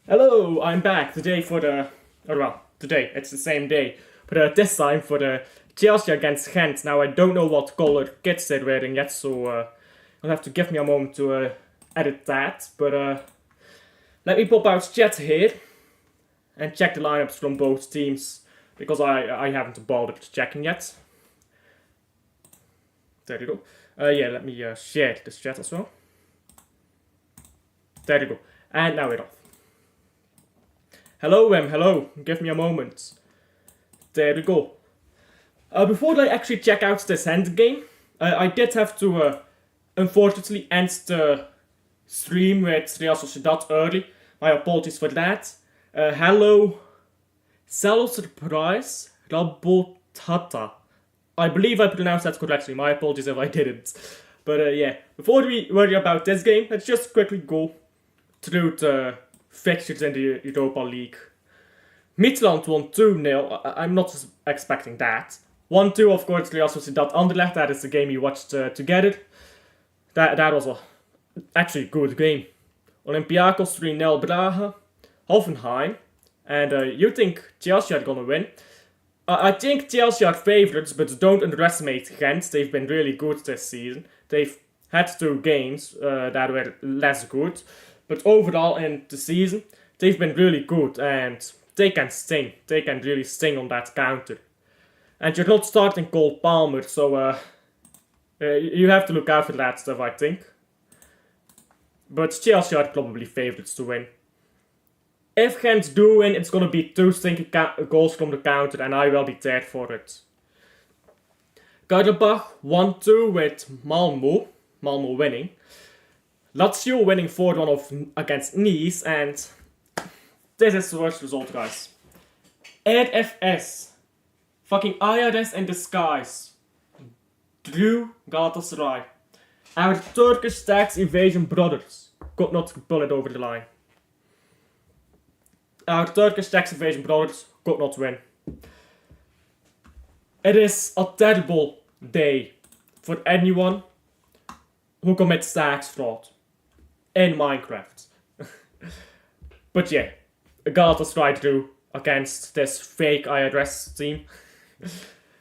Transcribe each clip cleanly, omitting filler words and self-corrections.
Hello, I'm back today for today, it's the same day, but this time for the Chelsea against Gent. Now, I don't know what color kits they're wearing yet, so you'll have to give me a moment to edit that, but let me pop out chat here and check the lineups from both teams, because I haven't bothered checking yet. There you go. Yeah, let me share this chat as well. There you go. And now we're off. Hello, hello. Give me a moment. There we go. Before I actually check out this hand game, I did have to, unfortunately, end the stream with Real Sociedad early. My apologies for that. Hello. Celo Surprise Rabotata. I believe I pronounced that correctly. My apologies if I didn't. But yeah, before we worry about this game, let's just quickly go through the fixtures in the Europa League. Midtjylland won 2-0. I'm not expecting that. 1-2, of course, Real Sociedad Anderlecht. That is the game we watched together. That was actually a good game. Olympiacos 3-0 Braga. Hoffenheim. And you think Chelsea are gonna win? I think Chelsea are favourites, but don't underestimate Gent. They've been really good this season. They've had 2 games that were less good. But overall in the season, they've been really good and they can sting. They can really sting on that counter. And you're not starting Cole Palmer, so you have to look out for that stuff, I think. But Chelsea are probably favourites to win. If Gent do win, it's going to be 2 stinking goals from the counter, and I will be there for it. Karabakh 1-2 with Malmo. Malmo winning. Lazio winning 4-1 against Nice, and this is the worst result, guys. RFS. Fucking IRS in disguise. Drew Galatasaray. Our Turkish tax evasion brothers could not pull it over the line. Our Turkish tax evasion brothers could not win. It is a terrible day for anyone who commits tax fraud in Minecraft. But yeah, Galatasaray drew against this fake IRS team.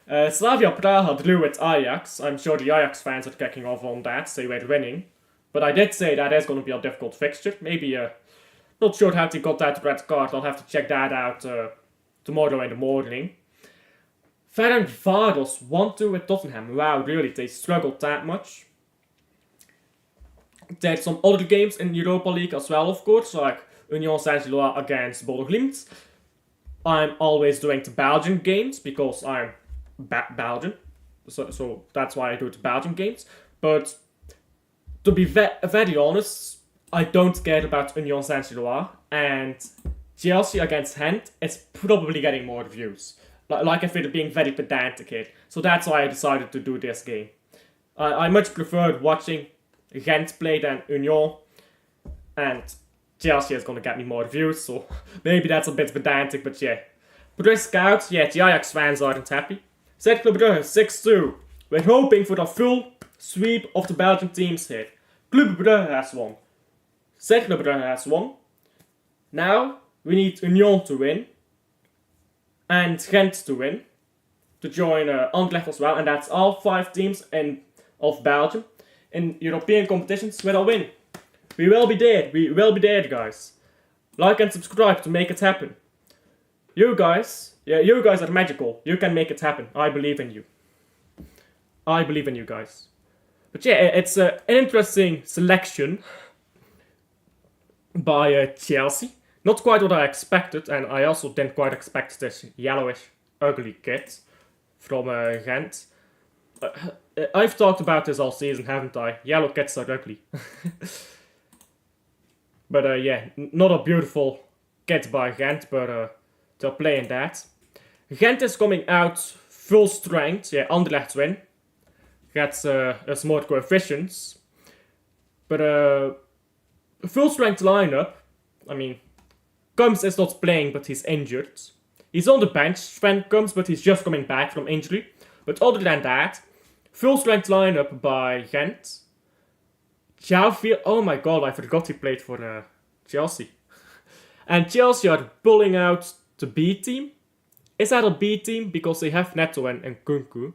Slavia Praha drew with Ajax. I'm sure the Ajax fans are kicking off on that. They were winning. But I did say that is going to be a difficult fixture. Maybe, not sure how they got that red card. I'll have to check that out tomorrow in the morning. Ferencváros 1-2 with Tottenham. Wow, really? They struggled that much? There's some other games in Europa League as well, of course, like Union Saint-Gilloise against Bodo Glimt. I'm always doing the Belgian games because I'm Belgian, so that's why I do the Belgian games. But to be very honest, I don't care about Union Saint-Gilloise, and Chelsea against Gent is probably getting more views. Like if it being very pedantic here. So that's why I decided to do this game. I much prefer watching Gent play than Union, and Chelsea is going to get me more views, so maybe that's a bit pedantic, but yeah. Brisk out, yeah, the Ajax fans aren't happy. Cercle Brugge 6-2. We're hoping for a full sweep of the Belgian teams here. Club Brugge has won. Cercle Brugge has won. Now, we need Union to win. And Gent to win. To join Anderlecht as well, and that's all 5 teams of Belgium. In European competitions where I'll win. We will be there, guys. Like and subscribe to make it happen. You guys are magical. You can make it happen. I believe in you. I believe in you guys. But yeah, it's an interesting selection by Chelsea. Not quite what I expected, and I also didn't quite expect this yellowish, ugly kit from Gent. I've talked about this all season, haven't I? Yellow kits are ugly. But yeah, not a beautiful kit by Gent, but they're playing that. Gent is coming out full strength. Yeah, Anderlecht win. Gets us more coefficients. But full strength lineup. I mean, Kums is not playing, but he's injured. He's on the bench, Sven Kums, but he's just coming back from injury. But other than that, full strength lineup by Gent. Chauvier, oh my god, I forgot he played for Chelsea. And Chelsea are pulling out the B team. Is that a B team? Because they have Neto and Kunku.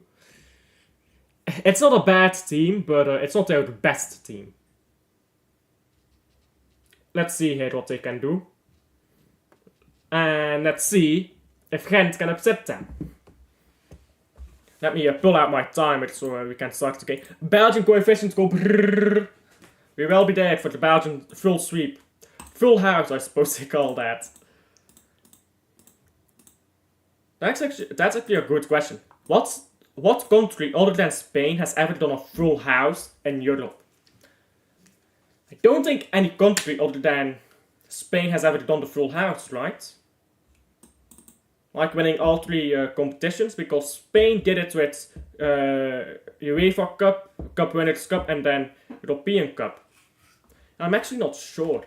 It's not a bad team, but it's not their best team. Let's see here what they can do. And let's see if Gent can upset them. Let me pull out my timer so we can start the game. Belgian coefficients go brrrr. We will be there for the Belgian full sweep. Full house, I suppose they call that. That's actually a good question. What country other than Spain has ever done a full house in Europe? I don't think any country other than Spain has ever done the full house, right? Like winning all three competitions, because Spain did it with UEFA Cup, Cup Winners' Cup, and then European Cup. I'm actually not sure.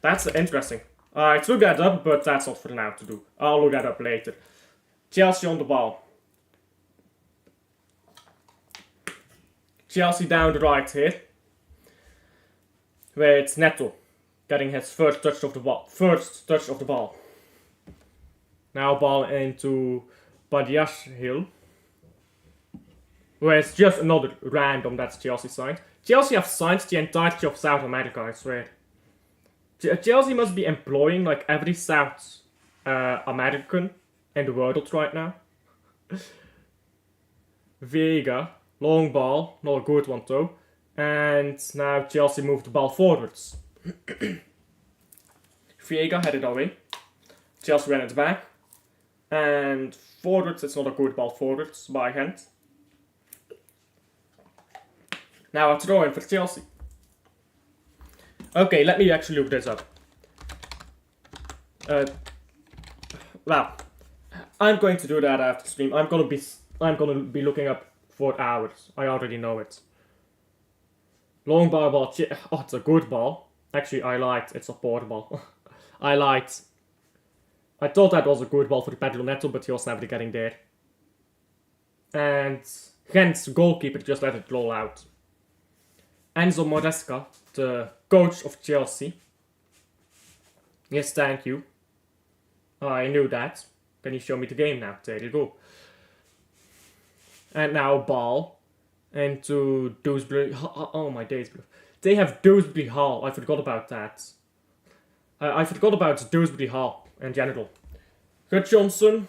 That's interesting. I took that up, but that's not for now to do. I'll look that up later. Chelsea on the ball. Chelsea down the right here. Where it's Neto getting his first touch of the ball. Now ball into Badiashil. Where it's just another random, that's Chelsea side. Chelsea have signed the entirety of South America, I swear. Chelsea must be employing like every South American in the world right now. Vega, long ball, not a good one though. And now Chelsea moved the ball forwards. Vega headed away. Chelsea ran it back. And forwards, it's not a good ball forwards by Gent. Now a throw in for Chelsea. Okay, let me actually look this up. Well, I'm going to do that after stream. I'm gonna be looking up for hours. I already know it. Long ball. Oh, it's a good ball. Actually, it's a poor ball. I thought that was a good ball for the Pedro Neto, but he was never getting there. And Gent's goalkeeper just let it roll out. Enzo Moresca, the coach of Chelsea. Yes, thank you. I knew that. Can you show me the game now? There you go. And now ball into Dewsbury. Oh my days. They have Dewsbury Hall. I forgot about that. I forgot about Dewsbury Hall in general. Kurt Johnson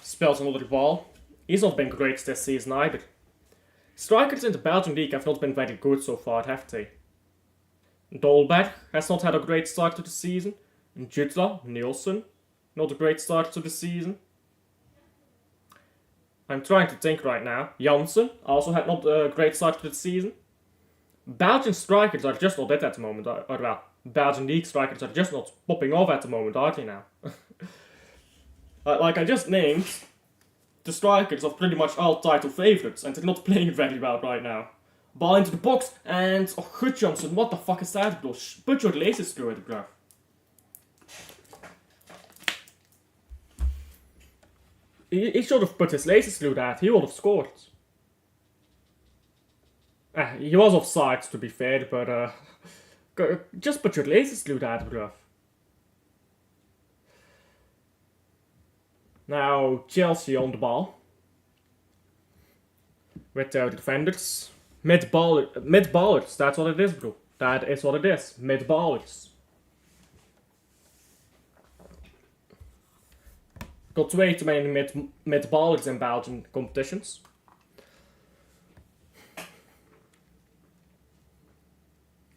spells another ball. He's not been great this season either. Strikers in the Belgian league have not been very good so far, have they? Dolberg has not had a great start to the season. And Jutla, Nielsen, not a great start to the season. I'm trying to think right now. Janssen also had not a great start to the season. Belgian strikers are just not it at the moment. Well, Belgian league strikers are just not popping off at the moment, are they now? Like I just named, the strikers of pretty much all title favourites, and they're not playing very well right now. Ball into the box, and Gut Johnson, what the fuck is that, bro? Put your laces through it, bro. He should have put his laces through that, he would have scored. He was offside, to be fair, but just put your laces through that, bro. Now Chelsea on the ball. With their defenders. Mid-ballers, that's what it is, bro. That is what it is. Mid-ballers. Got way too many mid-ballers in Belgian competitions.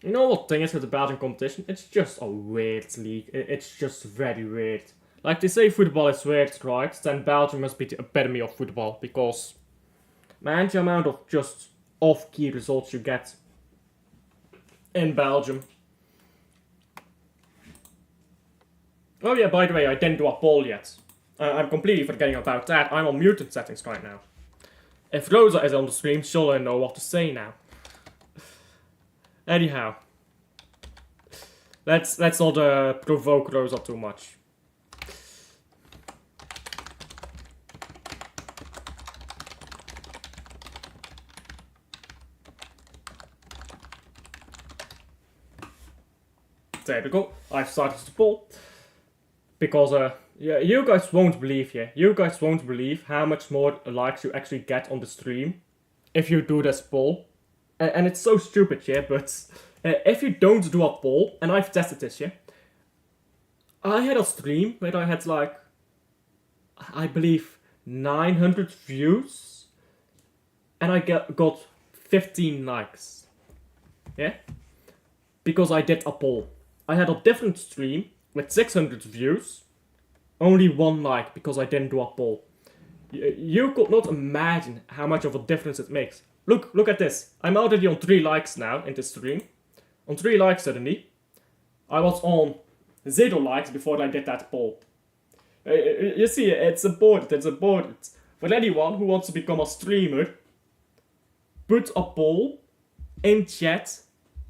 You know what thing is with the Belgian competition? It's just a weird league. It's just very weird. Like they say football is weird, right? Then Belgium must be the epitome of football. Because, man, the amount of just off-key results you get in Belgium. Oh yeah, by the way, I didn't do a poll yet. I'm completely forgetting about that. I'm on mutant settings right now. If Rosa is on the stream, she'll know what to say now. Anyhow. Let's not provoke Rosa too much. there we go. I've started the poll. Because, yeah, you guys won't believe, you guys won't believe how much more likes you actually get on the stream if you do this poll. And it's so stupid, but if you don't do a poll, and I've tested this, I had a stream where I had like, I believe 900 views, and I got 15 likes, because I did a poll. I had a different stream with 600 views, only 1 like because I didn't do a poll. You could not imagine how much of a difference it makes. Look at this. I'm already on 3 likes now in this stream. On 3 likes suddenly. I was on 0 likes before I did that poll. You see, it's important. For anyone who wants to become a streamer, put a poll in chat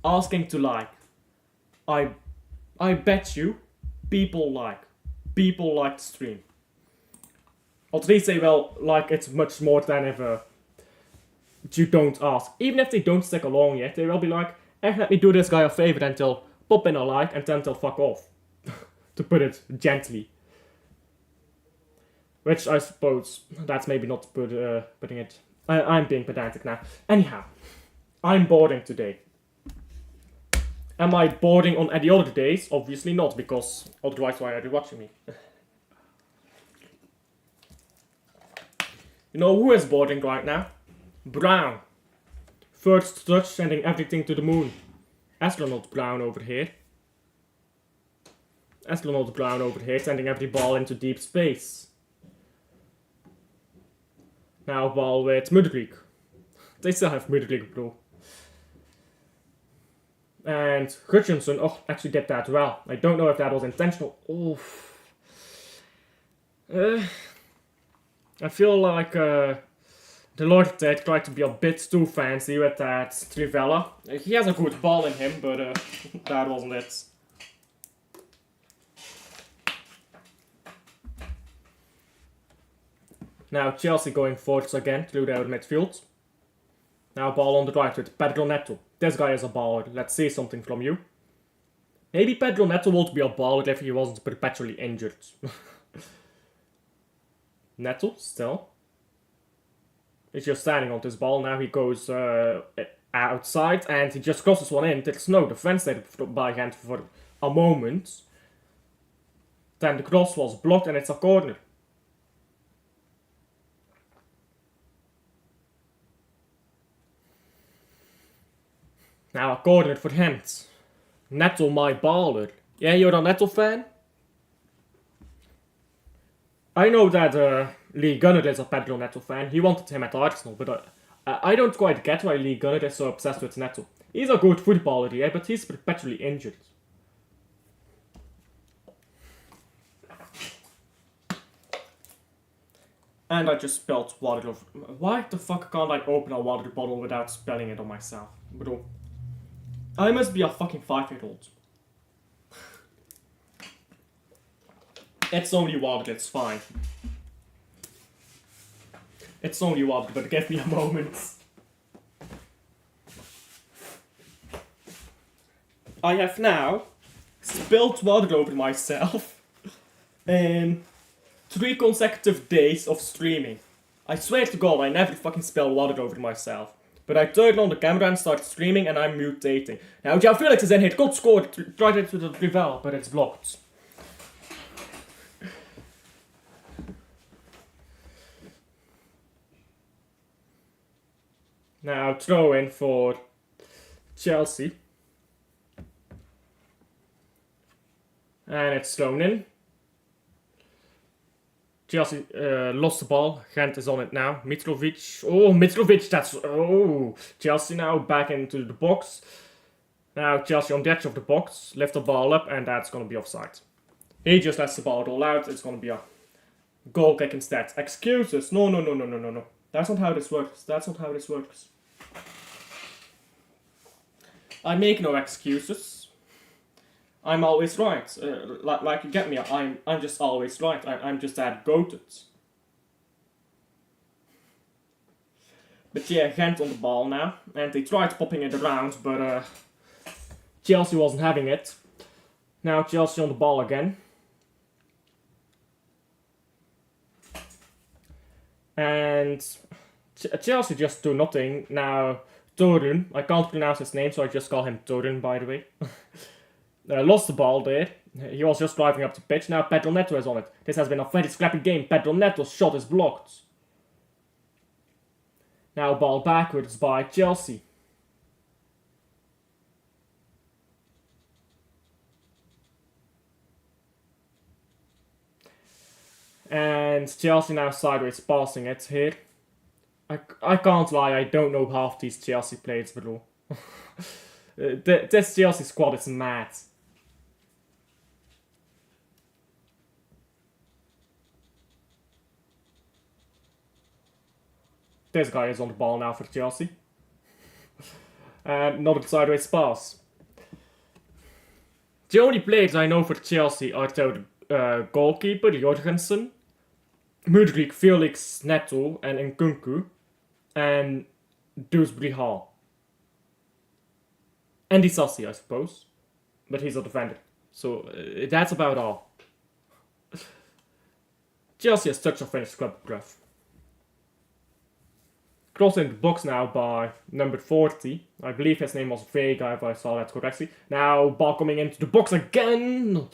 asking to like. I bet you people like the stream. Or at least they will like it much more than if you don't ask. Even if they don't stick along yet, they will be like, let me do this guy a favor and they'll pop in a like and then they'll fuck off. To put it gently. Which I suppose, that's maybe not putting it... I'm being pedantic now. Anyhow, I'm boarding today. Am I boarding on any other days? Obviously not, because otherwise why are you watching me? You know who is boarding right now? Brown. First touch sending everything to the moon. Astronaut Brown over here. Astronaut Brown over here sending every ball into deep space. Now a ball with Mudrik. They still have Mudrik, bro. And Hutchinson, actually did that well. I don't know if that was intentional. I feel like the Lord Ted tried to be a bit too fancy with that Trivella. He has a good ball in him, but that wasn't it. Now Chelsea going forwards again through their midfield. Now ball on the right with Pedro Neto. This guy is a baller. Let's see something from you. Maybe Pedro Neto would be a baller if he wasn't perpetually injured. Neto, still. He's just standing on this ball. Now he goes outside and he just crosses one in. There's no defense there by Gent for a moment. Then the cross was blocked and it's a corner. Now a corner for Gent. Neto, my baller. Yeah, you're a Neto fan? I know that Lee Gunner is a Pedro Neto fan. He wanted him at Arsenal, but I don't quite get why Lee Gunner is so obsessed with Neto. He's a good footballer, yeah, but he's perpetually injured. And I just spelled water. Why the fuck can't I open a water bottle without spelling it on myself? Bro. I must be a fucking 5-year-old. It's only water, it's fine. It's only water, but give me a moment. I have now spilled water over myself in 3 consecutive days of streaming. I swear to God, I never fucking spill water over myself. But I turn on the camera and start streaming and I'm mutating. Now, João Felix is in here. Good score. Tried it with the Rivel, but it's blocked. Now, throw in for Chelsea. And it's thrown in. Chelsea lost the ball. Gent is on it now. Mitrovic. Oh, Mitrovic. That's... Oh. Chelsea now back into the box. Now Chelsea on the edge of the box. Lift the ball up and that's going to be offside. He just lets the ball roll out. It's going to be a goal kick instead. Excuses. No. That's not how this works. That's not how this works. I make no excuses. I'm always right. Like you get me. I'm just always right. I'm just that goated. But yeah, Gent on the ball now, and they tried popping it around, but Chelsea wasn't having it. Now Chelsea on the ball again. And Chelsea just do nothing. Now Torun, I can't pronounce his name, so I just call him Torun, by the way. Lost the ball there. He was just driving up the pitch. Now Pedro Neto is on it. This has been a very scrappy game. Pedro Neto's shot is blocked. Now ball backwards by Chelsea. And Chelsea now sideways passing it here. I can't lie, I don't know half these Chelsea players, bro. This Chelsea squad is mad. This guy is on the ball now for Chelsea. And another sideways pass. The only players I know for Chelsea are the goalkeeper, Jorgensen, Mudryk, Felix, Neto, and Nkunku, and Dewsbury Hall. And Disassi, I suppose. But he's a defender. So that's about all. Chelsea has such a finished club, bruv. Cross in the box now by number 40. I believe his name was Vega, if I saw that correctly. Now, ball coming into the box again.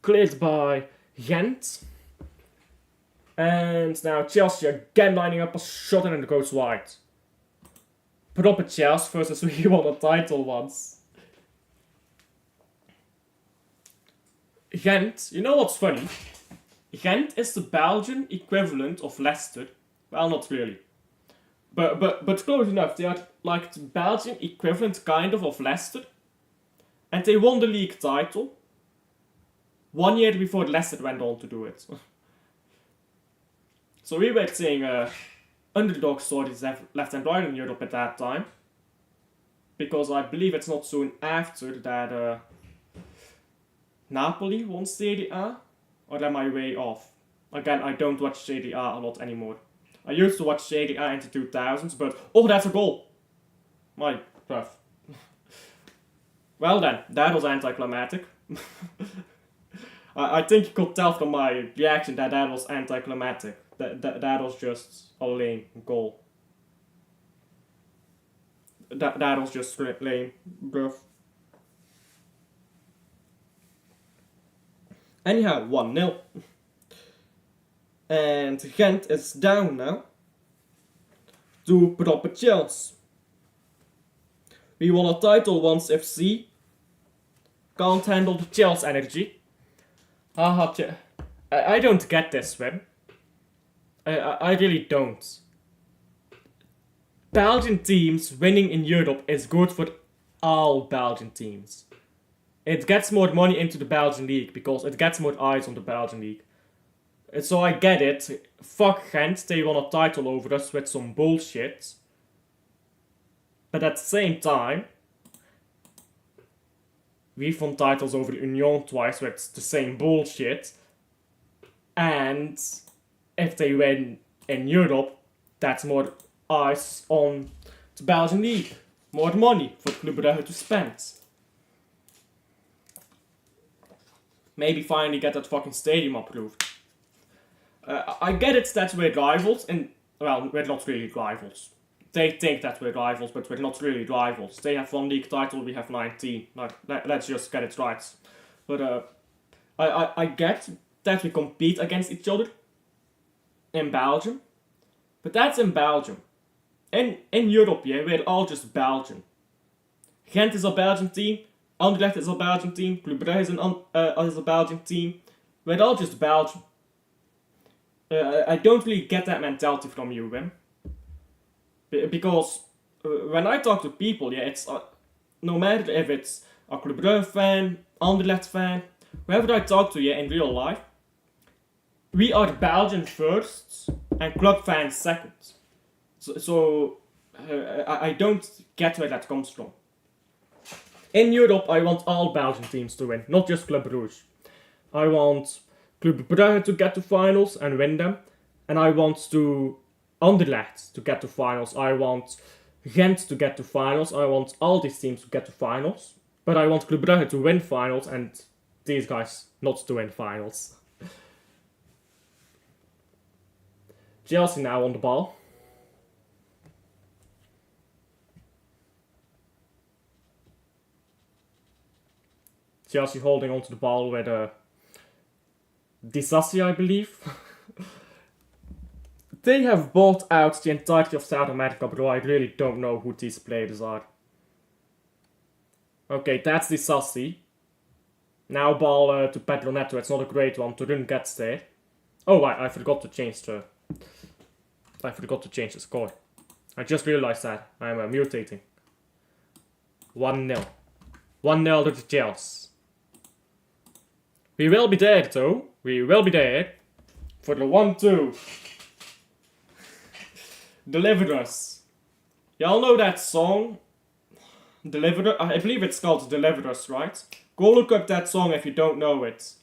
Cleared by Gent. And now Chelsea again lining up a shot and it goes wide. Proper Chelsea versus we won a title once. Gent, you know what's funny? Gent is the Belgian equivalent of Leicester. Well, not really. But close enough. They are like the Belgian equivalent kind of Leicester. And they won the league title 1 year before Leicester went on to do it. So we were saying underdog stories left and right in Europe at that time. Because I believe it's not soon after that Napoli won Serie A. Or am I way off? Again, I don't watch Serie A a lot anymore. I used to watch Serie A in the 2000s, but... Oh, that's a goal! My bruv. Well then, that was anticlimactic. I think you could tell from my reaction that was anticlimactic. That was just a lame goal. That was just lame, bruv. Anyhow, 1-0. And Gent is down now to proper Chelsea. We won a title once, FC. Can't handle the Chelsea energy. I don't get this, Wim. I really don't. Belgian teams winning in Europe is good for all Belgian teams. It gets more money into the Belgian league because it gets more eyes on the Belgian league. So I get it. Fuck Gent, they won a title over us with some bullshit. But at the same time, we've won titles over Union twice with the same bullshit. And if they win in Europe, that's more eyes on the Belgian league. More money for Club Brugge to spend. Maybe finally get that fucking stadium approved. I get it that we're rivals, and well, we're not really rivals. They think that we're rivals, but we're not really rivals. They have 1 league title, we have 19. Let's just get it right. But I get that we compete against each other in Belgium, but that's in Belgium. In Europe, yeah, we're all just Belgian. Gent is a Belgian team, Anderlecht is a Belgian team, Club Brugge is a Belgian team. We're all just Belgian. I don't really get that mentality from you, Wim. Because when I talk to people, yeah, it's no matter if it's a Club Brugge fan, Anderlecht fan, whoever I talk to, yeah, in real life, we are Belgian first and club fans second. So I don't get where that comes from. In Europe, I want all Belgian teams to win, not just Club Brugge. I want Club Brugge to get to finals and win them. And I want Anderlecht to get to finals. I want Gent to get to finals. I want all these teams to get to finals. But I want Club Brugge to win finals and these guys not to win finals. Chelsea now on the ball. Chelsea holding onto the ball with Disassi, I believe. They have bought out the entirety of South America, bro. I really don't know who these players are. Okay, that's Disassi. Now ball to Pedro Neto. It's not a great one. Turun gets there. Oh, I forgot to change the... I forgot to change the score. I just realized that. I'm mutating. 1-0. 1-0 to the Chelsea. We will be there, though. We will be there. For the 1-2. Deliver Us. Y'all know that song? Deliver... I believe it's called Deliver Us, right? Go look up that song if you don't know it.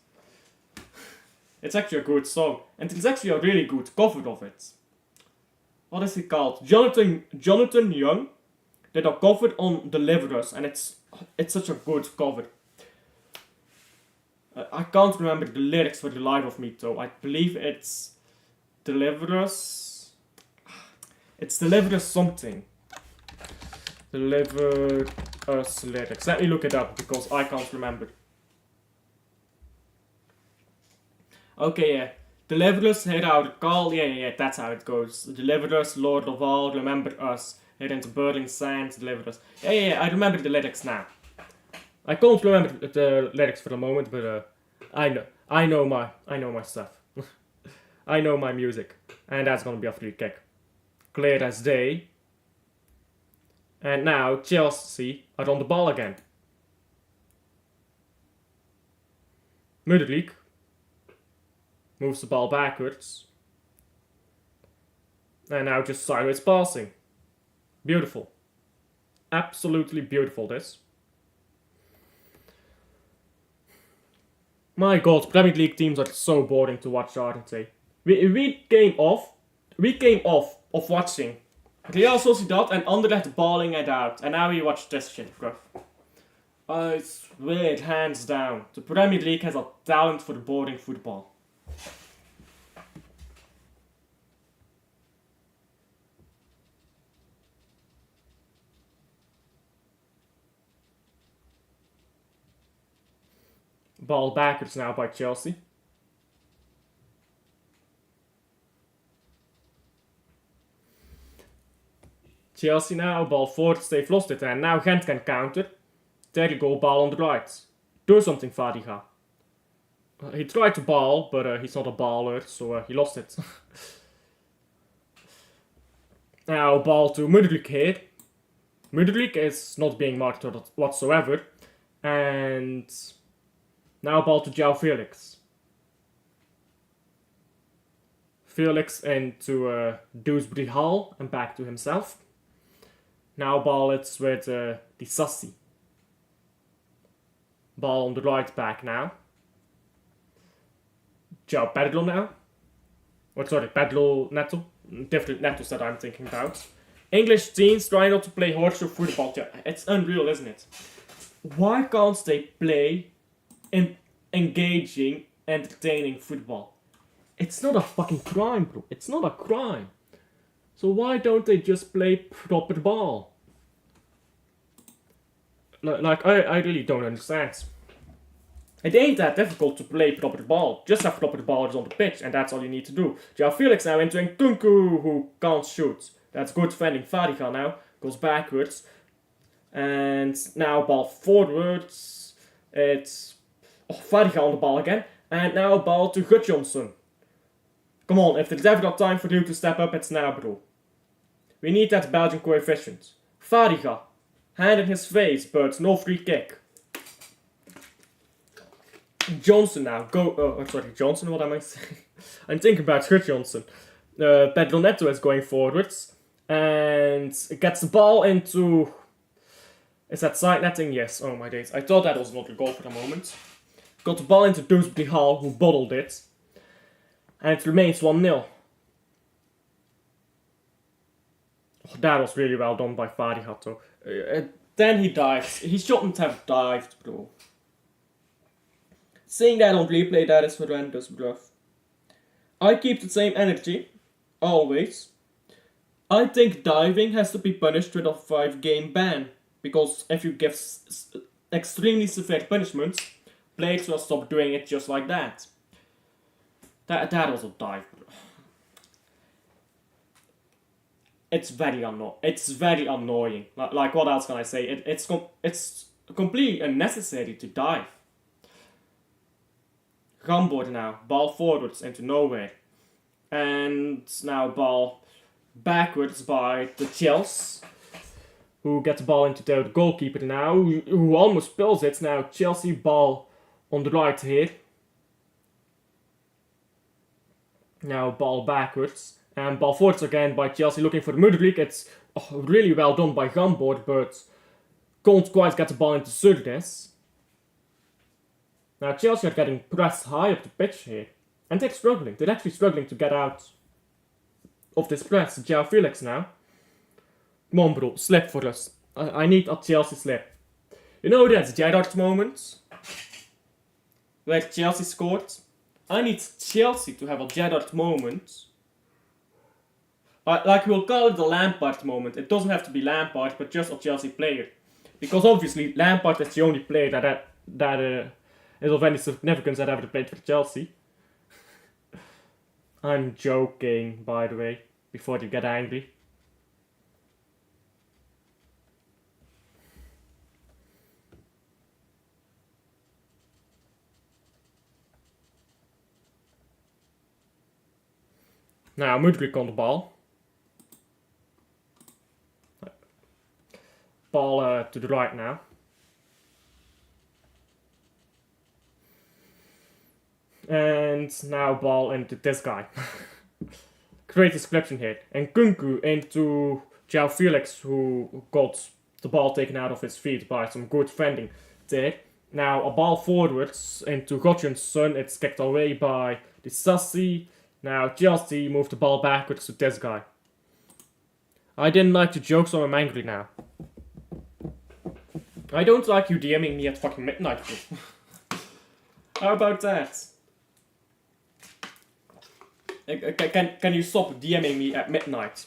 It's actually a good song. And it's actually a really good cover of it. What is it called? Jonathan Young did a cover on Deliver Us. And it's such a good cover. I can't remember the lyrics for the life of me though. I believe it's Deliver Us. It's Deliver Us something. Deliver Us lyrics. Let me look it up because I can't remember. Okay, yeah. Deliver us, hear our call. Yeah, that's how it goes. Deliver us, Lord of all, remember us. Hear into burning sands, deliver us. Yeah, I remember the lyrics now. I can't remember the lyrics for the moment, but I know my stuff. I know my music. And that's gonna be a free kick. Clear as day. And now Chelsea are on the ball again. Mudrik moves the ball backwards. And now just sideways passing. Beautiful. Absolutely beautiful, this. My god, Premier League teams are so boring to watch, aren't they? We came off of watching Real Sociedad and Anderlecht balling it out. And now we watch this shit, bruv. I swear, hands down. The Premier League has a talent for boring football. Ball backwards now by Chelsea. Chelsea now, ball forwards, they've lost it, and now Gent can counter. There you go, ball on the right. Do something, Fadiga. He tried to ball, but he's not a baller, so he lost it. Now, ball to Mudrik here. Mudrik is not being marked whatsoever. And now ball to João Felix. Felix into Dewsbury Hall and back to himself. Now ball it's with Disassi. Ball on the right back now. João Pedro now. Or sorry, Pedro Neto. Different Netos that I'm thinking about. English teams try not to play horseshoe football. It's unreal, isn't it? Why can't they play engaging, entertaining football? It's not a fucking crime, bro. It's not a crime. So why don't they just play proper ball? Like, I really don't understand. It ain't that difficult to play proper ball. Just have proper ballers on the pitch, and that's all you need to do. João Felix now into Nkunku, who can't shoot. That's good defending. Fadiga now goes backwards. And now ball forwards. It's Fadiga on the ball again. And now ball to Gudjonsson. Come on, if there's ever got time for you to step up, it's now, bro. We need that Belgian coefficient. Fadiga. Hand in his face, but no free kick. Johnson now. Johnson, what am I saying? I'm thinking about Gudjonsson. Pedro Neto is going forwards. And gets the ball into... Is that side netting? Yes. Oh my days. I thought that was not a goal for a moment. Got the ball into Dewsbury Hall, who bottled it. And it remains 1-0. Oh, that was really well done by Fadiga, though. Then he dives. He shouldn't have dived, bro. Seeing that on replay, that is horrendous, bruv. I keep the same energy, always. I think diving has to be punished with a 5-game ban, because if you give extremely severe punishments, players will stop doing it just like that. That was a dive. It's very annoying. Like what else can I say? It's completely unnecessary to dive. Gamboard now, ball forwards into nowhere, and now ball backwards by the Chelsea, who gets the ball into the goalkeeper now, who almost spills it. Now Chelsea ball on the right here. Now ball backwards. And ball forwards again by Chelsea, looking for the Mudrik. It's really well done by Gamboard, but can't quite get the ball into Surdes. Now Chelsea are getting pressed high up the pitch here. And they're struggling. They're actually struggling to get out of this press. João Felix now. Come on, bro. Slip for us. I need a Chelsea slip. You know that Gerrard moment where Chelsea scored? I need Chelsea to have a Gerrard moment. Like we'll call it the Lampard moment. It doesn't have to be Lampard, but just a Chelsea player. Because obviously Lampard is the only player that is of any significance that ever played for Chelsea. I'm joking, by the way, before you get angry. Now Mudrik on the ball. Ball to the right now. And now ball into this guy. Great description here. And Kunku into João Felix, who got the ball taken out of his feet by some good defending there. Now a ball forwards into Gotchen's son. It's kicked away by the Sassy. Now Chelsea moved the ball backwards to this guy. I didn't like the joke, so I'm angry now. I don't like you DMing me at fucking midnight. How about that? Can you stop DMing me at midnight?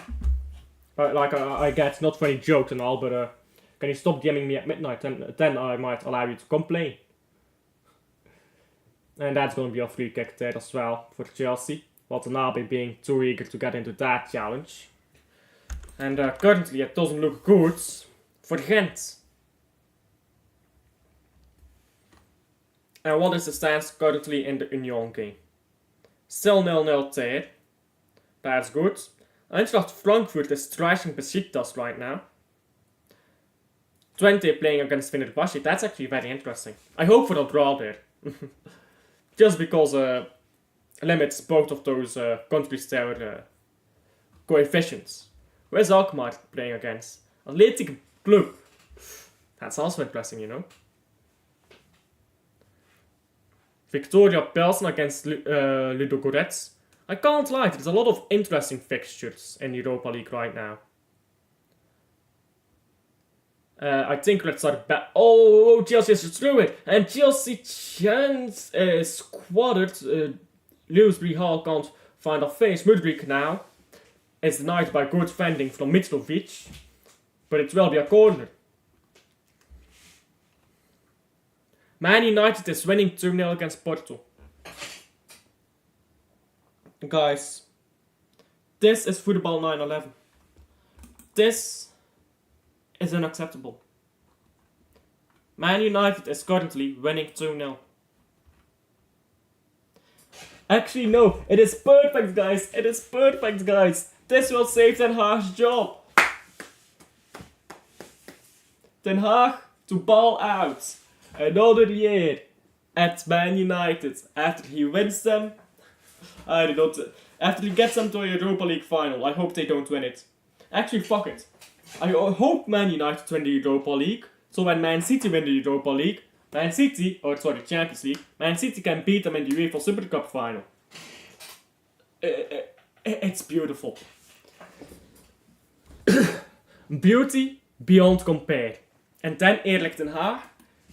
I get not funny jokes and all, but can you stop DMing me at midnight? Then I might allow you to complain. And that's going to be a free kick there as well for Chelsea. Watanabe being too eager to get into that challenge. And currently it doesn't look good for Gent. And what is the stance currently in the Union game? Still 0-0 there. That's good. Eintracht Frankfurt is trashing Besiktas right now. Twente playing against Fenerbahce. That's actually very interesting. I hope for a draw there. Just because limits both of those countries their coefficients. Where's Alkmaar playing against? Athletic Club. That's also interesting, you know. Victoria Pilsen against Ludogorets. I can't lie, there's a lot of interesting fixtures in Europa League right now. I think let's start back. Oh, Chelsea is through it. And Chelsea chance is squatted. Lewsbury Hall can't find a face. Mudrik now is denied by good defending from Mitrovic. But it will be a corner. Man United is winning 2-0 against Porto. Guys, this is football 9/11. This is unacceptable. Man United is currently winning 2-0. Actually, no, it is perfect, guys. It is perfect, guys. This will save Ten Hag's job. Ten Hag to ball out another year at Man United after he wins them. I don't know. After he gets them to a Europa League final, I hope they don't win it. Actually, fuck it. I hope Man United win the Europa League. So when Man City win the Europa League, Champions League, Man City can beat them in the UEFA Super Cup final. It's beautiful. Beauty beyond compare. And then Erik ten Hag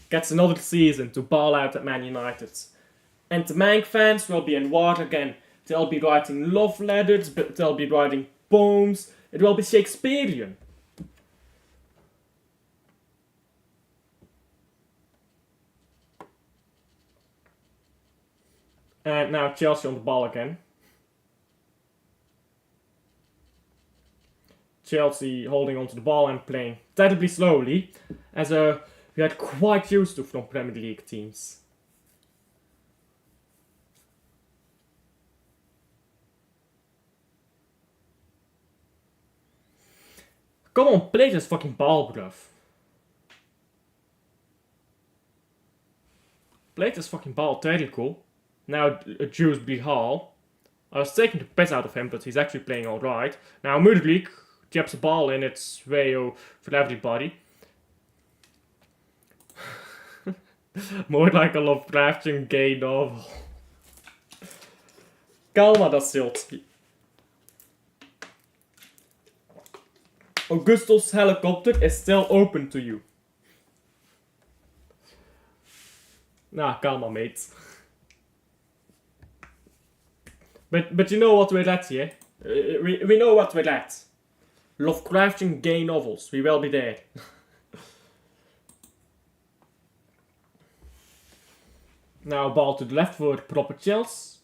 gets another season to ball out at Man United. And the Manx fans will be in war again. They'll be writing love letters, but they'll be writing poems. It will be Shakespearean. And now Chelsea on the ball again. Chelsea holding onto the ball and playing terribly slowly, as we are quite used to from Premier League teams. Come on, play this fucking ball, bruv. Play this fucking ball, very cool. Now Dewsbury Hall. I was taking the piss out of him, but he's actually playing alright. Now Mudrik jabs the ball in, it's way for everybody. More like a Lovecraftian gay novel. Calma, dat stilt. Augustus' helicopter is still open to you. Nah, calma, mate. But you know what we're at here? We know what we're at. Lovecraftian gay novels. We will be there. Now ball to the left for proper Chelsea.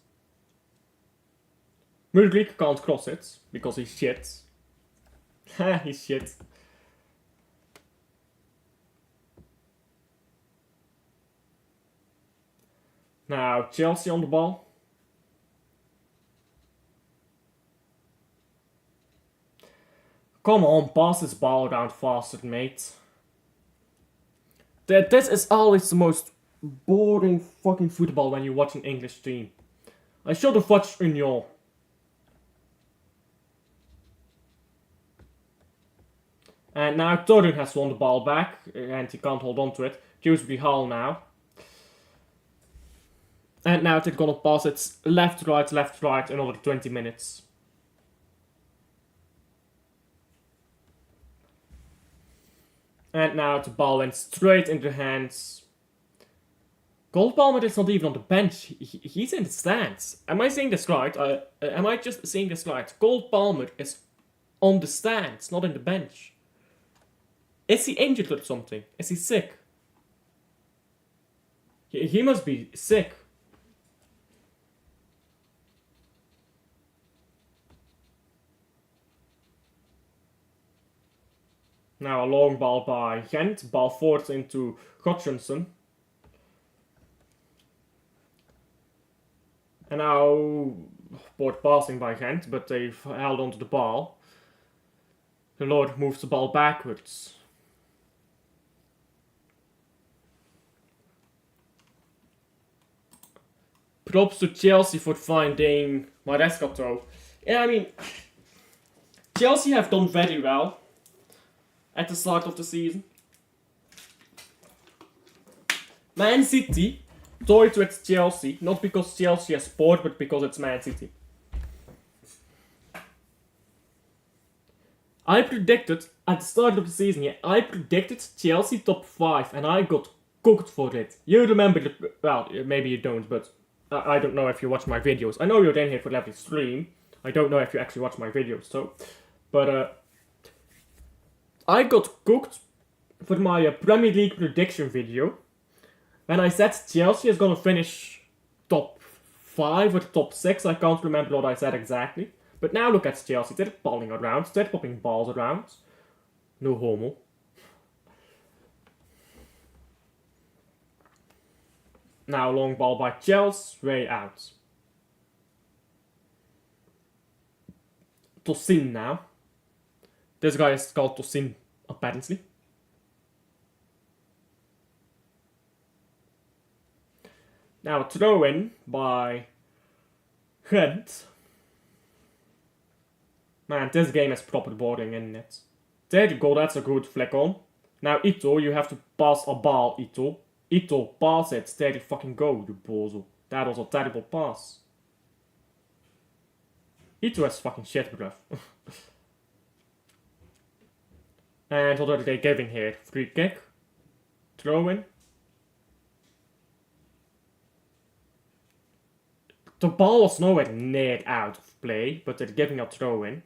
Mudrik can't cross it because he's shit. He's shit. Now Chelsea on the ball. Come on, pass this ball around faster, mate. This is always the most boring fucking football when you watch an English team. I should have watched Union. And now Torun has won the ball back, and he can't hold on to it. Dewsbury Hall now. And now they're gonna pass it left, right, another 20 minutes. And now the ball went straight into the hands. Cole Palmer is not even on the bench, he's in the stands. Am I saying this right? Am I just saying this right? Cole Palmer is on the stands, not in the bench. Is he injured or something? Is he sick? He must be sick. Now a long ball by Gent, ball forward into Gudjohnsen. And now board passing by Gent, but they've held onto the ball. The Lord moves the ball backwards. Props to Chelsea for finding Maresca. Yeah, I mean, Chelsea have done very well at the start of the season. Man City toyed with Chelsea, not because Chelsea has sport, but because it's Man City. I predicted, at the start of the season, I predicted Chelsea top 5, and I got cooked for it. You remember well, maybe you don't, but I don't know if you watch my videos. I know you're in here for every stream. I don't know if you actually watch my videos, though. But, I got cooked for my Premier League prediction video. When I said Chelsea is gonna finish top 5 or top 6, I can't remember what I said exactly. But now look at Chelsea, they're balling around, they're popping balls around. No homo. Now long ball by Chelsea, way out. Tosin now. This guy is called Tosin, apparently. Now a throw in by Gent. Man, this game is proper boring, isn't it? There you go, that's a good flick on. Now Ito, you have to pass a ball, Ito. Ito, pass it. There you fucking go, you bozo. That was a terrible pass. Ito is fucking shit, bruv. And what are they giving here? Free kick. Throw in. The ball was nowhere near out of play, but they're giving a throw in.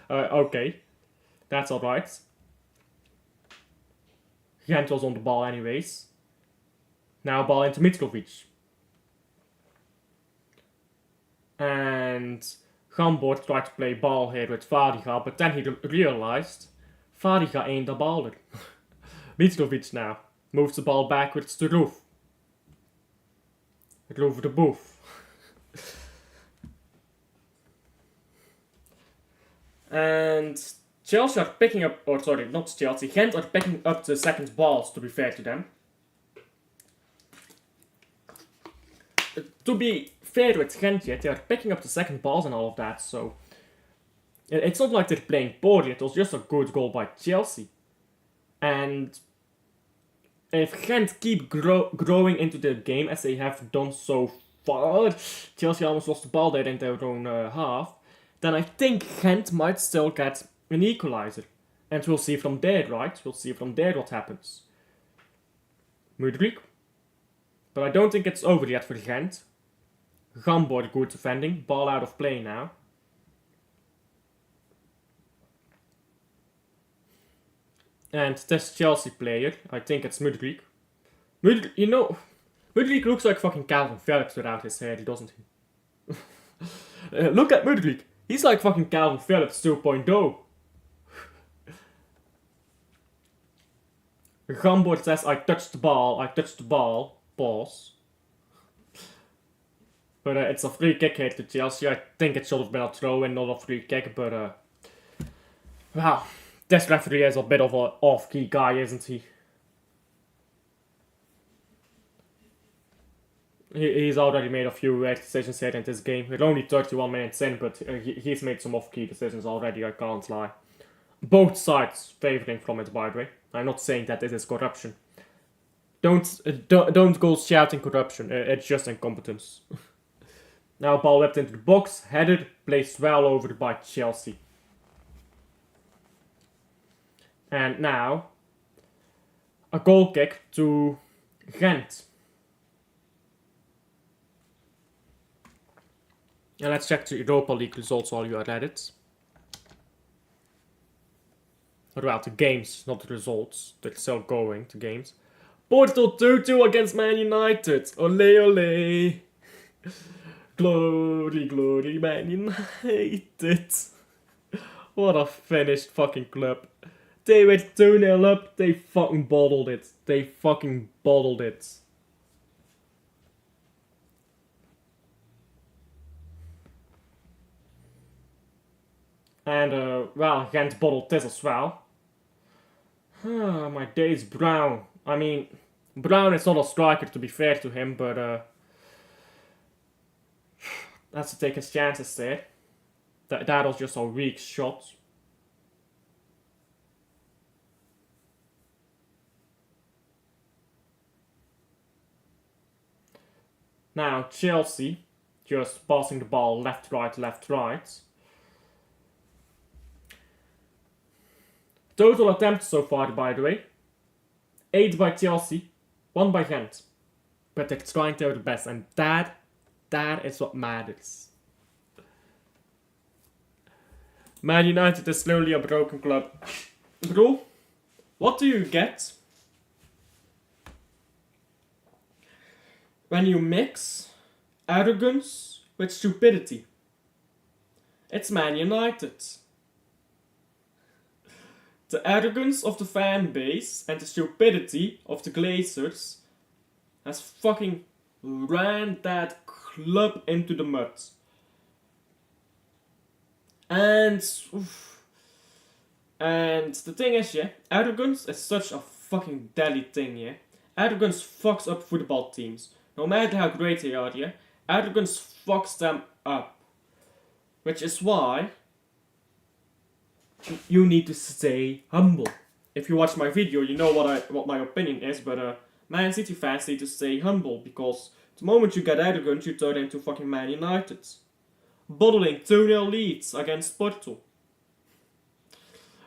Okay, that's alright. Gent was on the ball anyways. Now ball into Mitrovic. And Gambord tried to play ball here with Fariga, but then he realized Fariga ain't the baller. Mitrovic now moves the ball backwards to Roof. Roof the Boof. And Chelsea are picking up, or sorry, not Chelsea, Gent are picking up the second balls, to be fair to them. To be fair with Gent, yet they are picking up the second balls and all of that, so it's not like they're playing poorly, it was just a good goal by Chelsea. And if Gent keep growing into the game as they have done so far, Chelsea almost lost the ball there in their own half, then I think Gent might still get an equalizer. And we'll see from there, right? We'll see from there what happens. Mudrik. But I don't think it's over yet for Gent. Gambord good defending. Ball out of play now. And this Chelsea player, I think it's Mudrik. Mudrik, you know, Mudrik looks like fucking Calvin Phillips without his hair, doesn't he? Look at Mudrik. He's like fucking Calvin Phillips 2.0. Gambord says, I touched the ball, pause. But it's a free kick here to Chelsea. I think it should have been a throw-in, not a free kick, but well, this referee is a bit of an off-key guy, isn't he? He's already made a few weird decisions here in this game. We're only 31 minutes in, but he's made some off-key decisions already, I can't lie. Both sides favouring from it, by the way. I'm not saying that this is corruption. Don't go shouting corruption, it's just incompetence. Now ball whipped into the box, headed, placed well over by Chelsea. And now, a goal kick to Gent. And let's check the Europa League results while you are at it. Or well, the games, not the results. They're still going, the games. Porto 2-2 against Man United. Ole ole. Glory, glory, Man United. What a finished fucking club. They were 2-0 up, they fucking bottled it. They fucking bottled it. And, well, Gent bottled this as well. My days Brown. I mean, Brown is not a striker to be fair to him, but, has to take his chances there. That was just a weak shot. Now, Chelsea, just passing the ball left, right, left, right. Total attempts so far, by the way. 8 by Chelsea, 1 by Gent. But they're trying their best, and that is what matters. Man United is slowly a broken club. Bro, what do you get when you mix arrogance with stupidity? It's Man United. The arrogance of the fan base and the stupidity of the Glazers has fucking ran that club into the mud. And the thing is, yeah, arrogance is such a fucking deadly thing, yeah. Arrogance fucks up football teams. No matter how great they are, yeah. Arrogance fucks them up. Which is why you need to stay humble. If you watch my video, you know what my opinion is, but Man City fans need to stay humble, because the moment you get arrogant, you turn into fucking Man United. Bottling 2-0 leads against Porto.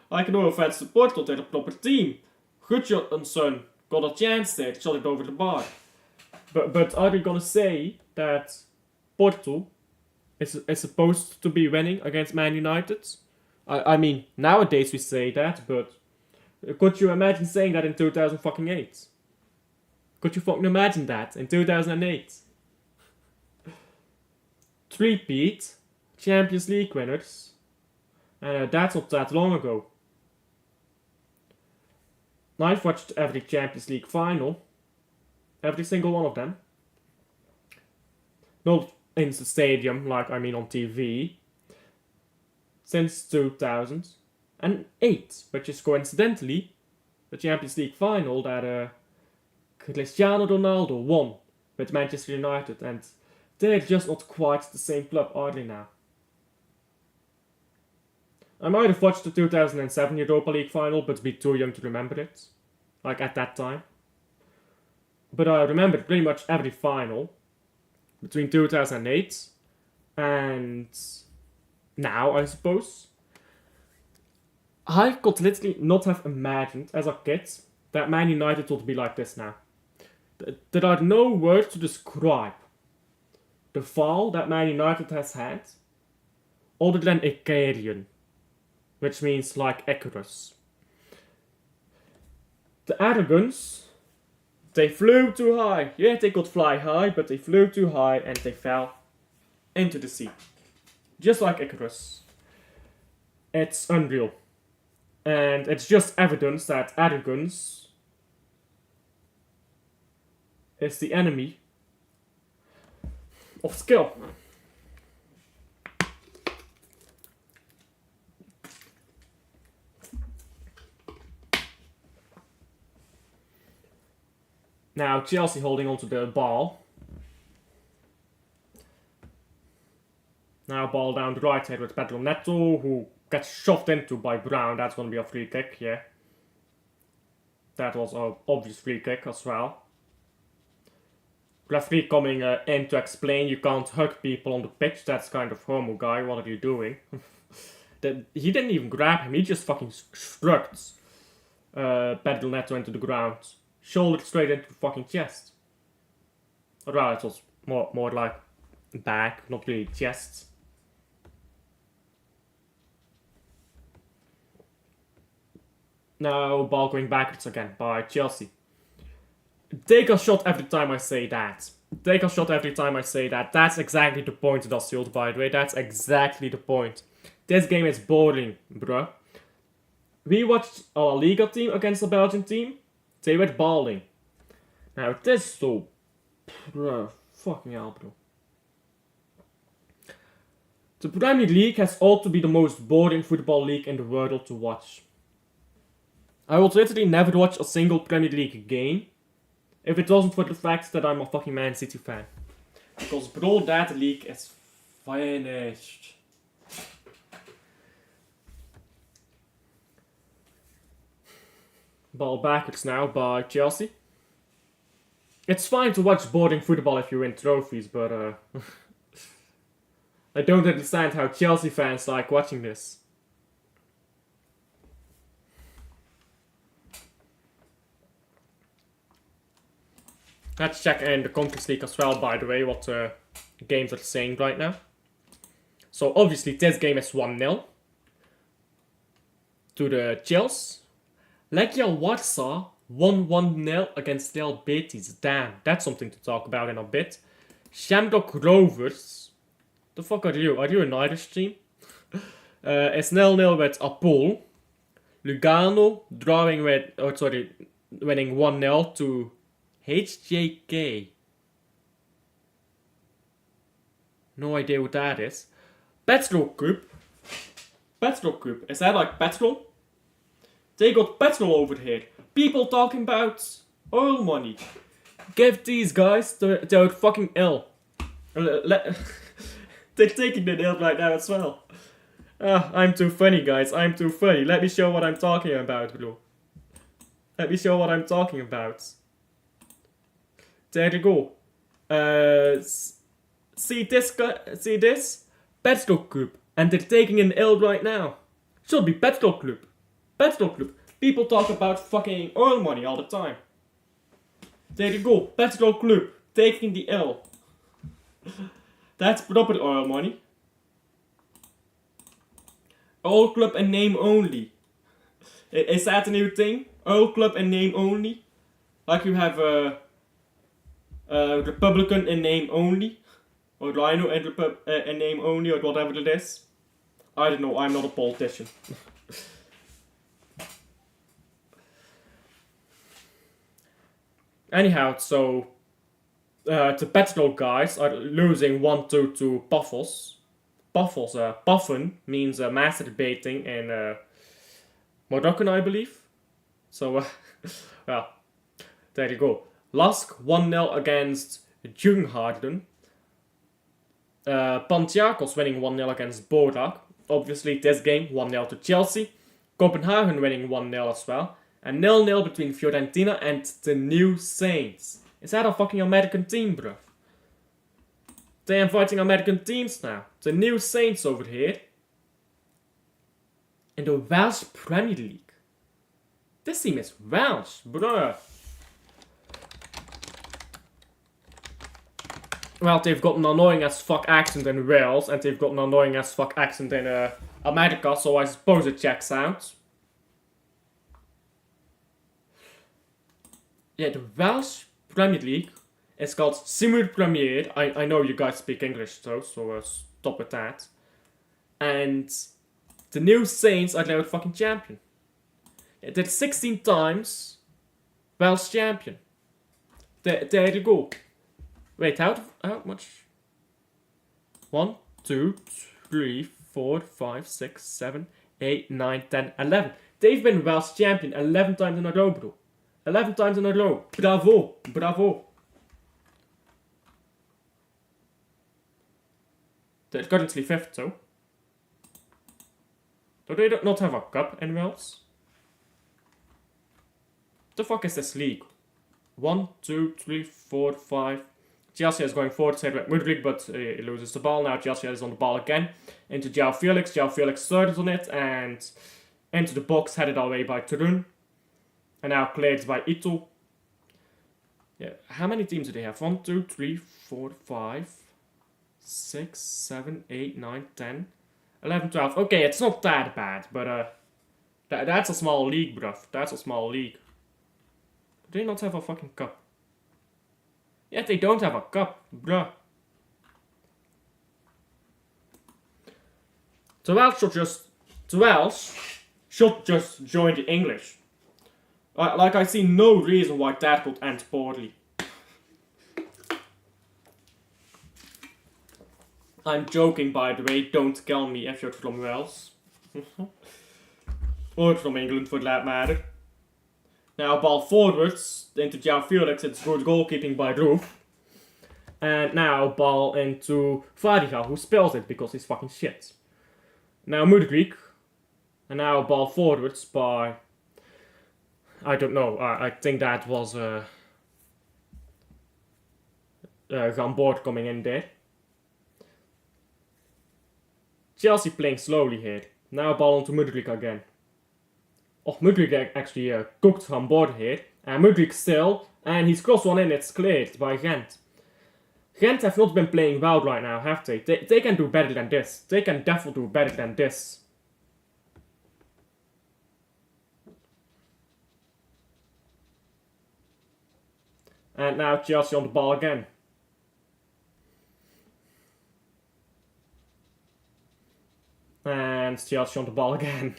Like, no offense to Porto, they're a proper team. Gudjonsson got a chance there, shot it over the bar. But are you gonna say that Porto is supposed to be winning against Man United. I mean, nowadays we say that, but could you imagine saying that in 2008? Could you fucking imagine that in 2008? Three-peat, Champions League winners, and that's not that long ago. I've watched every Champions League final, every single one of them. Not in the stadium, like I mean on TV, since 2008, which is coincidentally the Champions League final that Cristiano Ronaldo won with Manchester United, and they're just not quite the same club, are they now? I might have watched the 2007 Europa League final, but be too young to remember it, like at that time. But I remembered pretty much every final between 2008 and now, I suppose. I could literally not have imagined as a kid that Man United would be like this now. There are no words to describe the fall that Man United has had other than Icarian, which means like Icarus. The arrogance, they flew too high. Yeah, they could fly high, but they flew too high and they fell into the sea. Just like Icarus. It's unreal. And it's just evidence that arrogance is the enemy of skill. Now Chelsea holding onto the ball. Now ball down the right side with Pedro Neto, who gets shoved into by Brown. That's going to be a free kick, yeah. That was an obvious free kick as well. Referee coming in to explain you can't hug people on the pitch. That's kind of homo, guy. What are you doing? He didn't even grab him. He just fucking shrugged Pedro Neto into the ground. Shoulder straight into the fucking chest. Or rather, it was more like back, not really chest. Now, ball going backwards again by Chelsea. Take a shot every time I say that. Take a shot every time I say that. That's exactly the point, Dashield, by the way. That's exactly the point. This game is boring, bruh. We watched a La Liga team against a Belgian team. They were balling. Now, this is so... Bruh, fucking hell, bro. The Premier League has ought to be the most boring football league in the world to watch. I would literally never watch a single Premier League game if it wasn't for the fact that I'm a fucking Man City fan. Because bro, that league is finished. Ball backwards now by Chelsea. It's fine to watch boring football if you win trophies, but I don't understand how Chelsea fans like watching this. Let's check in the Conference League as well, by the way, what games are saying right now. So obviously this game is 1-0 to the Chelsea. Legia Warsaw won 1-0 against Real Betis. Damn, that's something to talk about in a bit. Shamrock Rovers. The fuck are you? Are you an Irish team? Is 0-0 with Apol. Lugano winning 1-0 to HJK. No idea what that is. Petrol Cup. Petrol Cup. Is that like petrol? They got petrol over here. People talking about oil money. Give these guys their fucking L. They're taking the L right now as well. I'm too funny, guys. I'm too funny. Let me show what I'm talking about, bro. Let me show what I'm talking about. There you go. See this? See this? Petrol Club. And they're taking an L right now. Should be Petrol Club. Petrol Club. People talk about fucking oil money all the time. There you go. Petrol Club. Taking the L. That's proper oil money. Oil club and name only. Is that a new thing? Oil club and name only? Like you have a Republican in name only? Or Rhino in name only, or whatever it is? I don't know, I'm not a politician. Anyhow, so the petrol guys are losing 1-2 to Buffles. Buffen means masturbating in Moroccan, I believe. So, well, there you go. Lask 1-0 against Jungharden. Panathinaikos winning 1-0 against Bodak. Obviously, this game 1-0 to Chelsea. Copenhagen winning 1-0 as well. And 0-0 between Fiorentina and the New Saints. Is that a fucking American team, bruv? They're inviting American teams now. The New Saints over here. In the Welsh Premier League. This team is Welsh, bruh. Well, they've got an annoying as fuck accent in Wales. And they've got an annoying as fuck accent in America. So I suppose it checks out. Yeah, the Welsh Premier League is called Simur Premier. I know you guys speak English though, so stop with that. And the New Saints are their fucking champion. Yeah, they're 16 times Welsh champion. There you go. Wait, how much? 1, 2, 3, 4, 5, 6, 7, 8, 9, 10, 11. They've been Welsh champion 11 times in a row, bro. 11 times in a row. Bravo. Bravo. They're currently 5th, though. Do they not have a cup in Wales? The fuck is this league? 1, 2, 3, 4, 5. Chelsea is going forward, side with Mudryk, but he loses the ball. Now Chelsea is on the ball again. Into João Felix. João Felix started on it, and into the box, headed away by Turun. And now cleared by Ito. Yeah, how many teams do they have? 1, 2, 3, 4, 5, 6, 7, 8, 9, 10, 11, 12. Okay, it's not that bad, but that's a small league, bruv. That's a small league. Do they not have a fucking cup? Yeah, they don't have a cup, bruh. The Welsh should just join the English. Like, I see no reason why that could end poorly. I'm joking, by the way. Don't kill me if you're from Wales. Or from England, for that matter. Now, ball forwards into João Felix. It's good goalkeeping by Roof. And now, ball into Fariga, who spills it because he's fucking shit. Now, Mudryk. And now, ball forwards by... I don't know. I think that was Gambord coming in there. Chelsea playing slowly here. Now ball onto Mudryk again. Oh, Mudryk actually cooked Gambord here. And Mudryk still. And he's crossed one in. It's cleared by Gent. Gent have not been playing well right now, have they? They can do better than this. They can definitely do better than this. And now Chelsea on the ball again. And Chelsea on the ball again.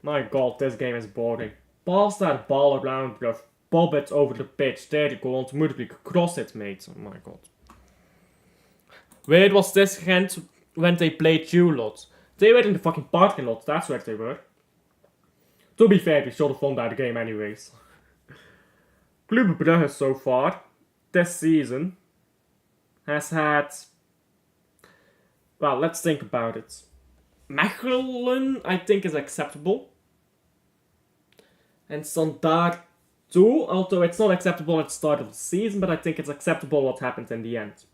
My god, this game is boring. Pass that ball around, bruv. Bob it over the pitch. There you go, on to Mudryk. Cross it, mate. Oh my god. Where was this Gent when they played you lot? They were in the fucking parking lot. That's where they were. To be fair, we should have won that game anyways. Club Brugge so far, this season, has had... Well, let's think about it. Mechelen, I think, is acceptable. And Standaard too, although it's not acceptable at the start of the season, but I think it's acceptable what happened in the end.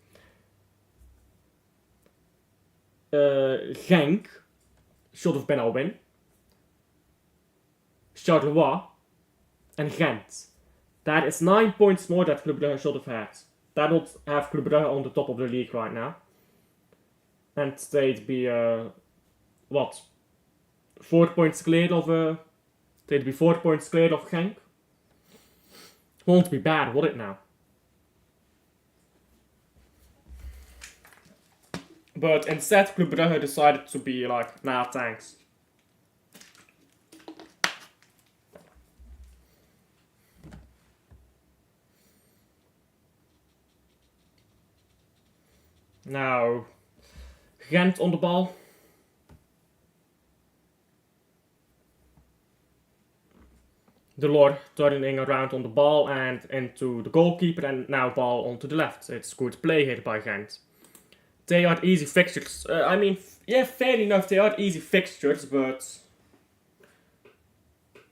Genk should have been a win. Charleroi and Gent. That is 9 points more that Club Brugge should have had. That would have Club Brugge on the top of the league right now. and they'd be, what? 4 points clear of, they'd be 4 points clear of Genk. Won't be bad, would it now? But instead, Club Brugge decided to be like, nah, thanks. Now, Gent on the ball. De Lord turning around on the ball and into the goalkeeper, and now ball onto the left. It's good play here by Gent. They are easy fixtures. I mean, yeah, fair enough, they are easy fixtures, but...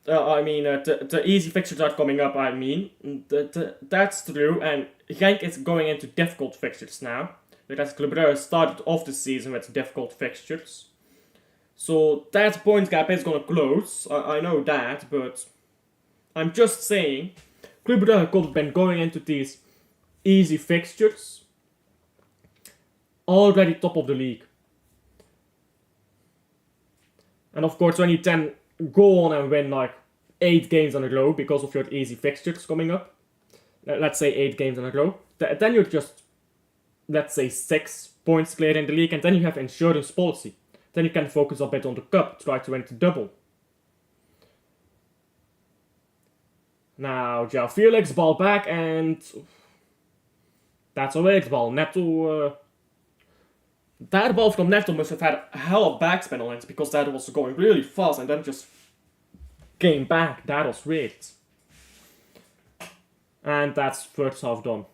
the easy fixtures are coming up, I mean. That's true, and Genk is going into difficult fixtures now. Whereas Club Brugge started off the season with difficult fixtures. So that point gap is gonna close, I know that, but... I'm just saying, Club Brugge could have been going into these easy fixtures already top of the league. And of course, when you then go on and win like 8 games in a row because of your easy fixtures coming up, let's say 8 games in a row, then you're just, let's say, 6 points clear in the league, and then you have insurance policy. Then you can focus a bit on the cup, try to win the double. Now, João Felix, ball back, and that's a weird ball. Neto, that ball from Neto must have had a hell of backspin on it, because that was going really fast and then just came back. That was weird. And that's first half done.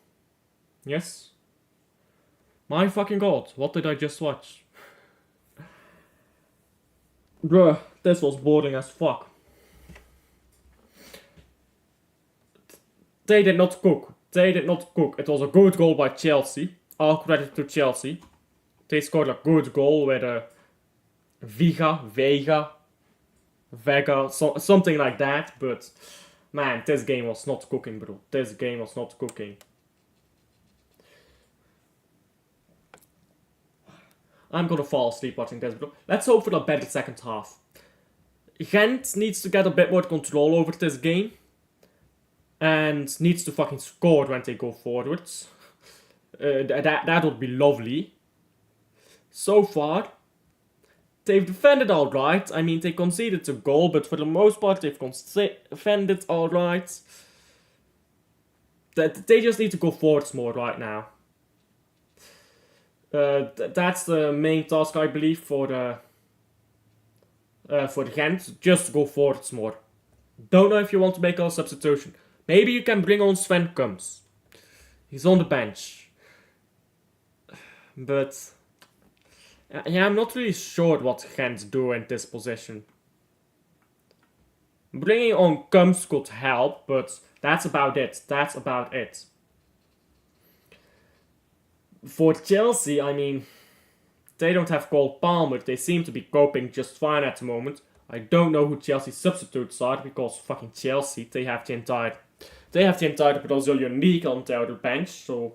Yes? My fucking god, what did I just watch? Bruh, this was boring as fuck. They did not cook. They did not cook. It was a good goal by Chelsea. All credit to Chelsea. They scored a good goal with Vega, something like that. But man, this game was not cooking, bro. This game was not cooking. I'm gonna fall asleep watching this, bro. Let's hope for a better second half. Gent needs to get a bit more control over this game. And needs to fucking score when they go forwards. That would be lovely. So far, they've defended alright. I mean, they conceded a goal, but for the most part, they've defended alright. They just need to go forwards more right now. That's the main task, I believe, for Gent. Just go forwards more. Don't know if you want to make a substitution. Maybe you can bring on Sven Kums. He's on the bench. But... yeah, I'm not really sure what Gent do in this position. Bringing on Kums could help, but that's about it. That's about it. For Chelsea, I mean... they don't have Cole Palmer. They seem to be coping just fine at the moment. I don't know who Chelsea's substitutes are, because fucking Chelsea, they have the entire Brazilian league on their bench, so...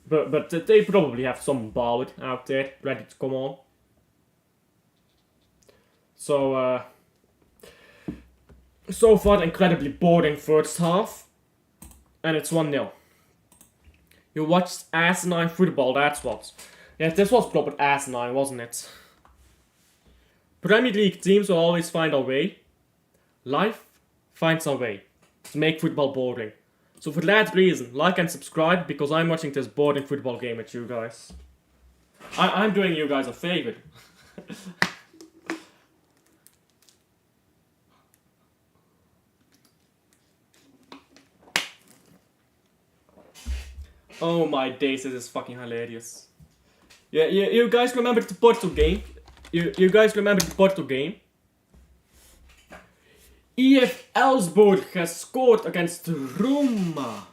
But they probably have some baller out there, ready to come on. So, so far, incredibly boring first half. And it's 1-0. You watched asinine football, that's what. Yeah, this was proper asinine, wasn't it? Premier League teams will always find a way. Life finds a way to make football boring. So for that reason, like and subscribe, because I'm watching this boring football game with you guys. I'm doing you guys a favor. Oh my days, this is fucking hilarious. Yeah, you guys remember the Porto game? You guys remember the Porto game? EF Elsborg has scored against Roma.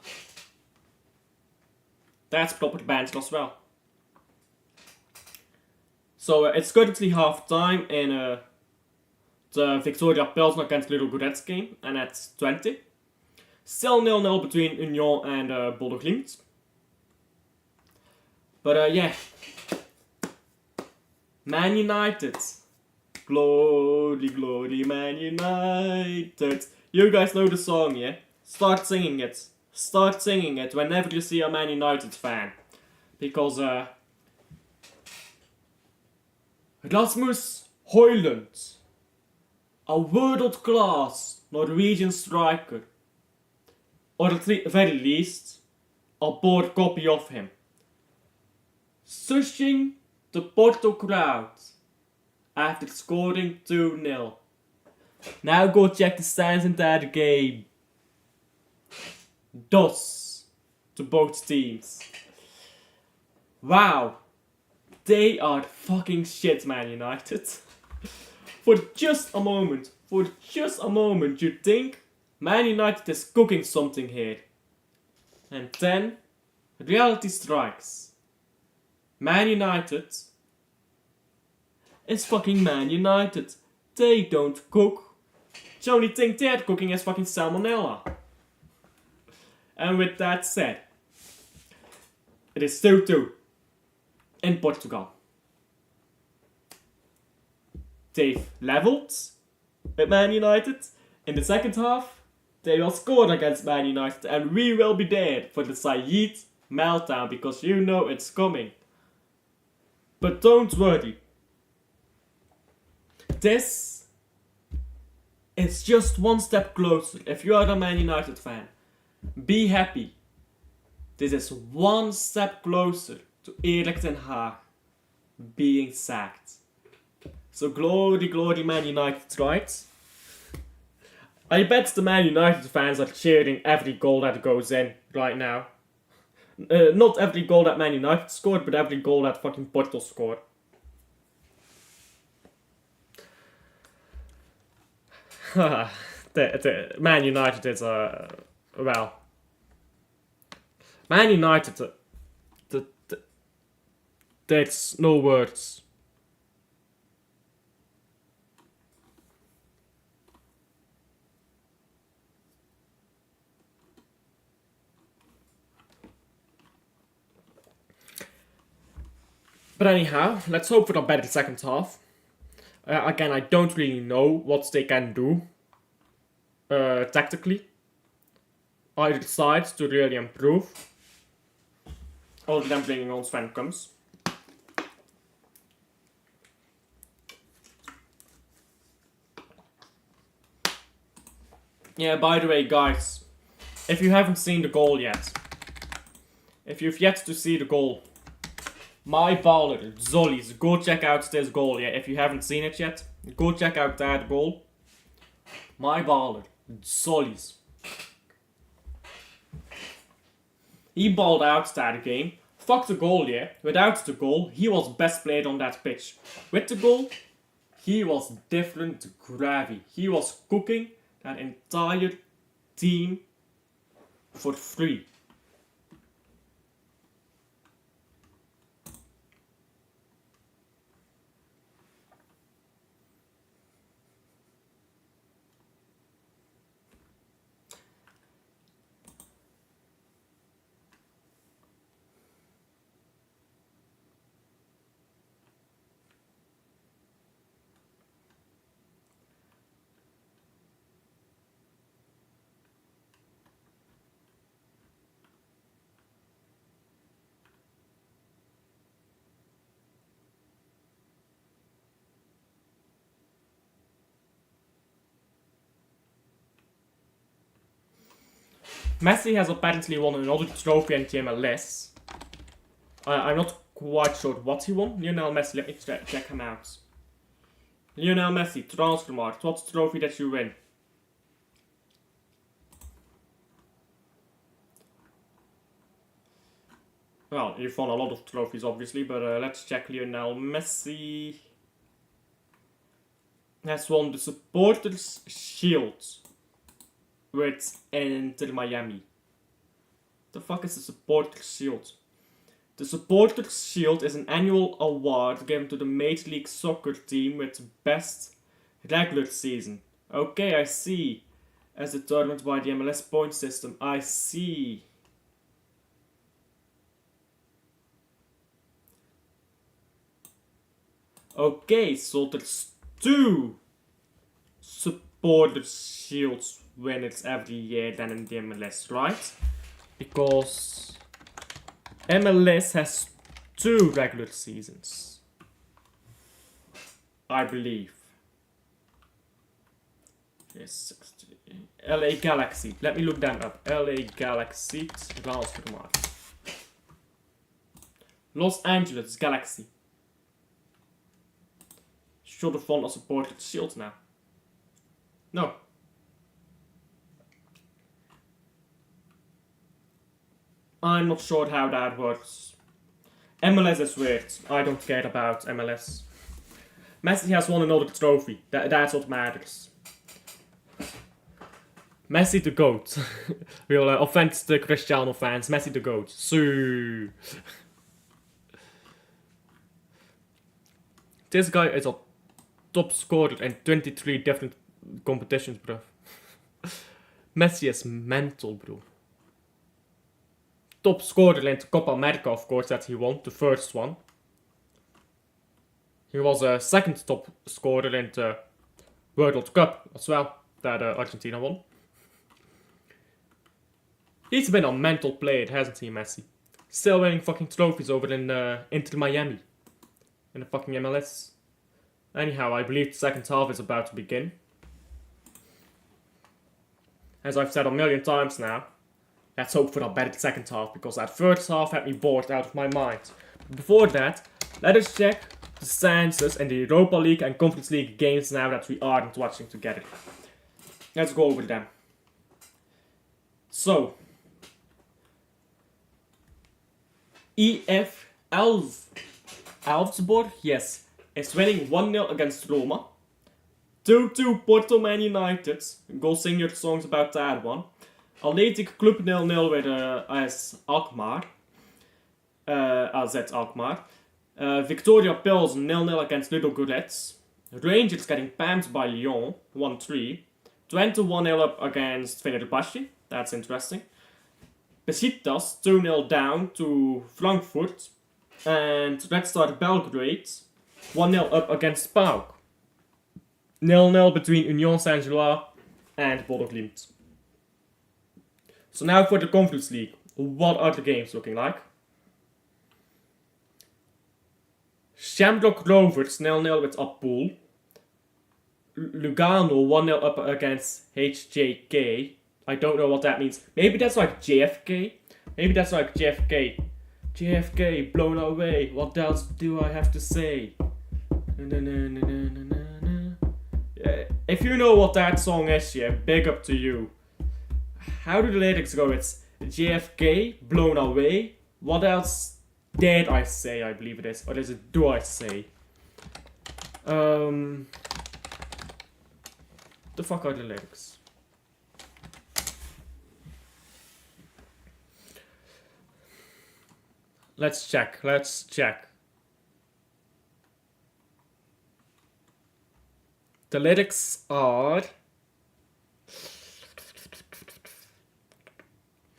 That's proper banter as well. So it's currently half time in the Victoria Pilsen against Little Goretz game, and it's 20. Still 0-0 between Union and Bodo Glimt. But yeah, Man United. Glory, glory, Man United. You guys know the song, yeah? Start singing it. Start singing it whenever you see a Man United fan. Because, Rasmus Højlund, a world-class Norwegian striker, or at the very least, a bored copy of him, sushing the Porto crowd after scoring 2-0. Now go check the stands in that game. DOS to both teams. Wow. They are fucking shit, Man United. For just a moment, you think Man United is cooking something here. And then, reality strikes. Man United is fucking Man United. They don't cook. The only thing they're cooking is fucking salmonella. And with that said, it is 2-2 in Portugal. They've levelled with Man United. In the second half, they will score against Man United, and we will be there for the Said meltdown, because you know it's coming. But don't worry. This is just one step closer. If you are a Man United fan, be happy. This is one step closer to Erik ten Hag being sacked. So glory, glory Man United, right? I bet the Man United fans are cheering every goal that goes in right now. Not every goal that Man United scored, but every goal that fucking Porto scored. the Man United is well. Man United, there's no words. But anyhow, let's hope for a better second half. Again, I don't really know what they can do tactically. Either side to really improve. Other than bringing on Sven Kums. Yeah, by the way, guys, if you haven't seen the goal yet, if you've yet to see the goal, my baller, Zollies, go check out this goal, yeah, if you haven't seen it yet, go check out that goal. My baller, Zollies. He balled out that game. Fuck the goal, yeah. Without the goal, he was best player on that pitch. With the goal, he was different gravy. He was cooking that entire team for free. Messi has apparently won another trophy in the MLS. I'm not quite sure what he won. Lionel Messi, let me check him out. Lionel Messi, Transfermarkt, what trophy did you win? Well, you've won a lot of trophies obviously, but let's check Lionel Messi. Has won the Supporters Shield with Inter Miami. The fuck is the Supporters Shield? The Supporters Shield is an annual award given to the Major League Soccer team with the best regular season. Okay, I see. As determined by the MLS point system. I see. Okay, so there's 2 supporter shields winners every year than in the MLS, right? Because MLS has 2 regular seasons, I believe. Yes, 60. LA Galaxy. Let me look them up. LA Galaxy transfermarkt. Los Angeles Galaxy. Should have won a supported shield now. No. I'm not sure how that works. MLS is weird. I don't care about MLS. Messi has won another trophy. That's what matters. Messi the GOAT. We'll offend the Cristiano fans. Messi the GOAT. So this guy is a top scorer in 23 different competitions, bro. Messi is mental, bro. Top scorer in the Copa America, of course, that he won, the first one. He was a second top scorer in the World Cup as well, that Argentina won. He's been a mental player, hasn't he, Messi? Still winning fucking trophies over in Inter Miami. In the fucking MLS. Anyhow, I believe the second half is about to begin. As I've said a million times now, let's hope for a better second half, because that first half had me bored out of my mind. But before that, let us check the stances in the Europa League and Conference League games now that we aren't watching together. Let's go over them. So, EF Elfsborg, yes, is winning 1-0 against Roma. 2-2 Porto Man United. Go sing your songs about that one. Athletic Club 0-0 with AS Alkmaar. AZ Alkmaar. Victoria Pilsen 0-0 against Ludogorets. Rangers getting pammed by Lyon 1-3. Twente 1-0 up against Fenerbahce. That's interesting. Besiktas 2-0 down to Frankfurt. And Red Star Belgrade 1-0 up against PAOK. 0-0 between Union Saint-Gilloise and Bodo Glimt. So now for the Conference League. What are the games looking like? Shamrock Rovers 0-0 with Appoel. Lugano 1-0 up against HJK. I don't know what that means. Maybe that's like JFK. Maybe that's like JFK. JFK, blown away. What else do I have to say? If you know what that song is, yeah, big up to you. How do the lyrics go? It's JFK, blown away. What else did I say? I believe it is. Or is it do I say? The fuck are the lyrics? Let's check. The lyrics are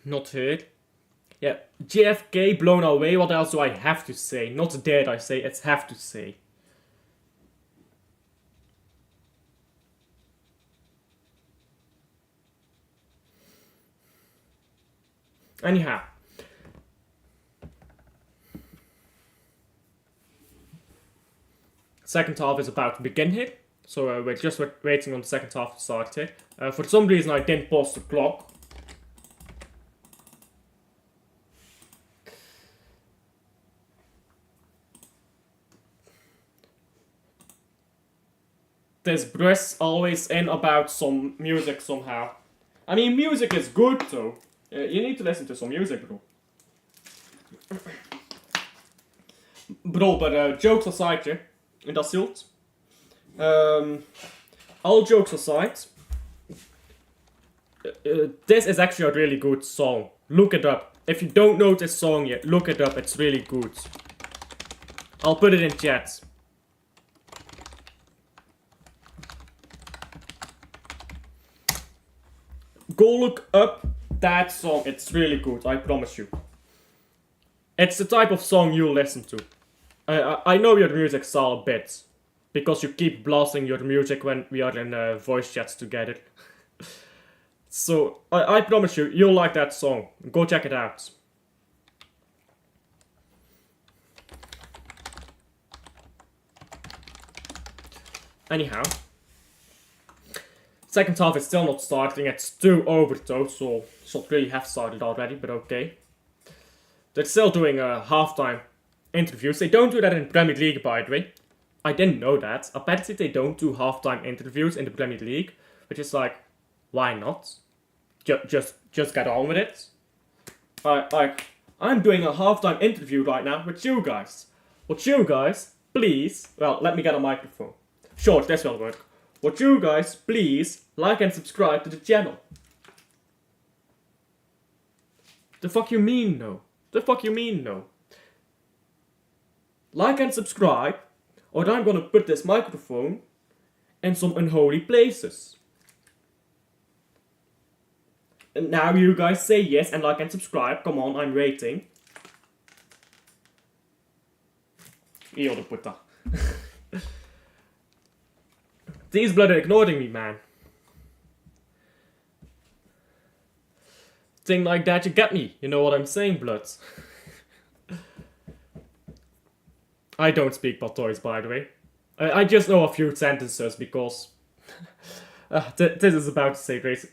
not here. Yeah, JFK, blown away. What else do I have to say? Not dare I say, it's have to say. Anyhow. Second half is about to begin here. So we're just waiting on the second half to start here. For some reason I didn't pause the clock. This Bruce always in about some music somehow. I mean, music is good though. You need to listen to some music, bro. Bro, but jokes aside here. En dat zult. All jokes aside, this is actually a really good song. Look it up. If you don't know this song yet, look it up. It's really good. I'll put it in chat. Go look up that song. It's really good. I promise you. It's the type of song you'll listen to. I know your music style a bit, because you keep blasting your music when we are in voice chats together. So, I promise you, you'll like that song. Go check it out. Anyhow. Second half is still not starting, it's 2 over though, so it should really have started already, but okay. They're still doing halftime interviews. They don't do that in Premier League, by the way. I didn't know that. Apparently they don't do halftime interviews in the Premier League, which is like, why not? Just get on with it. I'm doing a halftime interview right now with you guys. Would you guys please, well, let me get a microphone. Sure, this will work. Would you guys please like and subscribe to the channel? The fuck you mean no? The fuck you mean no? Like and subscribe, or I'm gonna put this microphone in some unholy places. And now you guys say yes and like and subscribe. Come on, I'm waiting. Io de puta. These blood are ignoring me, man. Thing like that, you get me. You know what I'm saying, bloods. I don't speak Patois, by the way. I just know a few sentences because this is about to say race.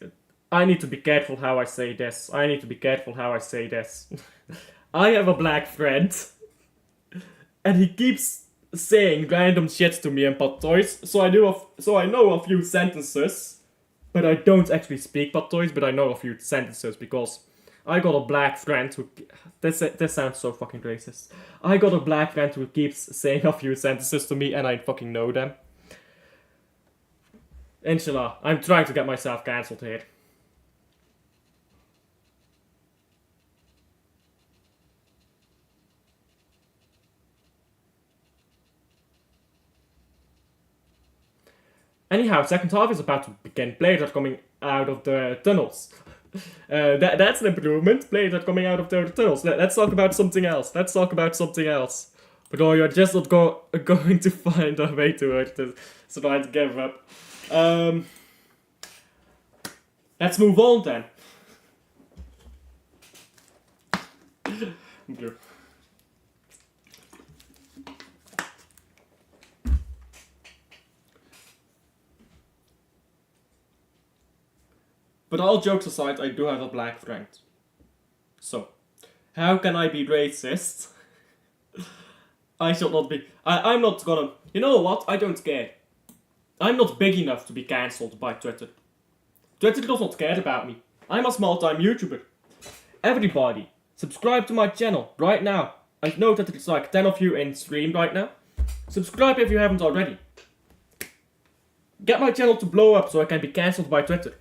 I need to be careful how I say this. I need to be careful how I say this. I have a black friend, and he keeps saying random shit to me in Patois, so I know a few sentences, but I don't actually speak Patois, but I know a few sentences because I got a black friend who... This sounds so fucking racist. I got a black friend who keeps saying a few sentences to me and I fucking know them. Inshallah, I'm trying to get myself cancelled here. Anyhow, second half is about to begin. Players are coming out of the tunnels. That's an improvement. Players are coming out of the tunnels. Let's talk about something else. Let's talk about something else. But oh, you're just not going to find a way to hurt this, so I give up. Let's move on then. Blue. But all jokes aside, I do have a black friend. So, how can I be racist? I should not be. I'm not gonna... You know what? I don't care. I'm not big enough to be cancelled by Twitter. Twitter does not care about me. I'm a small-time YouTuber. Everybody, subscribe to my channel right now. I know that it's like 10 of you in stream right now. Subscribe if you haven't already. Get my channel to blow up so I can be cancelled by Twitter.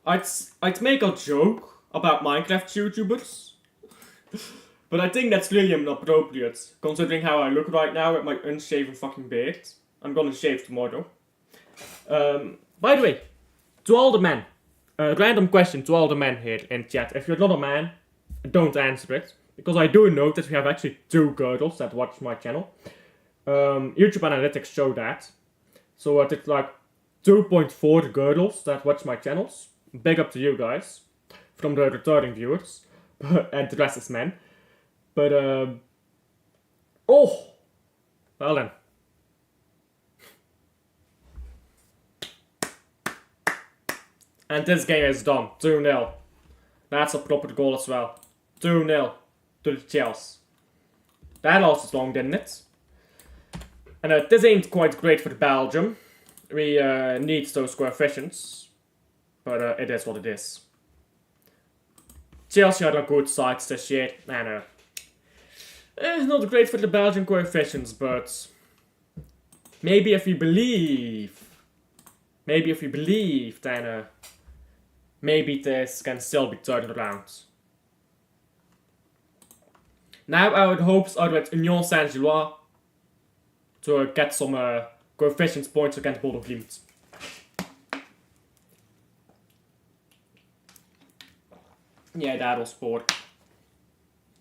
I'd make a joke about Minecraft YouTubers, but I think that's really inappropriate, considering how I look right now with my unshaven fucking beard. I'm gonna shave tomorrow. By the way, to all the men, random question to all the men here in chat. If you're not a man, don't answer it, because I do know that we have actually 2 girls that watch my channel. YouTube analytics show that. So it's like 2.4 girls that watch my channels. Big up to you guys, from the returning viewers, and the rest is men. But, oh! Well then. And this game is done, 2-0. That's a proper goal as well. 2-0 to the Chelsea. That lasted long, didn't it? And this ain't quite great for Belgium. We need those coefficients. But it is what it is. Chelsea are a good side this year, and it's not great for the Belgian coefficients, but maybe if we believe, then maybe this can still be turned around. Now our hopes are with Union Saint-Gilloise to get some coefficients points against Bodo-Glimt. Yeah, that'll sport.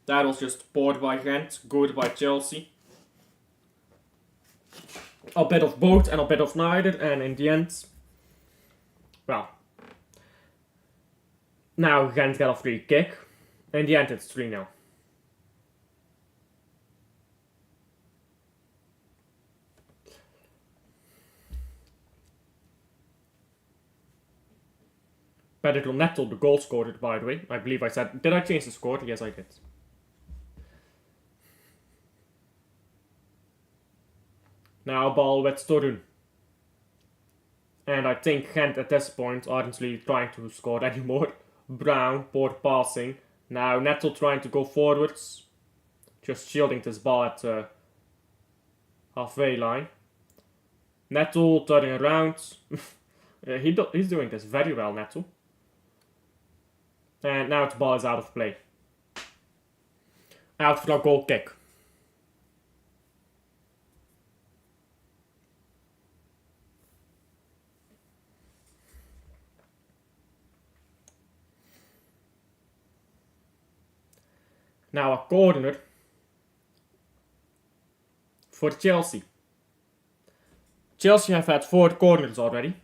That was just bored by Gent, good by Chelsea. A bit of both and a bit of neither, and in the end, well, now Gent got a free kick. In the end, it's 3-0. Better to Nettle, the goal scorer, by the way. I believe I said, did I change the score? Yes, I did. Now ball with Storun. And I think Gent at this point aren't really trying to score anymore. Brown, poor passing. Now Nettle trying to go forwards. Just shielding this ball at the halfway line. Nettle turning around. He's doing this very well, Nettle. And now the ball is out of play. Out for a goal kick. Now a corner for Chelsea. Chelsea have had 4 corners already.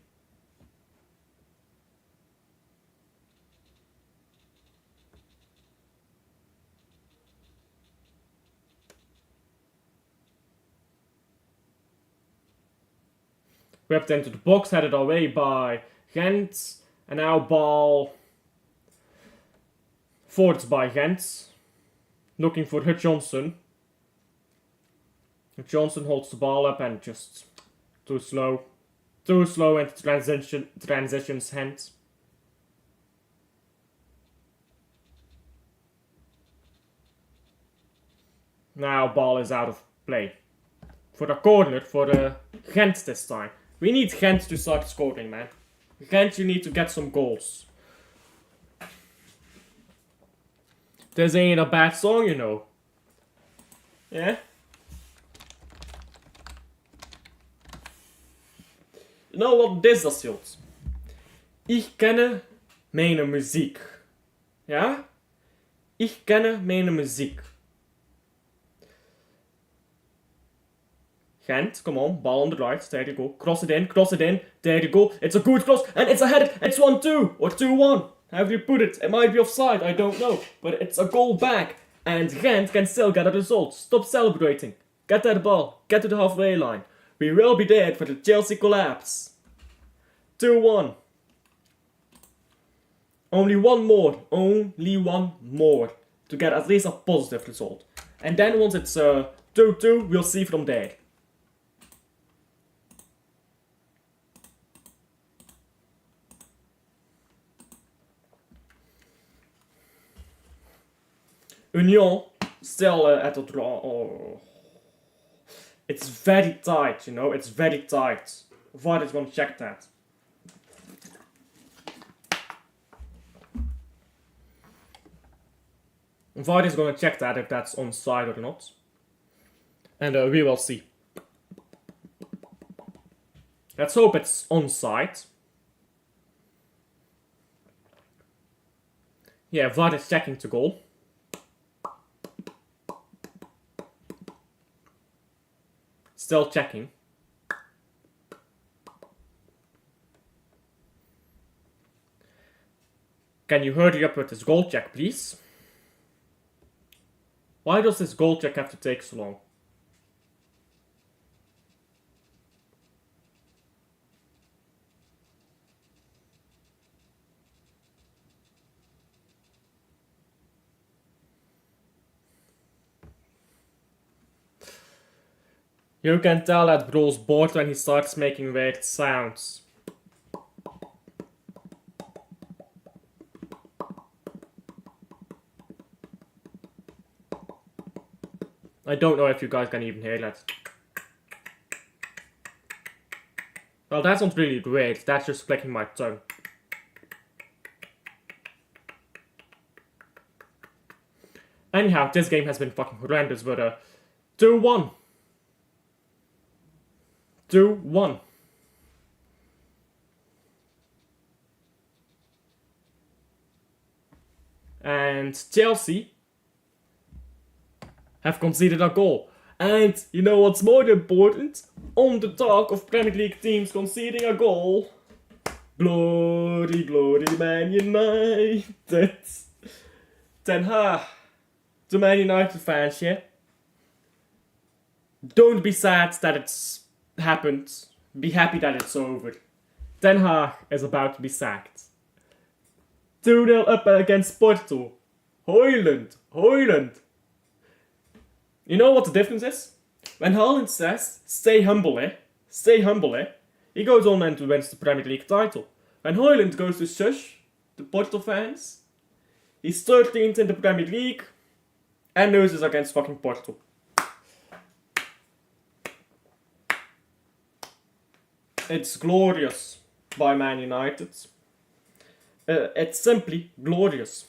Whipped into the box, headed away by Gent. And now ball forwards by Gent. Looking for Johnson. Johnson holds the ball up and just too slow. Too slow into transitions hands. Now ball is out of play. For the corner for Gent this time. We need Gent to start scoring, man. Gent, you need to get some goals. This ain't a bad song, you know. Yeah? You know what this does, Jules? Ich kenne meine Musik. Ja? Ich kenne meine Musik. Gent, come on, ball on the right, there you go. Cross it in, there you go. It's a good cross, and it's a header, it's 1-2, or 2-1. However you put it, it might be offside, I don't know. But it's a goal back, and Gent can still get a result. Stop celebrating. Get that ball, get to the halfway line. We will be there for the Chelsea collapse. 2-1. Only one more to get at least a positive result. And then once it's 2-2, we'll see from there. Union still at the draw. Oh. It's very tight, you know, it's very tight. VAR is gonna check that. VAR is gonna check that if that's onside or not. And we will see. Let's hope it's onside. Yeah, VAR is checking the goal. Still checking. Can you hurry up with this goal check, please? Why does this goal check have to take so long? You can tell that bro's bored when he starts making weird sounds. I don't know if you guys can even hear that. Well, that's not really great, that's just clicking my tongue. Anyhow, this game has been fucking horrendous, but 2-1. 2-1. And Chelsea have conceded a goal. And you know what's more important? On the talk of Premier League teams conceding a goal. Glory, glory, Man United. Ten Hag, to Man United fans, yeah? Don't be sad that it's happened. Be happy that it's over. Ten Hag is about to be sacked. 2-0 up against Porto. Haaland. You know what the difference is? When Haaland says, stay humble, he goes on and wins the Premier League title. When Haaland goes to shush the Porto fans, he's 13th in the Premier League and loses against fucking Porto. It's glorious by Man United. It's simply glorious.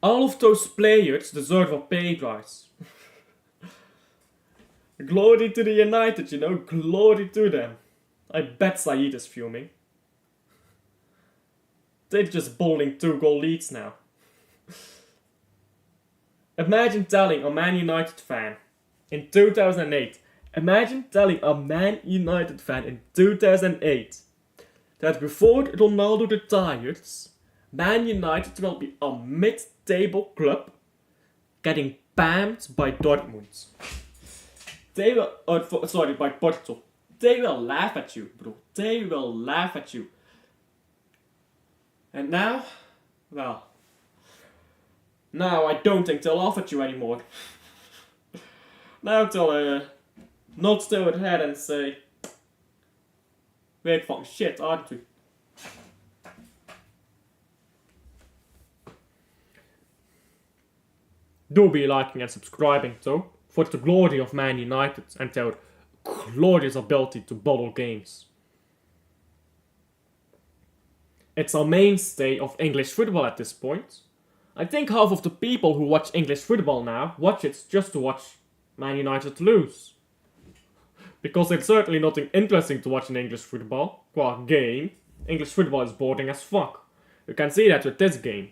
All of those players deserve a pay rise. Glory to the United, you know, glory to them. I bet Saeed is fuming. They're just bowling 2-goal leads now. Imagine telling a Man United fan in 2008. Imagine telling a Man United fan in 2008 that before Ronaldo retires, Man United will be a mid-table club getting banned by Dortmund. They will, by Porto. They will laugh at you, bro. They will laugh at you. And now, well, now I don't think they'll laugh at you anymore. Now they'll nod their head and say, we're fucking shit, aren't we? Do be liking and subscribing though, for the glory of Man United and their glorious ability to bottle games. It's a mainstay of English football at this point. I think half of the people who watch English football now watch it just to watch Man United lose. Because there's certainly nothing interesting to watch in English football. Game. English football is boring as fuck. You can see that with this game.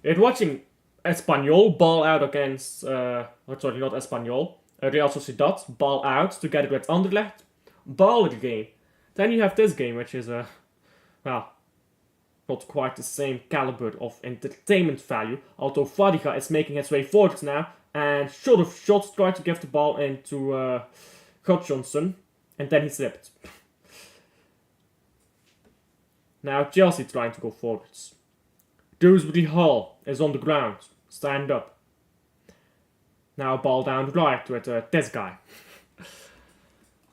You're watching Espanyol ball out against, not Espanyol, Real Sociedad ball out together with Anderlecht. Baller game. Then you have this game, which is, not quite the same caliber of entertainment value. Although Fadiga is making his way forward now and should have tried to give the ball into Johnson, and then he slipped. Now Chelsea trying to go forwards. Dewsbury Hall is on the ground. Stand up. Now ball down the right with this guy.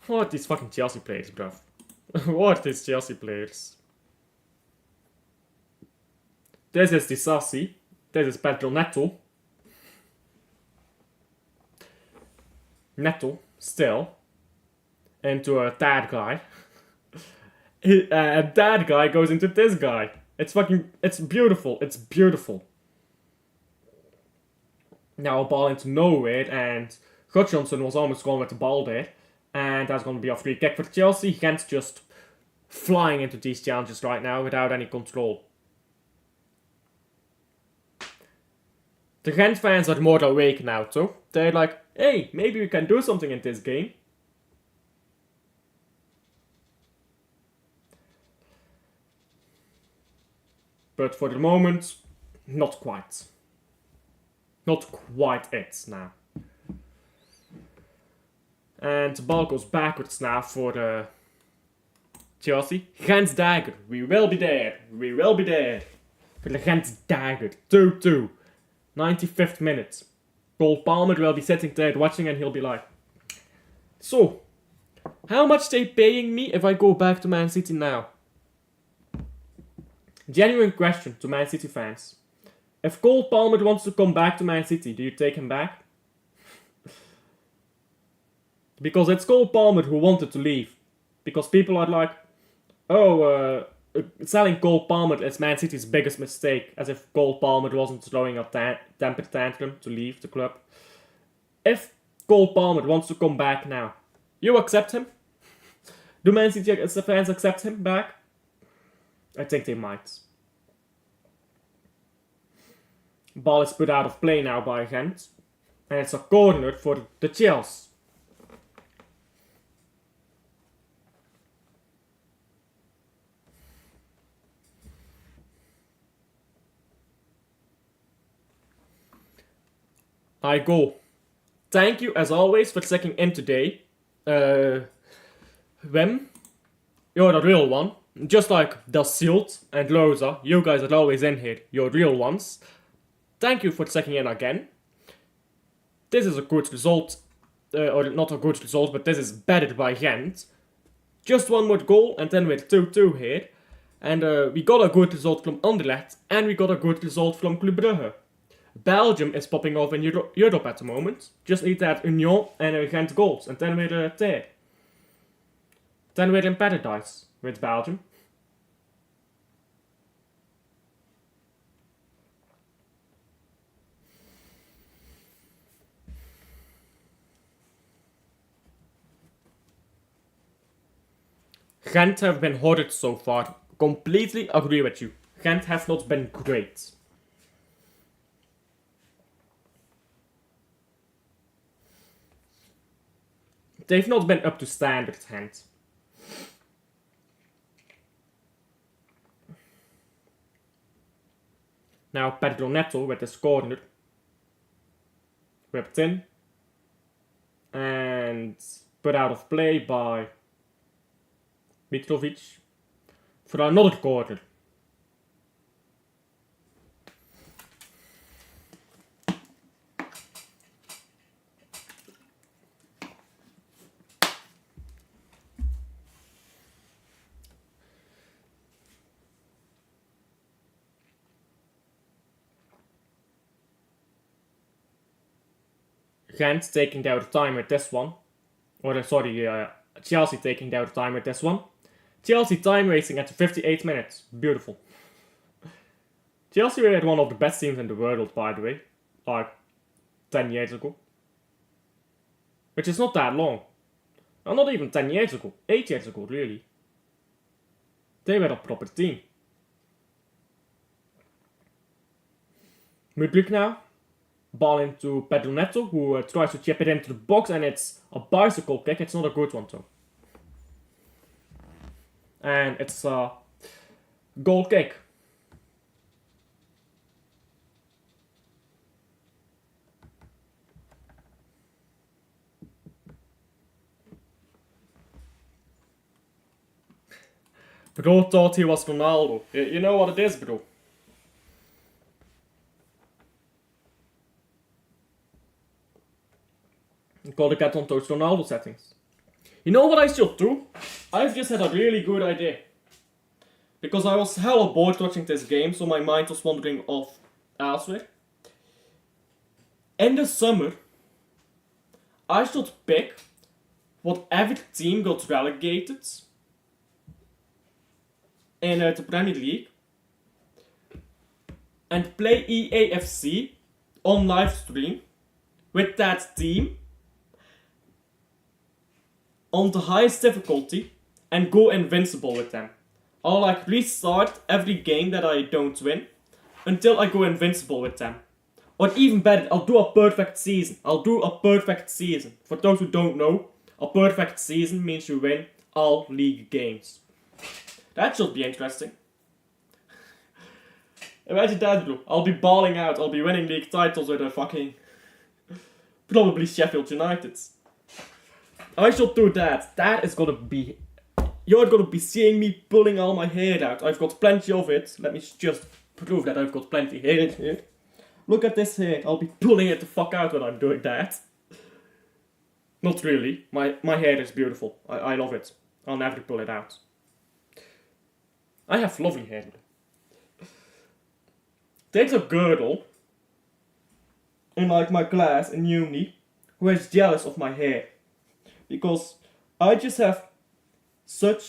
What these fucking Chelsea players, bruv. What these Chelsea players. This is Disasi. This is Pedro Neto. Neto, still. Into a that guy. And that guy goes into this guy. It's beautiful. It's beautiful. Now a ball into nowhere, and Johnson was almost gone with the ball there. And that's going to be a free kick for Chelsea. Gent just flying into these challenges right now without any control. The Gent fans are more awake now too. They're like, hey, maybe we can do something in this game. But for the moment, not quite. Not quite it now. And the ball goes backwards now for Chelsea. Gent's dagger. We will be there. We will be there. For the Gent's dagger. 2-2. 95th minute. Cole Palmer will be sitting there watching and he'll be like, so, how much they paying me if I go back to Man City now? Genuine question to Man City fans. If Cole Palmer wants to come back to Man City, do you take him back? Because it's Cole Palmer who wanted to leave. Because people are like, selling Cole Palmer is Man City's biggest mistake. As if Cole Palmer wasn't throwing a temper tantrum to leave the club. If Cole Palmer wants to come back now, you accept him? Do Man City fans accept him back? I think they might. Ball is put out of play now by Gent. And it's a corner for the Chelsea. I go. Thank you as always for checking in today. Wim, you're the real one. Just like the Silt and Loza, you guys are always in here. You're real ones. Thank you for checking in again. This is a good result. Or not a good result, but this is better by Gent. Just one more goal and then we're 2-2 here. And we got a good result from Anderlecht. And we got a good result from Club Brugge. Belgium is popping off in Europe at the moment. Just need that Union and Gent goals. And then we're there. Then we're in paradise with Belgium. Gent have been horrid so far. Completely agree with you. Gent have not been great. They've not been up to standard, Gent. Now Pedro Neto with his corner. Whipped in. And put out of play by Mitrovic for another corner. Gent taking their time with this one. Or Chelsea taking their time with this one. Chelsea time racing at 58 minutes. Beautiful. Chelsea were one of the best teams in the world, by the way. Like 10 years ago. Which is not that long. Well, not even 10 years ago. 8 years ago, really. They were a proper team. Mudryk now. Ball into Pedro Neto, who tries to chip it into the box, and it's a bicycle kick. It's not a good one, though. And it's a goal kick. Bro thought he was Ronaldo. You know what it is, bro? Gotta get on those Ronaldo settings. You know what I should do? I've just had a really good idea. Because I was hella bored watching this game, so my mind was wandering off elsewhere. In the summer, I should pick whatever team got relegated in the Premier League and play EAFC on live stream with that team on the highest difficulty and go invincible with them. I'll like restart every game that I don't win until I go invincible with them. Or even better, I'll do a perfect season. For those who don't know, a perfect season means you win all league games. That should be interesting. Imagine that, bro. I'll be balling out. I'll be winning league titles with a fucking... probably Sheffield United. I should do that. That is gonna be... You're gonna be seeing me pulling all my hair out. I've got plenty of it. Let me just prove that I've got plenty of hair in here. Look at this hair. I'll be pulling it the fuck out when I'm doing that. Not really. My hair is beautiful. I love it. I'll never pull it out. I have lovely hair. There's a girl in like my class in uni who is jealous of my hair. Because I just have so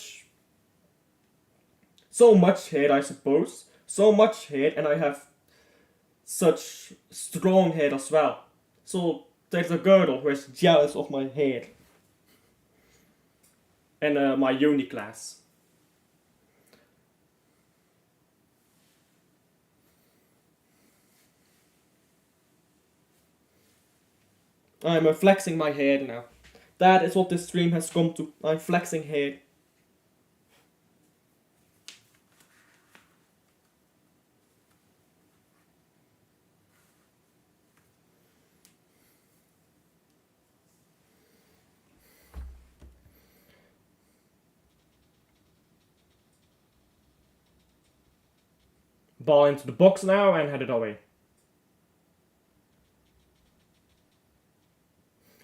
much hair, I suppose. So much hair, and I have such strong hair as well. So there's a girl who is jealous of my hair. In my uni class. I'm flexing my hair now. That is what this stream has come to. I'm flexing hair. Ball into the box now and head it away.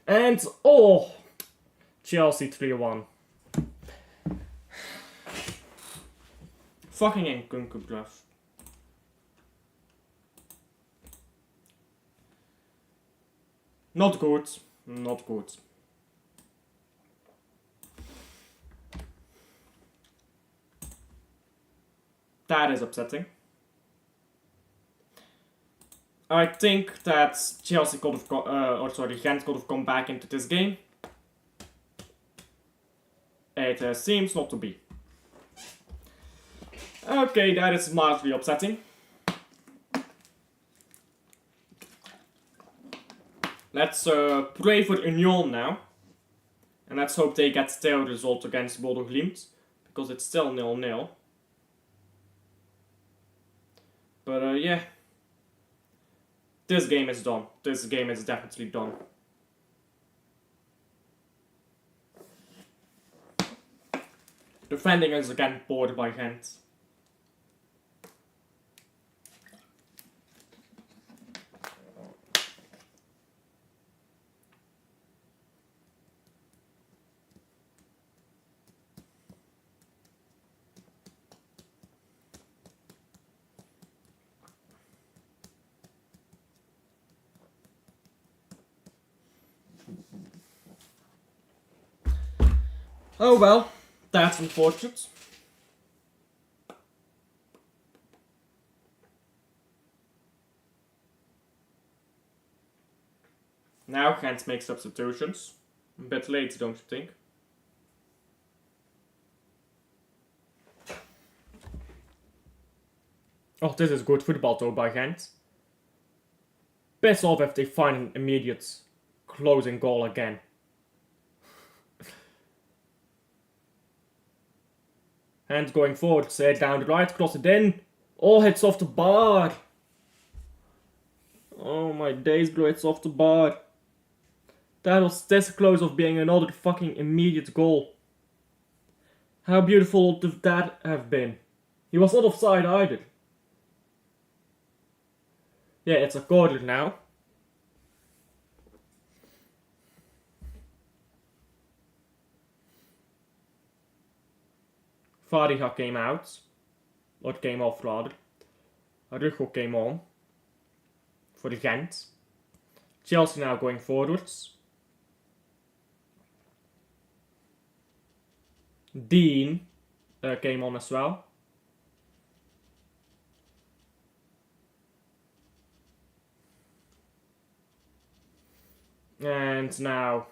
And, oh! Chelsea 3-1. Fucking inkunkelbluff. Not good. Not good. That is upsetting. I think that Chelsea could have Gent could have come back into this game. It seems not to be. Okay, that is mildly upsetting. Let's pray for Union now. And let's hope they get their result against Bodo Glimt. Because it's still 0-0. But yeah. This game is done. This game is definitely done. Defending is again bored by Gent. Oh well, that's unfortunate. Now Gent make substitutions. A bit late, don't you think? Oh, this is good football though by Gent. Piss off if they find an immediate closing goal again. And going forward, say down the right, cross it in. Oh, hits off the bar. Oh my days, bro, it's off the bar. That was this close of being another fucking immediate goal. How beautiful would that have been? He was not offside either. Yeah, it's a corner now. Fariha came out. Or came off rather. Araujo came on. For the Gent. Chelsea now going forwards. Dean came on as well. And now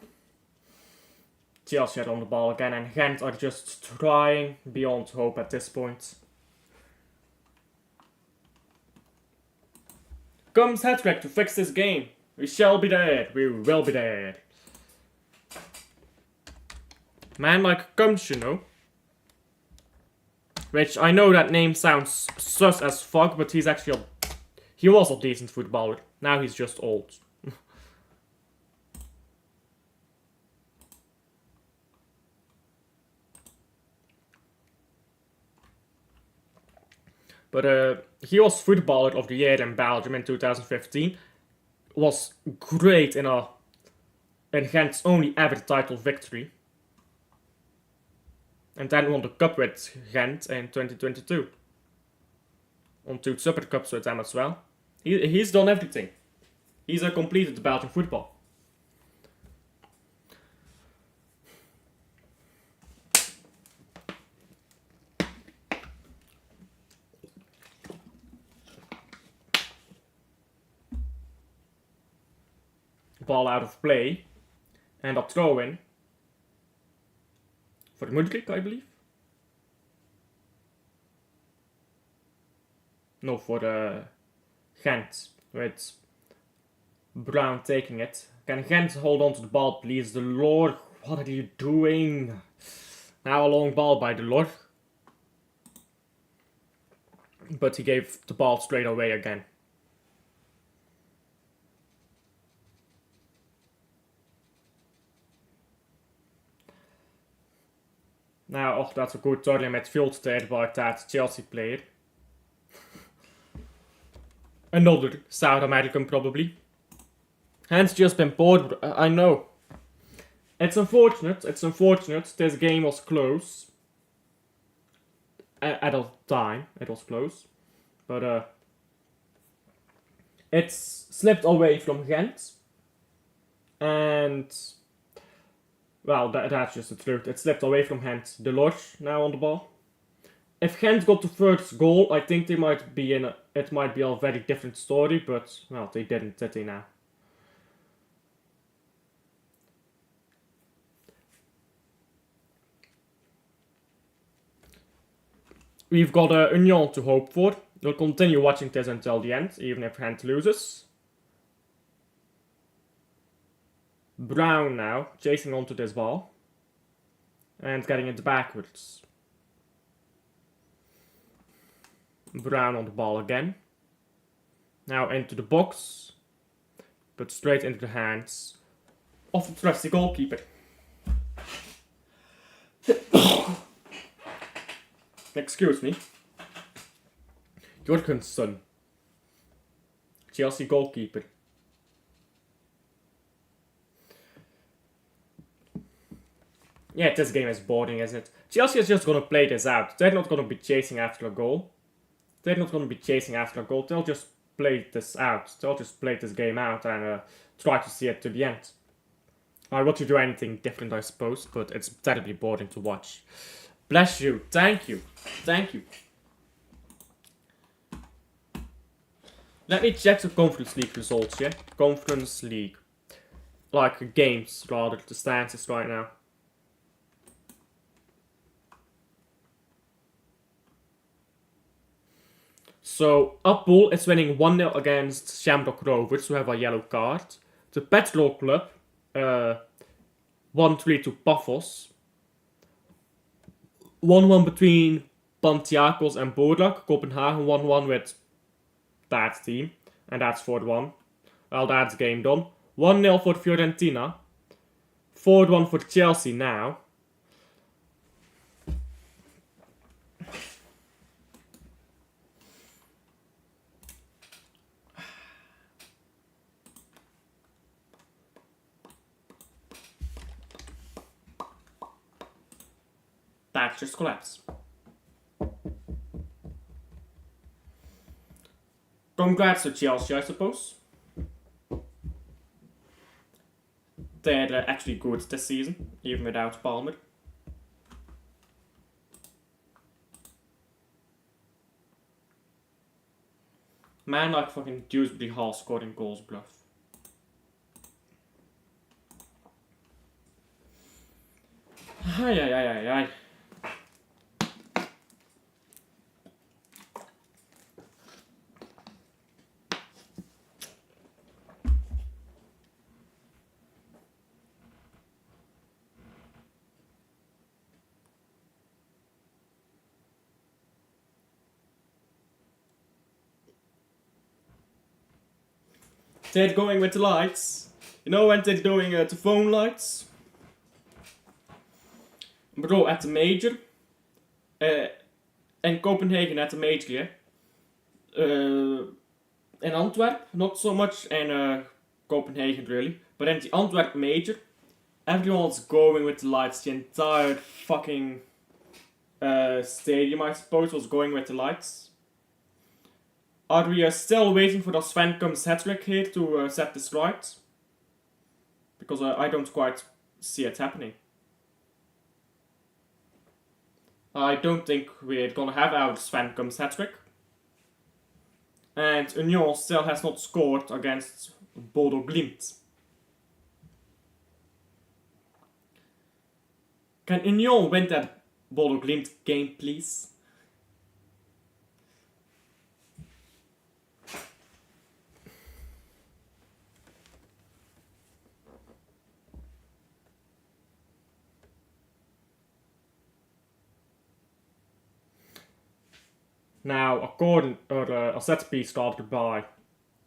Chelsea are on the ball again, and Gent are just trying beyond hope at this point. Comes hat-trick to fix this game. We shall be there. We will be there. Man like Combs, you know. Which I know that name sounds sus as fuck, but he's actually he was a decent footballer. Now he's just old. But he was footballer of the year in Belgium in 2015. Was great in Gent's only ever title victory. And then won the cup with Gent in 2022. On 2 Super Cups with them as well. He's done everything. He's completed the Belgian football. Ball out of play. And a throw in. For Mudrik, I believe. No, for Gent. With Brown taking it. Can Gent hold on to the ball, please? The Lord, what are you doing? Now a long ball by the Lord. But he gave the ball straight away again. Now, oh, that's a good turn midfield there by that Chelsea player. Another South American, probably. Hans just been bored. I know. It's unfortunate. It's unfortunate. This game was close. At a time, it was close. But, it's slipped away from Gent. And, well, that's just the truth. It slipped away from Gent. Delors now on the ball. If Gent got the first goal, I think they might be in it might be a very different story, but, well, they didn't, did they now? We've got Union to hope for. We'll continue watching this until the end, even if Gent loses. Brown now, chasing onto this ball. And getting it backwards. Brown on the ball again. Now into the box. But straight into the hands of the trusty goalkeeper. Excuse me. Jorgensen. Chelsea goalkeeper. Yeah, this game is boring, isn't it? Chelsea is just gonna play this out. They're not gonna be chasing after a goal. They're not gonna be chasing after a goal. They'll just play this out. They'll just play this game out and try to see it to the end. I want to do anything different, I suppose, but it's terribly boring to watch. Bless you. Thank you. Thank you. Let me check the Conference League results, yeah? Conference League. Like, games, rather, the stances right now. So, Appel is winning 1-0 against Shamrock Rovers, who have a yellow card. The Petrol Club, 1-3 to Paphos. 1-1 between Panathinaikos and Bodak. Copenhagen 1-1 with that team. And that's 4-1. Well, that's game done. 1-0 for Fiorentina. 4-1 for Chelsea now. That just collapsed. Congrats to Chelsea, I suppose. They're actually good this season, even without Palmer. Man like fucking Dewsbury Hall scoring goals, bluff. Ay. They're going with the lights. You know when they're doing the phone lights? Bro, at the major. In Copenhagen at the major, yeah. In Antwerp, not so much in Copenhagen really. But in the Antwerp major, everyone's going with the lights. The entire fucking stadium, I suppose, was going with the lights. Are we still waiting for the Sven comes hat-trick here to set this right? Because I don't quite see it happening. I don't think we're gonna have our Sven comes hat-trick. And Union still has not scored against Bodo Glimt. Can Union win that Bodo Glimt game, please? Now, according a set piece started by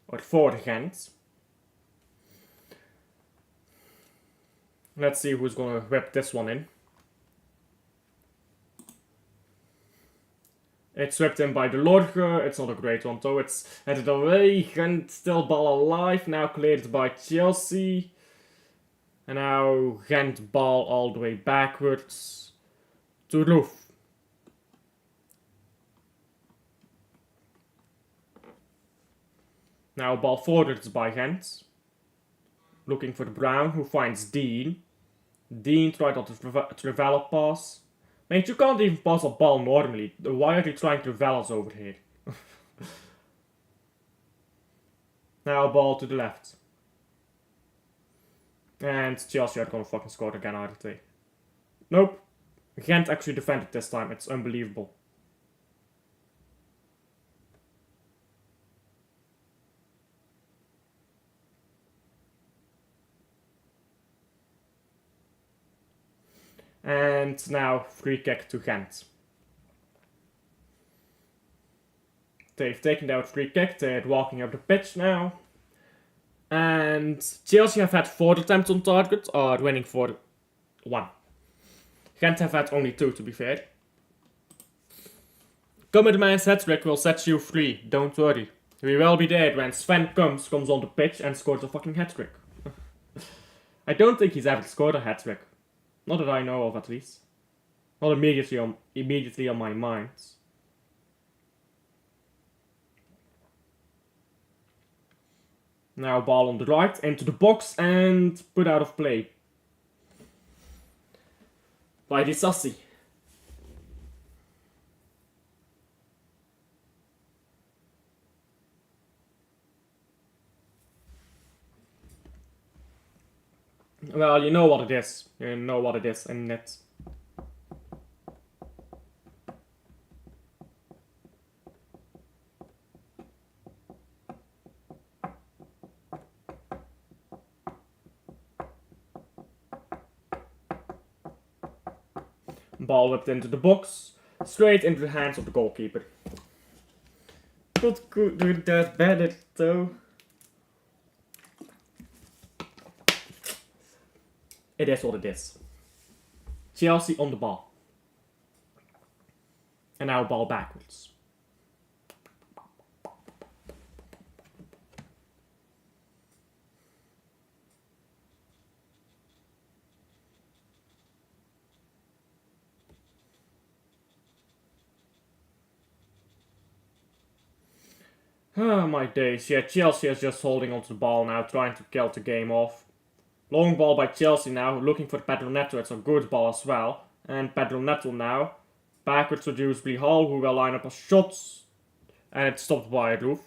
or for Gent. Let's see who's gonna whip this one in. It's whipped in by the Lorge. It's not a great one though. It's headed away. Gent still ball alive. Now cleared by Chelsea. And now Gent ball all the way backwards to the roof. Now ball forwards by Gent. Looking for the Brown, who finds Dean. Dean tried out the Trivella pass. Mate, you can't even pass a ball normally. Why are you trying to Trivellas over here? Now ball to the left. And Chelsea are gonna fucking score again, aren't they? Nope. Gent actually defended this time. It's unbelievable. And now free kick to Gent. They've taken out free kick. They're walking up the pitch now. And Chelsea have had 4 attempts on target, are winning 4-1. Gent have had only 2, to be fair. Man's hat-trick will set you free, don't worry. We will be there when Sven comes on the pitch and scores a fucking hat-trick. I don't think he's ever scored a hat-trick. Not that I know of, at least. Not immediately on my mind. Now ball on the right, into the box and put out of play. By the Sassi. Well, you know what it is. You know what it is in net. Ball whipped into the box, straight into the hands of the goalkeeper. Not good doing that better though. It is what it is. Chelsea on the ball. And now ball backwards. Oh my days, yeah, Chelsea is just holding onto the ball now, trying to kill the game off. Long ball by Chelsea now, looking for Pedro Neto, it's a good ball as well. And Pedro Neto now, backwards to Dewsbury Hall, who will line up a shot. And it's stopped by a roof.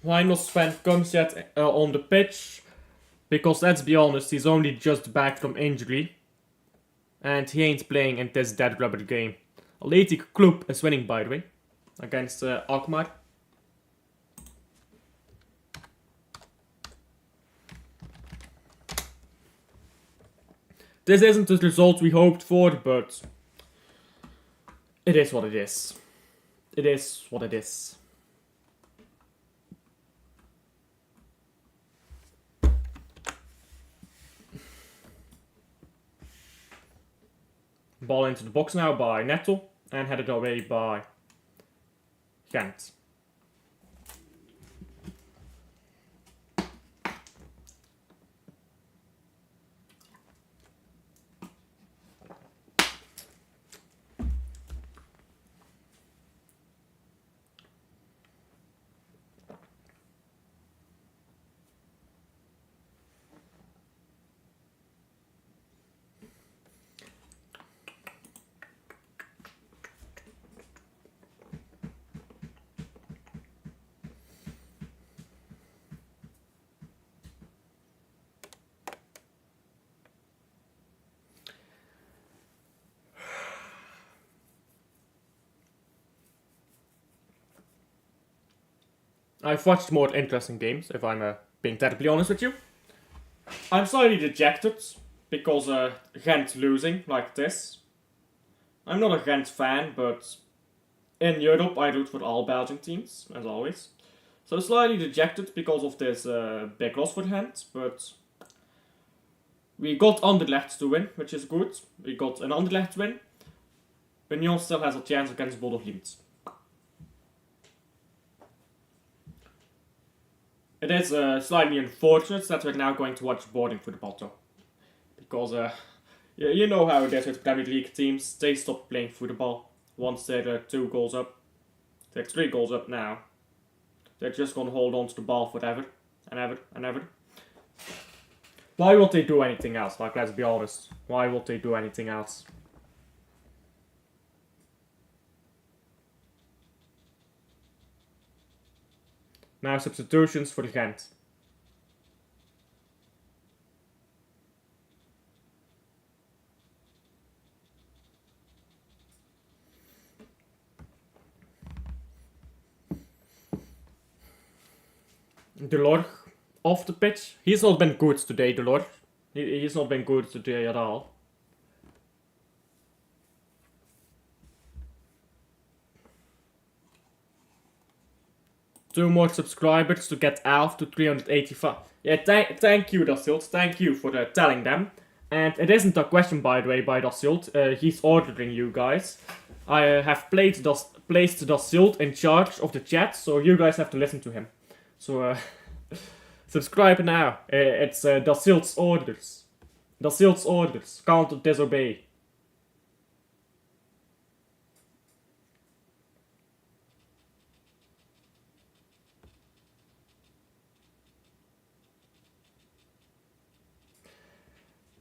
Why not Sven comes yet on the pitch? Because let's be honest, he's only just back from injury. And he ain't playing in this dead rubber game. Athletic Club is winning, by the way, against Alkmaar. This isn't the result we hoped for, but it is what it is. It is what it is. Ball into the box now by Neto and headed away by Gent. I've watched more interesting games, if I'm being terribly honest with you. I'm slightly dejected because Gent losing like this. I'm not a Gent fan, but in Europe I root for all Belgian teams, as always. So slightly dejected because of this big loss for Gent, but we got Anderlecht to win, which is good. We got an Anderlecht win. Union still has a chance against Bodo Glimt. It is slightly unfortunate that we're now going to watch boarding football though. Because you know how it is with Premier League teams. They stop playing football once they're 2 goals up. They're 3 goals up now. They're just gonna hold on to the ball forever and ever and ever. Why would they do anything else? Like, let's be honest. Why would they do anything else? Now substitutions for Gent. Delors off the pitch. He's not been good today, Delors. He's not been good today at all. Two more subscribers to get Alf to 385. Yeah, thank you, Dasilt. Thank you for telling them. And it isn't a question, by the way, by Dasilt. He's ordering you guys. I have placed Dasilt in charge of the chat, so you guys have to listen to him. So, subscribe now. It's Dasilt's orders. Dasilt's orders. Can't disobey.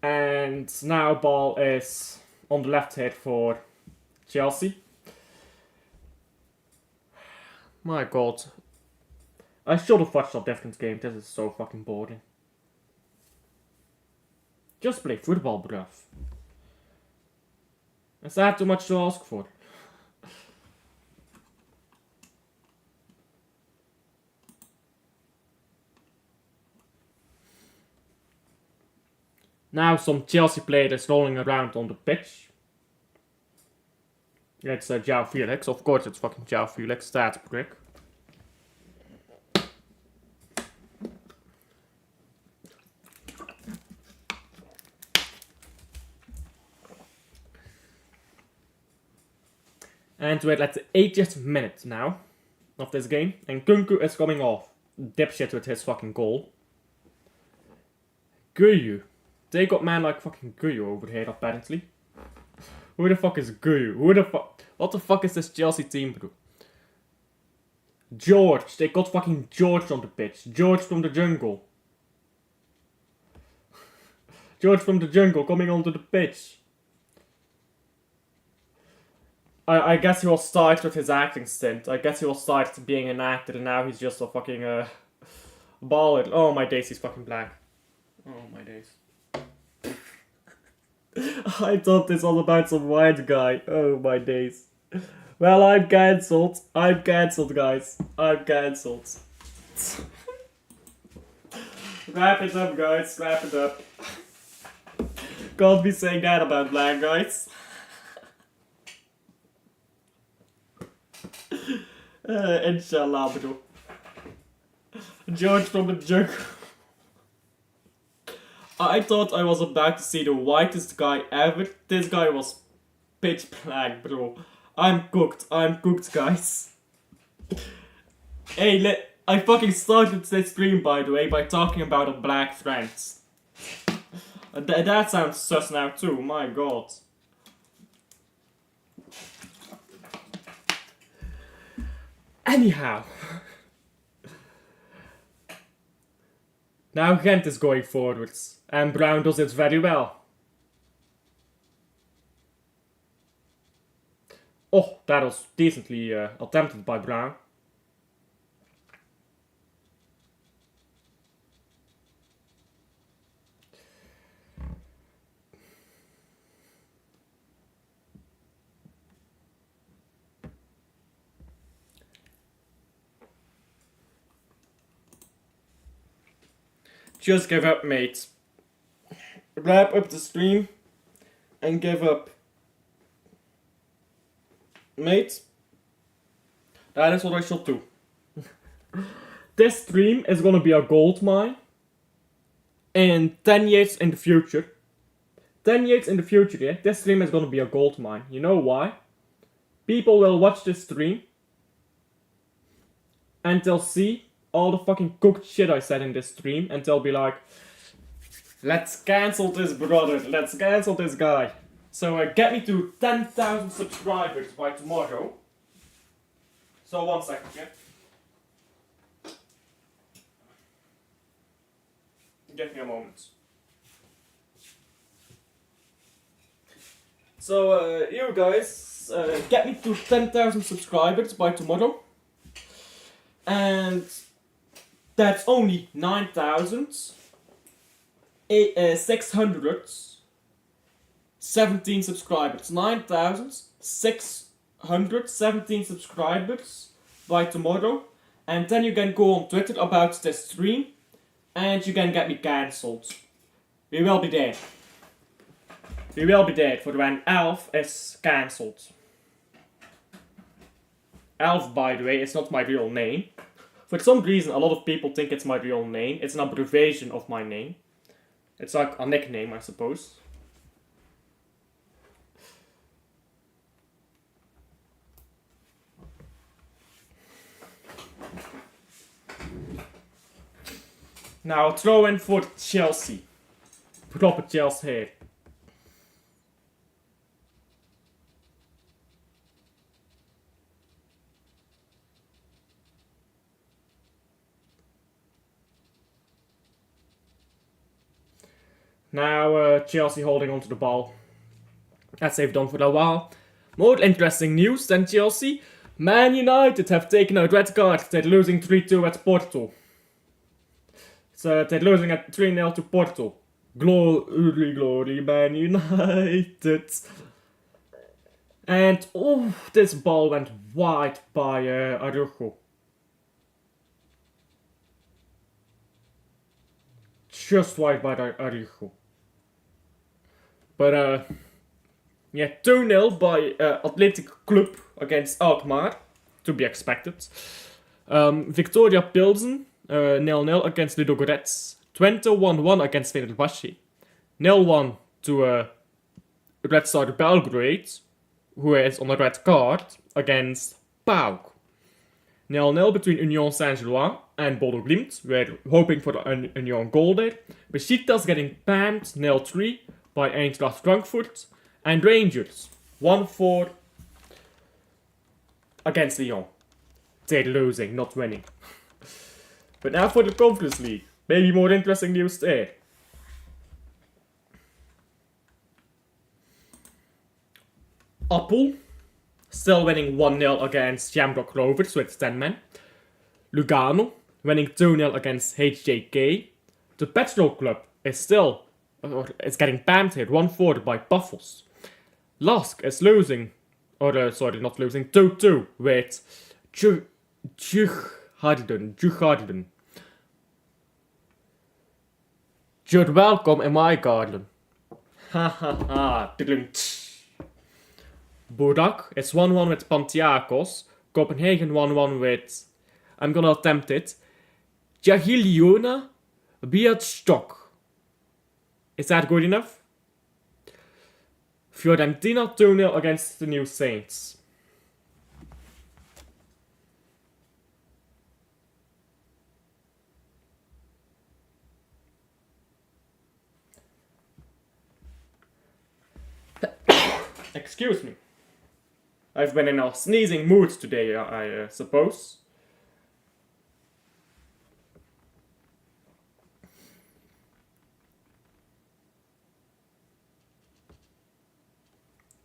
And now ball is on the left head for Chelsea. My god. I should have watched a different game. This is so fucking boring. Just play football, bruv. Is that too much to ask for? Now some Chelsea players rolling around on the pitch. It's João Felix. Of course it's fucking João Felix. That prick. And we're at the 80th minute now of this game. And Kunku is coming off. Dipshit with his fucking goal. Guyu. They got man like fucking Guyu over here apparently. Who the fuck is Guyu? Who the fuck? What the fuck is this Chelsea team, bro? George. They got fucking George on the pitch. George from the jungle. George from the jungle coming onto the pitch. I guess he will start with his acting stint. I guess he will start being an actor and now he's just a fucking baller. Oh my days, he's fucking black. Oh my days. I thought this was about some white guy. Oh my days. Well, I'm cancelled. I'm cancelled, guys. I'm cancelled. Wrap it up, guys. Wrap it up. Can't be saying that about black guys. Inshallah, bro. George from the jungle. I thought I was about to see the whitest guy ever. This guy was pitch black, bro. I'm cooked, guys. Hey, I fucking started this stream, by the way, by talking about a black friend. That sounds sus now too, my god. Anyhow. Now Gent is going forwards, and Brown does it very well. Oh, that was decently attempted by Brown. Just give up, mate. wrap up the stream and give up. Mate, that is what I should do. This stream is gonna be a gold mine in 10 years in the future. 10 years in the future, yeah, this stream is gonna be a gold mine. You know why? People will watch this stream and they'll see all the fucking cooked shit I said in this stream and they'll be like, let's cancel this brother, let's cancel this guy. So get me to 10,000 subscribers by tomorrow. So 1 second, yeah? Give me a moment. So you guys, get me to 10,000 subscribers by tomorrow. And that's only 9,617 subscribers. 9,617 subscribers by tomorrow. And then you can go on Twitter about this stream. And you can get me cancelled. We will be there. We will be there for when Elf is cancelled. Elf, by the way, is not my real name. For some reason, a lot of people think it's my real name. It's an abbreviation of my name. It's like a nickname, I suppose. Now, throw in for Chelsea. Proper Chelsea here. Now, Chelsea holding onto the ball. As they've done for a while. More interesting news than Chelsea. Man United have taken a red card. They're losing 3-2 at Porto. So they're losing at 3-0 to Porto. Glory, glory, Man United. And, oh, this ball went wide by Araujo. Just wide by Araujo. But, yeah, 2-0 by Athletic Club against Alkmaar. To be expected. Victoria Pilsen. 0-0 against Ludogorets. Twente 1-1 against Fenerbahce. 0-1 to Red Star Belgrade, who is on a red card, against PAOK. 0-0 between Union Saint-Gilloise and Bodo Glimt. We're hoping for an Union goal there. Besiktas getting panned 0-3 by Eintracht Frankfurt. And Rangers 1-4 against Lyon. They're losing, not winning. But now for the Conference League. Maybe more interesting news there. Appel still winning 1-0 against Shamrock Rovers with 10 men. Lugano winning 2-0 against HJK. The Petrol Club is still getting panned here 1-4 by Buffels. Lask is losing, not losing, 2-2 with Djurgården. You're welcome in my garden. Ha ha ha. Burak is 1-1 with Panathinaikos. Copenhagen 1-1 with, I'm gonna attempt it, Jagiellona Białystok. Is that good enough? Fiorentina 2-0 against the New Saints. Excuse me. I've been in a sneezing mood today, I suppose.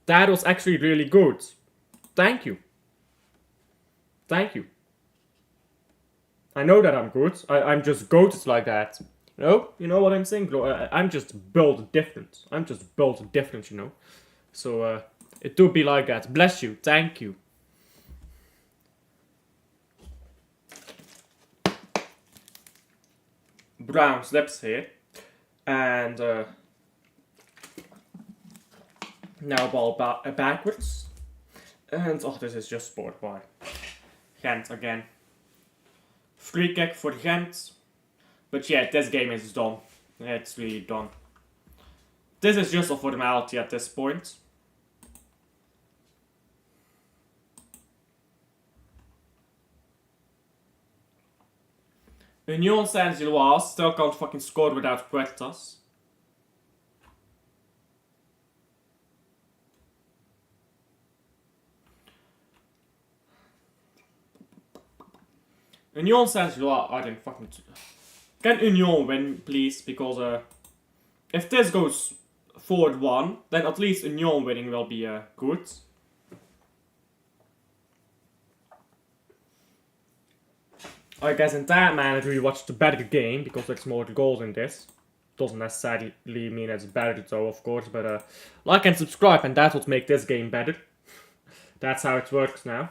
That was actually really good. Thank you. Thank you. I know that I'm good. I'm just goated like that. You know what I'm saying? I'm just built different. You know. So, it do be like that. Bless you. Thank you. Brown slips here. And, Now ball backwards. And, oh, this is just sport by Gent again. Free kick for Gent. But yeah, this game is done. It's really done. This is just a formality at this point. Union Saint-Gilloise still can't fucking score without Puertas. Union Saint-Gilloise, I didn't fucking... Can Union win, please? Because if this goes 4-1, then at least Union winning will be good. I guess in that manner you watch the better game, because there's more goals in this. Doesn't necessarily mean it's better though, of course, but like and subscribe, and that would make this game better. That's how it works now.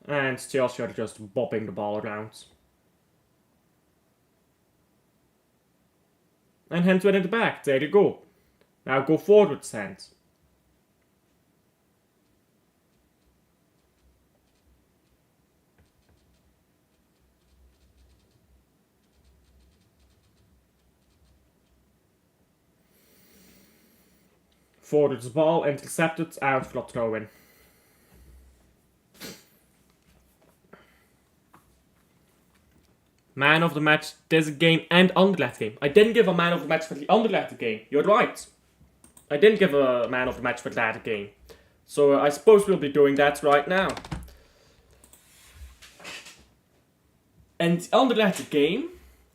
And Chelsea are just bopping the ball around. And Gent win in the back, there you go. Now go forward, Gent. Forwards ball, intercepted, out for a throw in. Man of the match this game and Anderlecht game. I didn't give a man of the match for the Anderlecht game. You're right. I didn't give a man of the match for that game. So I suppose we'll be doing that right now. And the Anderlecht game,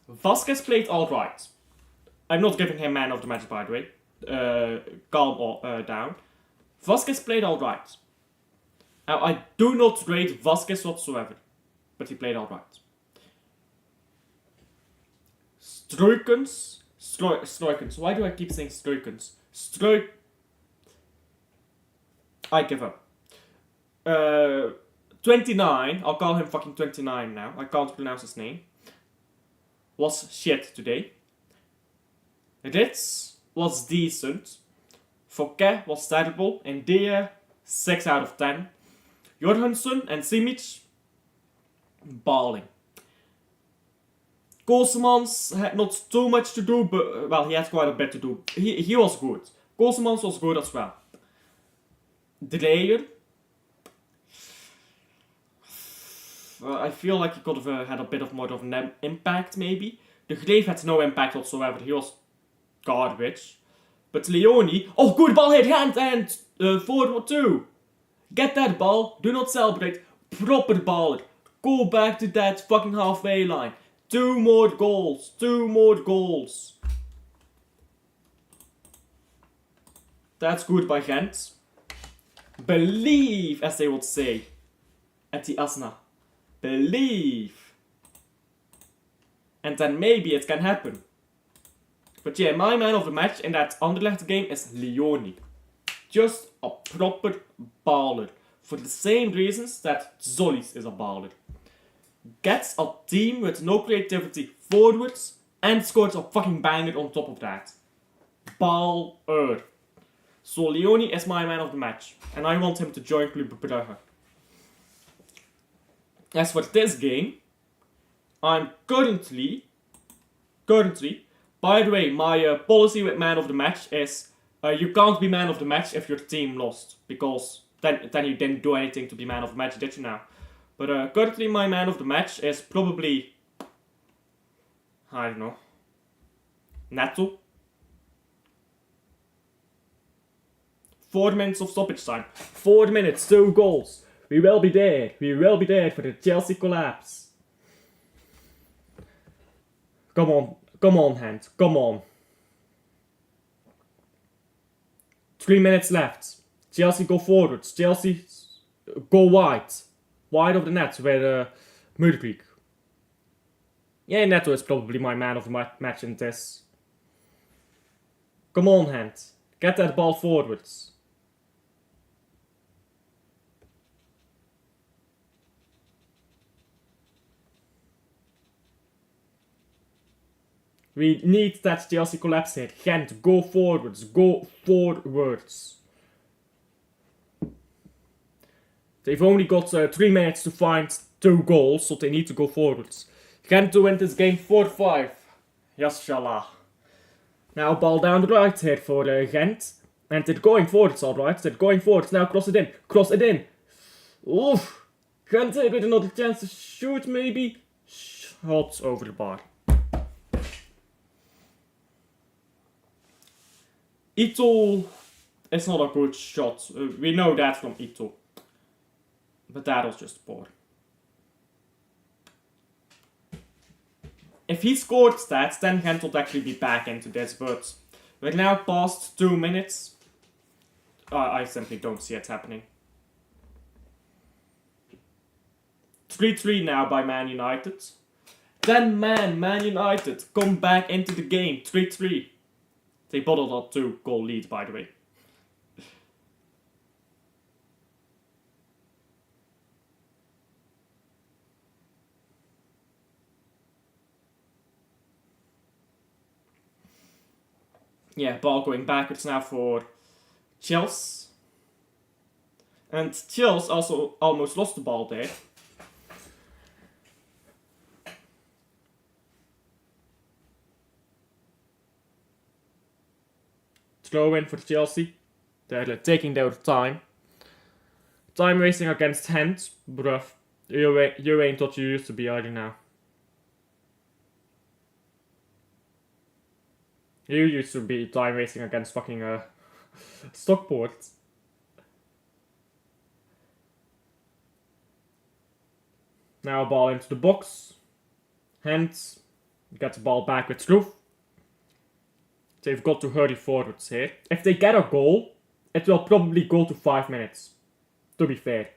Vasquez played alright. I'm not giving him man of the match, by the way. Calm down. Vasquez played alright. I do not rate Vasquez whatsoever. But he played alright. Struikens. Why do I keep saying Struikens? I give up. 29, I'll call him fucking 29 now. I can't pronounce his name. Was shit today. Ritz was decent. Fouquet was terrible. India, 6 out of 10. Jorgensen and Simic, balling. Koolsemans had not too much to do, but, well, he had quite a bit to do. He was good. Koolsemans was good as well. Dreyer. I feel like he could have had a bit of more of an impact, maybe. De Greef had no impact whatsoever. He was garbage. But Leone... Oh, good ball hit hand and 4-2. Get that ball. Do not celebrate. Proper baller. Go back to that fucking halfway line. 2 more goals. 2 more goals. That's good by Gent. Believe, as they would say. At the Asna. Believe. And then maybe it can happen. But yeah, my man of the match in that Anderlecht game is Leone. Just a proper baller. For the same reasons that Zollis is a baller. Gets a team with no creativity forwards and scores a fucking banger on top of that. Baller. So Leone is my man of the match. And I want him to join Club Brugge. As for this game, I'm currently, by the way, my policy with man of the match is you can't be man of the match if your team lost. Because then you didn't do anything to be man of the match, did you now? But currently my man of the match is probably, I don't know, Neto. 4 minutes of stoppage time. 4 minutes, 2 goals. We will be there. We will be there for the Chelsea collapse. Come on. Come on, Gent. Come on. 3 minutes left. Chelsea go forwards. Chelsea go wide. Wide of the net where Mudrik. Yeah, Neto is probably my man of the match in this. Come on, Gent. Get that ball forwards. We need that Chelsea collapse here. Gent, go forwards. Go forwards. They've only got 3 minutes to find 2 goals, so they need to go forwards. Gent to win this game 4-5. Yashallah. Now ball down the right here for Gent. And they're going forwards, alright. They're going forwards. Now cross it in. Cross it in. Oof. Gent here with another chance to shoot, maybe. Shots over the bar. Ito is not a good shot. We know that from Ito. But that was just poor. If he scored that, then Gent would actually be back into this, but we're now past 2 minutes. I simply don't see it happening. 3-3 now by Man United. Then Man United come back into the game, 3-3. They bottled up 2-goal lead, by the way. Yeah, ball going backwards now for Chelsea. And Chelsea also almost lost the ball there. Throw in for Chelsea. They're taking their time. Time racing against Gent. Bruh, you ain't what you used to be, are you now? You used to be time racing against fucking Stockport. Now a ball into the box. Gent gets the ball back with Stroef. They've got to hurry forwards here. If they get a goal, it will probably go to 5 minutes. To be fair.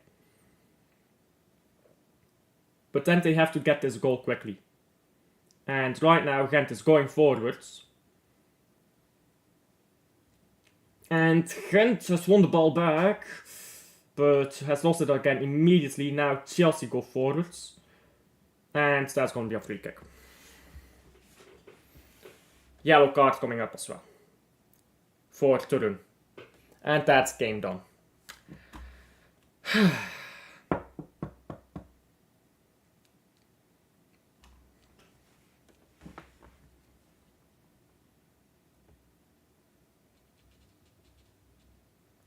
But then they have to get this goal quickly. And right now Gent is going forwards. And Gent has won the ball back, but has lost it again immediately. Now Chelsea go forwards. And that's going to be a free kick. Yellow card coming up as well. For Turun. And that's game done.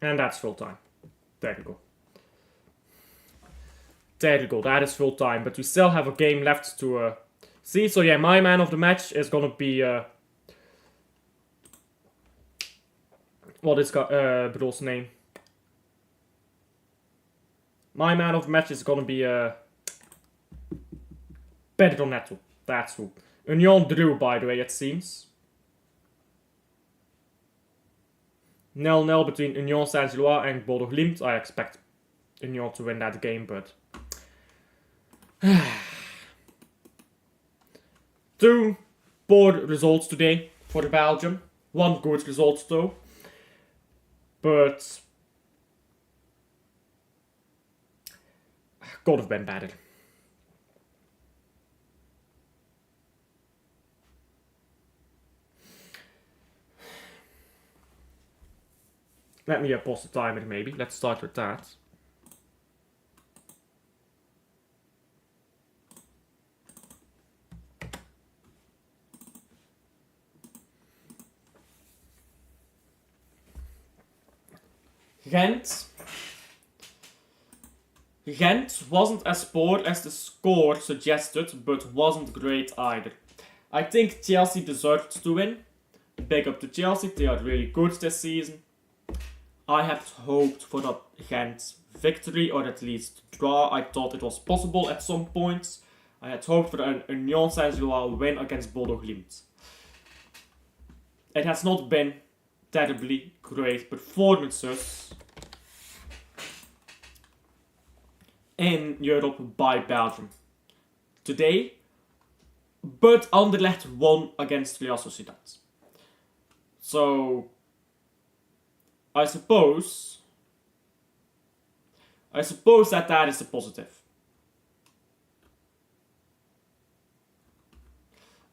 And that's full time. There you go. There you go, that is full time. But we still have a game left to see. So yeah, my man of the match is gonna be... what is Bro's name? My man of the match is gonna be Pedro Neto. That's who. Union drew, by the way, it seems. 0-0 between Union Saint-Gilloise and Bodo Glimt. I expect Union to win that game, but... 2 poor results today for Belgium. 1 good result though. But... could have been better. Let me pause the timer maybe. Let's start with that. Gent wasn't as poor as the score suggested, but wasn't great either. I think Chelsea deserved to win. Big up to Chelsea, they are really good this season. I had hoped for a Gent victory, or at least draw. I thought it was possible at some points. I had hoped for an Union Saint-Gilloise win against Bodo Glimt. It has not been terribly great performances in Europe by Belgium today, but Anderlecht won against Real Sociedad. So I suppose that is a positive.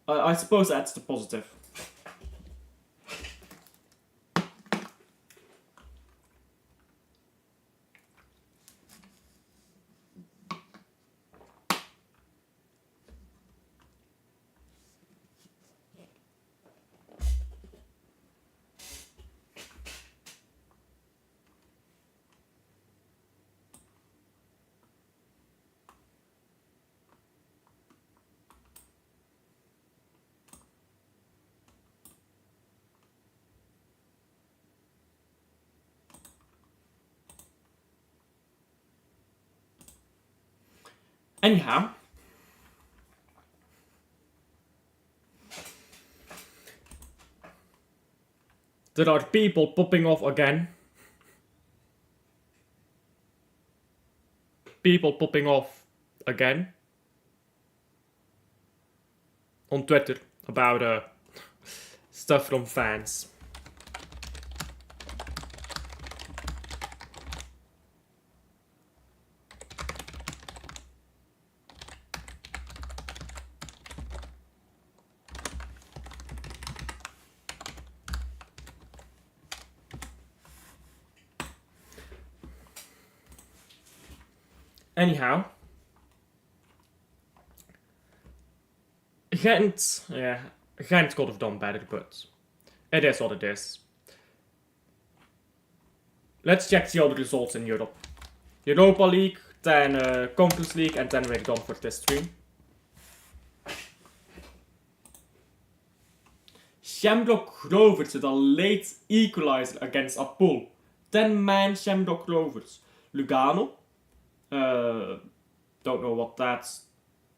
I suppose that's the positive. Anyhow, there are people popping off again. People popping off again on Twitter about stuff from fans. Anyhow, Gent could have done better, but it is what it is. Let's check the other results in Europe. Europa League, then Conference League, and then we're done for this stream. Shamrock Rovers with a late equalizer against Apul. 10-man Shamrock Rovers. Lugano. Don't know what that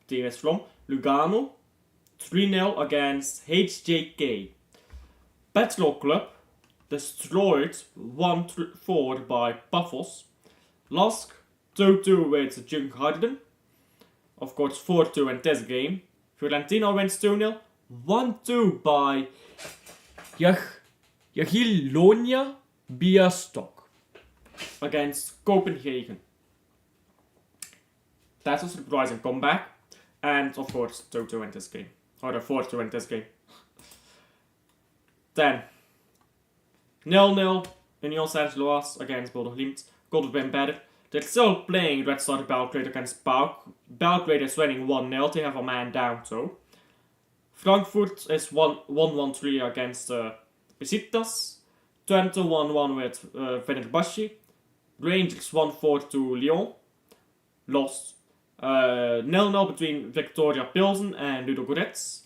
team is from. Lugano. 3-0 against HJK. Petrol Club. Destroyed 1-4 by Pafos. Lask 2-2 with Jungharden. Of course 4-2 in this game. Fiorentina wins 2-0. 1-2 by Jagiellonia Białystok against Copenhagen. That's a surprising comeback. And of course 2-2 in this game. Or 4-2 in this game. Then 0-0 in Los Angeles against Bodo Glimt. Could have been better. They're still playing Red Star Belgrade against PAOK. Belgrade is winning 1-0. They have a man down though. Frankfurt is 1-1-3 against Besiktas. Twente 1-1 with Fenerbahce. Rangers 1-4 to Lyon. Lost. 0-0 between Victoria Pilsen and Ludogorets.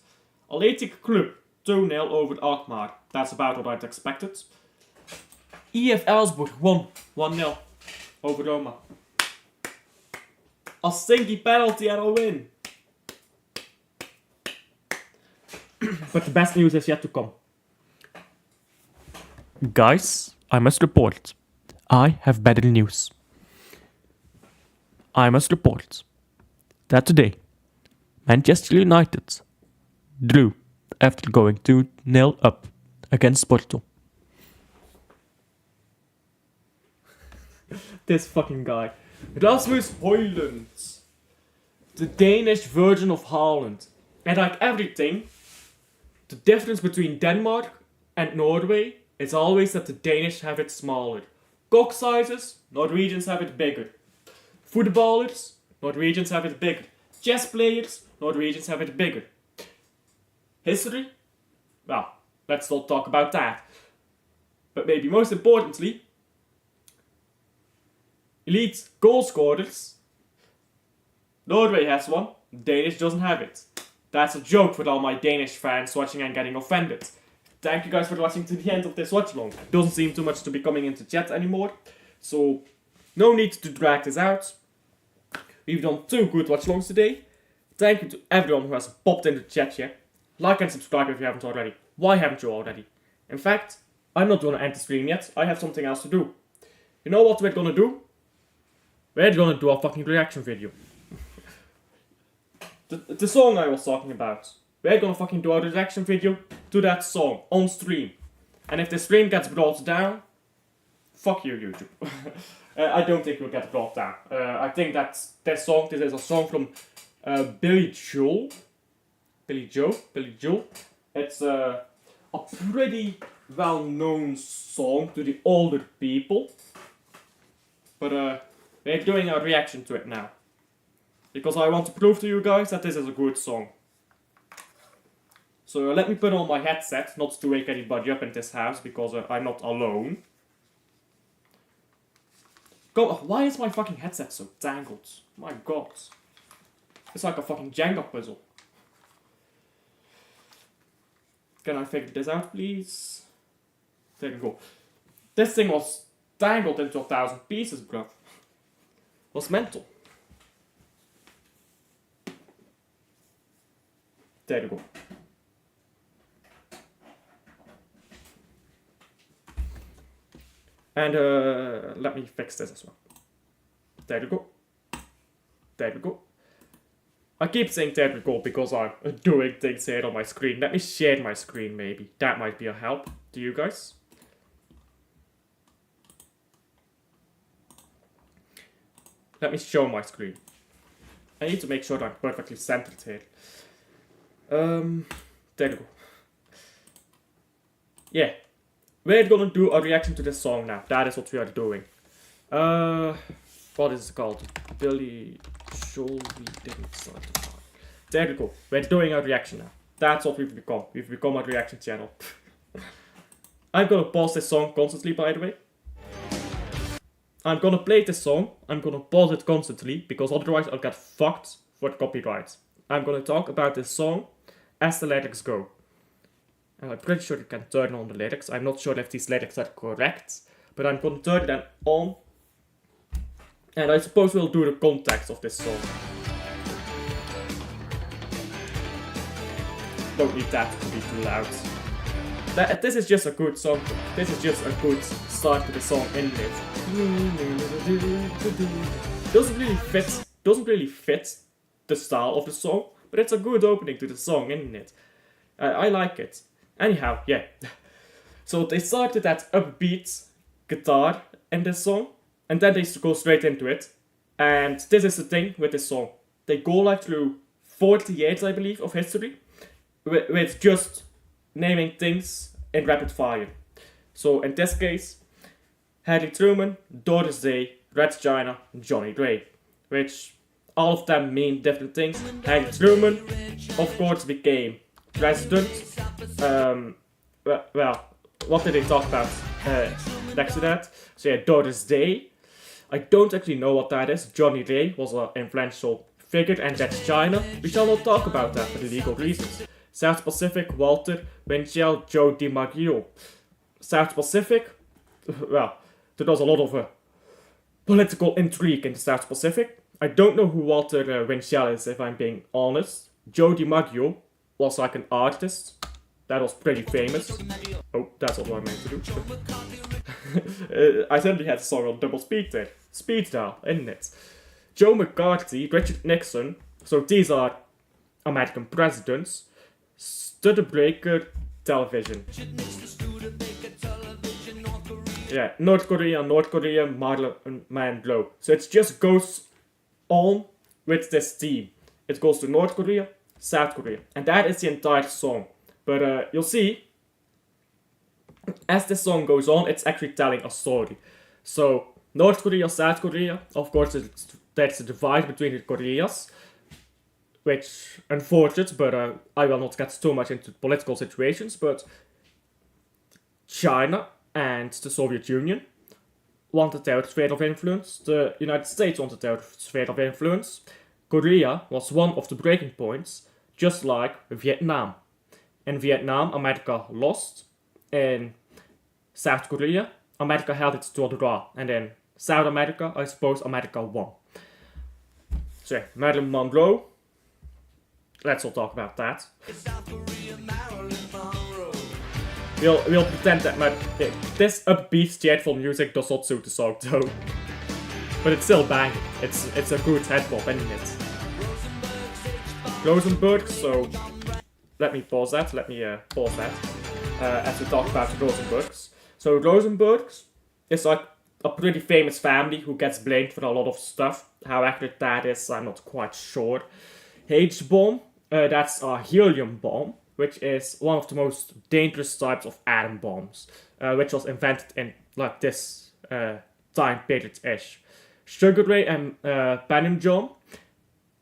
Athletic Club 2-0 over Alkmaar. That's about what I'd expected. EF Elsburg won 1-0 over Roma. A stinky penalty and a win. But the best news is yet to come. Guys, I must report. I have better news. I must report that today Manchester United drew after going 2-0 up against Porto. This fucking guy. Rasmus Højlund. The Danish version of Haaland. And like everything, the difference between Denmark and Norway is always that the Danish have it smaller. Cock sizes, Norwegians have it bigger. Footballers, Norwegians have it bigger. Chess players, Norwegians have it bigger. History? Well, let's not talk about that. But maybe most importantly, elite goal scorers. Norway has one, Danish doesn't have it. That's a joke for all my Danish fans watching and getting offended. Thank you guys for watching to the end of this watchalong. Doesn't seem too much to be coming into chat anymore, so no need to drag this out. We've done 2 good watchalongs today. Thank you to everyone who has popped into the chat here. Like and subscribe if you haven't already. Why haven't you already? In fact, I'm not gonna end the stream yet. I have something else to do. You know what we're gonna do? We're gonna do a fucking reaction video. The song I was talking about. We're gonna fucking do a reaction video to that song on stream. And if the stream gets brought down, fuck you, YouTube. I don't think it will get brought down. I think that this is a song from Billy Joel. Billy Joel. It's a pretty well-known song to the older people. But we're doing a reaction to it now. Because I want to prove to you guys that this is a good song. So let me put on my headset, not to wake anybody up in this house, because I'm not alone. Why is my fucking headset so tangled? My god. It's like a fucking Jenga puzzle. Can I figure this out, please? There we go. This thing was tangled into 1,000 pieces, bruv. Was mental. There we go. And let me fix this as well. There we go. There we go. I keep saying there we go because I'm doing things here on my screen. Let me share my screen maybe. That might be a help to you guys. Let me show my screen. I need to make sure that I'm perfectly centered here. There we go. Yeah. We're gonna do a reaction to this song now. That is what we are doing. What is it called? Billy Joel, we didn't start the song. There we go. We're doing a reaction now. That's what we've become. We've become a reaction channel. I'm gonna pause this song constantly, by the way. I'm gonna play this song. I'm gonna pause it constantly, because otherwise I'll get fucked for copyright. I'm gonna talk about this song as the lyrics go. And I'm pretty sure you can turn on the lyrics. I'm not sure if these lyrics are correct, but I'm gonna turn them on. And I suppose we'll do the context of this song. Don't need that to be too loud. This is just a good song. This is just a good start to the song, isn't it? Doesn't really fit the style of the song, but it's a good opening to the song, isn't it? I like it. Anyhow, yeah. So they started that upbeat guitar in this song, and then they go straight into it. And this is the thing with this song. They go like through 40 years, I believe, of history, with just naming things in rapid fire. So in this case, Harry Truman, Doris Day, Red China, Johnny Ray, which all of them mean different things. Harry Truman, of course, became president. Well, what did they talk about next to that? So yeah, Doris Day. I don't actually know what that is. Johnny Ray was an influential figure, and that's China. We shall not talk about that for legal reasons. South Pacific, Walter Winchell, Joe DiMaggio. South Pacific, well, there was a lot of political intrigue in the South Pacific. I don't know who Walter Winchell is, if I'm being honest. Joe DiMaggio was like an artist that was pretty famous. Oh, that's not what I meant to do. I certainly had a song on double speed there. Speed dial, isn't it? Joe McCarthy, Richard Nixon. So these are American presidents. Studebaker television. Yeah, North Korea, Marlon Monroe. So it just goes on with this theme. It goes to North Korea, South Korea. And that is the entire song. But you'll see, as the song goes on, it's actually telling a story. So, North Korea, South Korea, of course, there's a divide between the Koreas, which unfortunate, but I will not get too much into political situations, but China and the Soviet Union wanted their sphere of influence, the United States wanted their sphere of influence. Korea was one of the breaking points, just like Vietnam. In Vietnam, America lost. In South Korea, America held it to a draw. And in South America, I suppose America won. So, Marilyn Monroe. Let's not talk about that. We'll pretend that this upbeat, cheerful music does not suit the song though. But it's still banging. It's a good head bop, isn't it? Rosenberg, so let me pause that. As we talk about the Rosenbergs. So Rosenbergs is like a pretty famous family who gets blamed for a lot of stuff. How accurate that is, I'm not quite sure. H-bomb, That's a helium bomb, which is one of the most dangerous types of atom bombs, which was invented in like this time period-ish. Sugar Ray and Panmunjom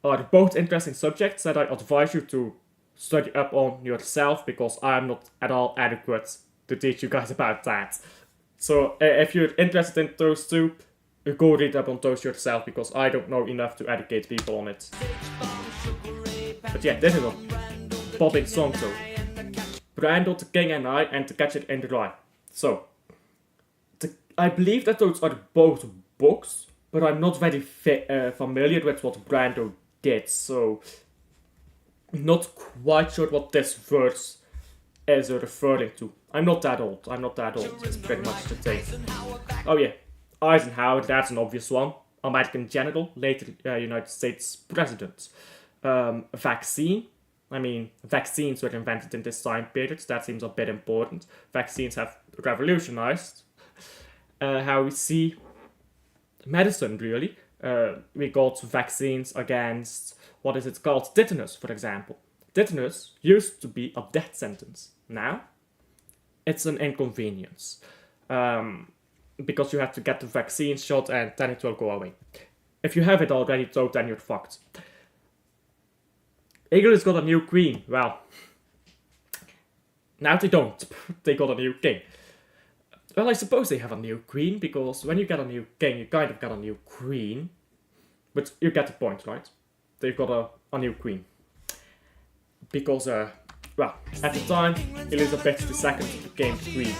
are both interesting subjects that I advise you to study up on yourself, because I'm not at all adequate to teach you guys about that. So if you're interested in those two, go read up on those yourself, because I don't know enough to educate people on it. But yeah, this is a popping song though. Brando, the King and I, and To Catch It in the Rye. So, I believe that those are both books, but I'm not very familiar with what Brando did, so not quite sure what this verse is referring to. I'm not that old, it's pretty much the thing. Oh yeah, Eisenhower, that's an obvious one. American general, later United States president. Vaccine. I mean, vaccines were invented in this time period, that seems a bit important. Vaccines have revolutionized how we see medicine, really. We got vaccines against, what is it called? Tetanus, for example. Tetanus used to be a death sentence. Now, it's an inconvenience. Because you have to get the vaccine shot and then it will go away. If you have it already, though, then you're fucked. England's got a new queen. Well, now they don't. They got a new king. Well, I suppose they have a new queen, because when you get a new king, you kind of get a new queen. But you get the point, right? They've got a new queen. Because, well, at the time, Elizabeth II became queen.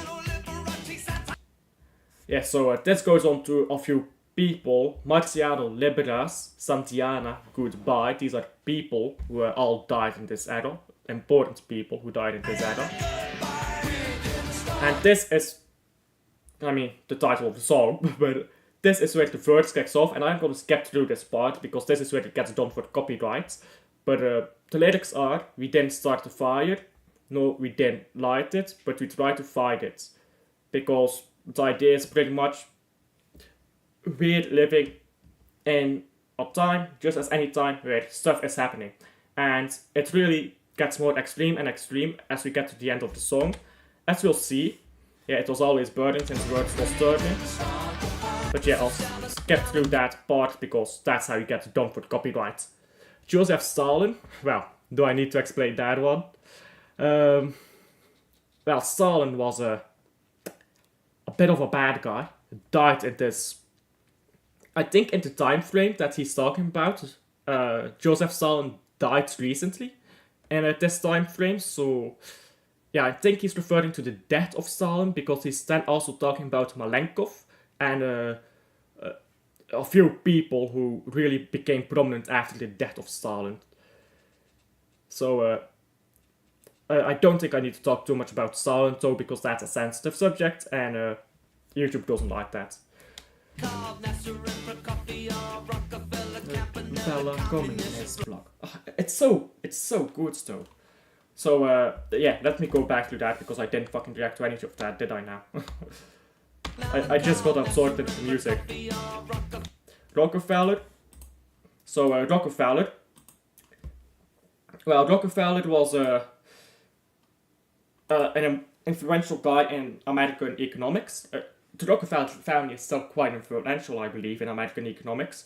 Yeah, so this goes on to a few people. Marciano Liberas, Santiana, goodbye. These are people who all died in this era. Important people who died in this era. And this is, I mean, the title of the song, but this is where the verse kicks off, and I'm going to skip through this part, because this is where it gets done for copyright. But the lyrics are, we didn't start the fire, no, we didn't light it, but we tried to fight it. Because the idea is pretty much, we're living in a time, just as any time, where stuff is happening. And it really gets more extreme and extreme as we get to the end of the song. As we'll see, yeah, it was always burning since the words was turning. But yeah, I'll skip through that part, because that's how you get done for copyright. Joseph Stalin, well, do I need to explain that one? Well, Stalin was a bit of a bad guy. Died in this, I think in the time frame that he's talking about, Joseph Stalin died recently, and at this time frame, so yeah, I think he's referring to the death of Stalin, because he's then also talking about Malenkov and a few people who really became prominent after the death of Stalin. So I don't think I need to talk too much about Stalin, though, because that's a sensitive subject, and YouTube doesn't like that. Communist blog. It's so good, though. So yeah, let me go back to that, because I didn't fucking react to any of that, did I now? I just got absorbed into the music. Rockefeller. So Rockefeller. Well, Rockefeller was an influential guy in American economics. The Rockefeller family is still quite influential, I believe, in American economics,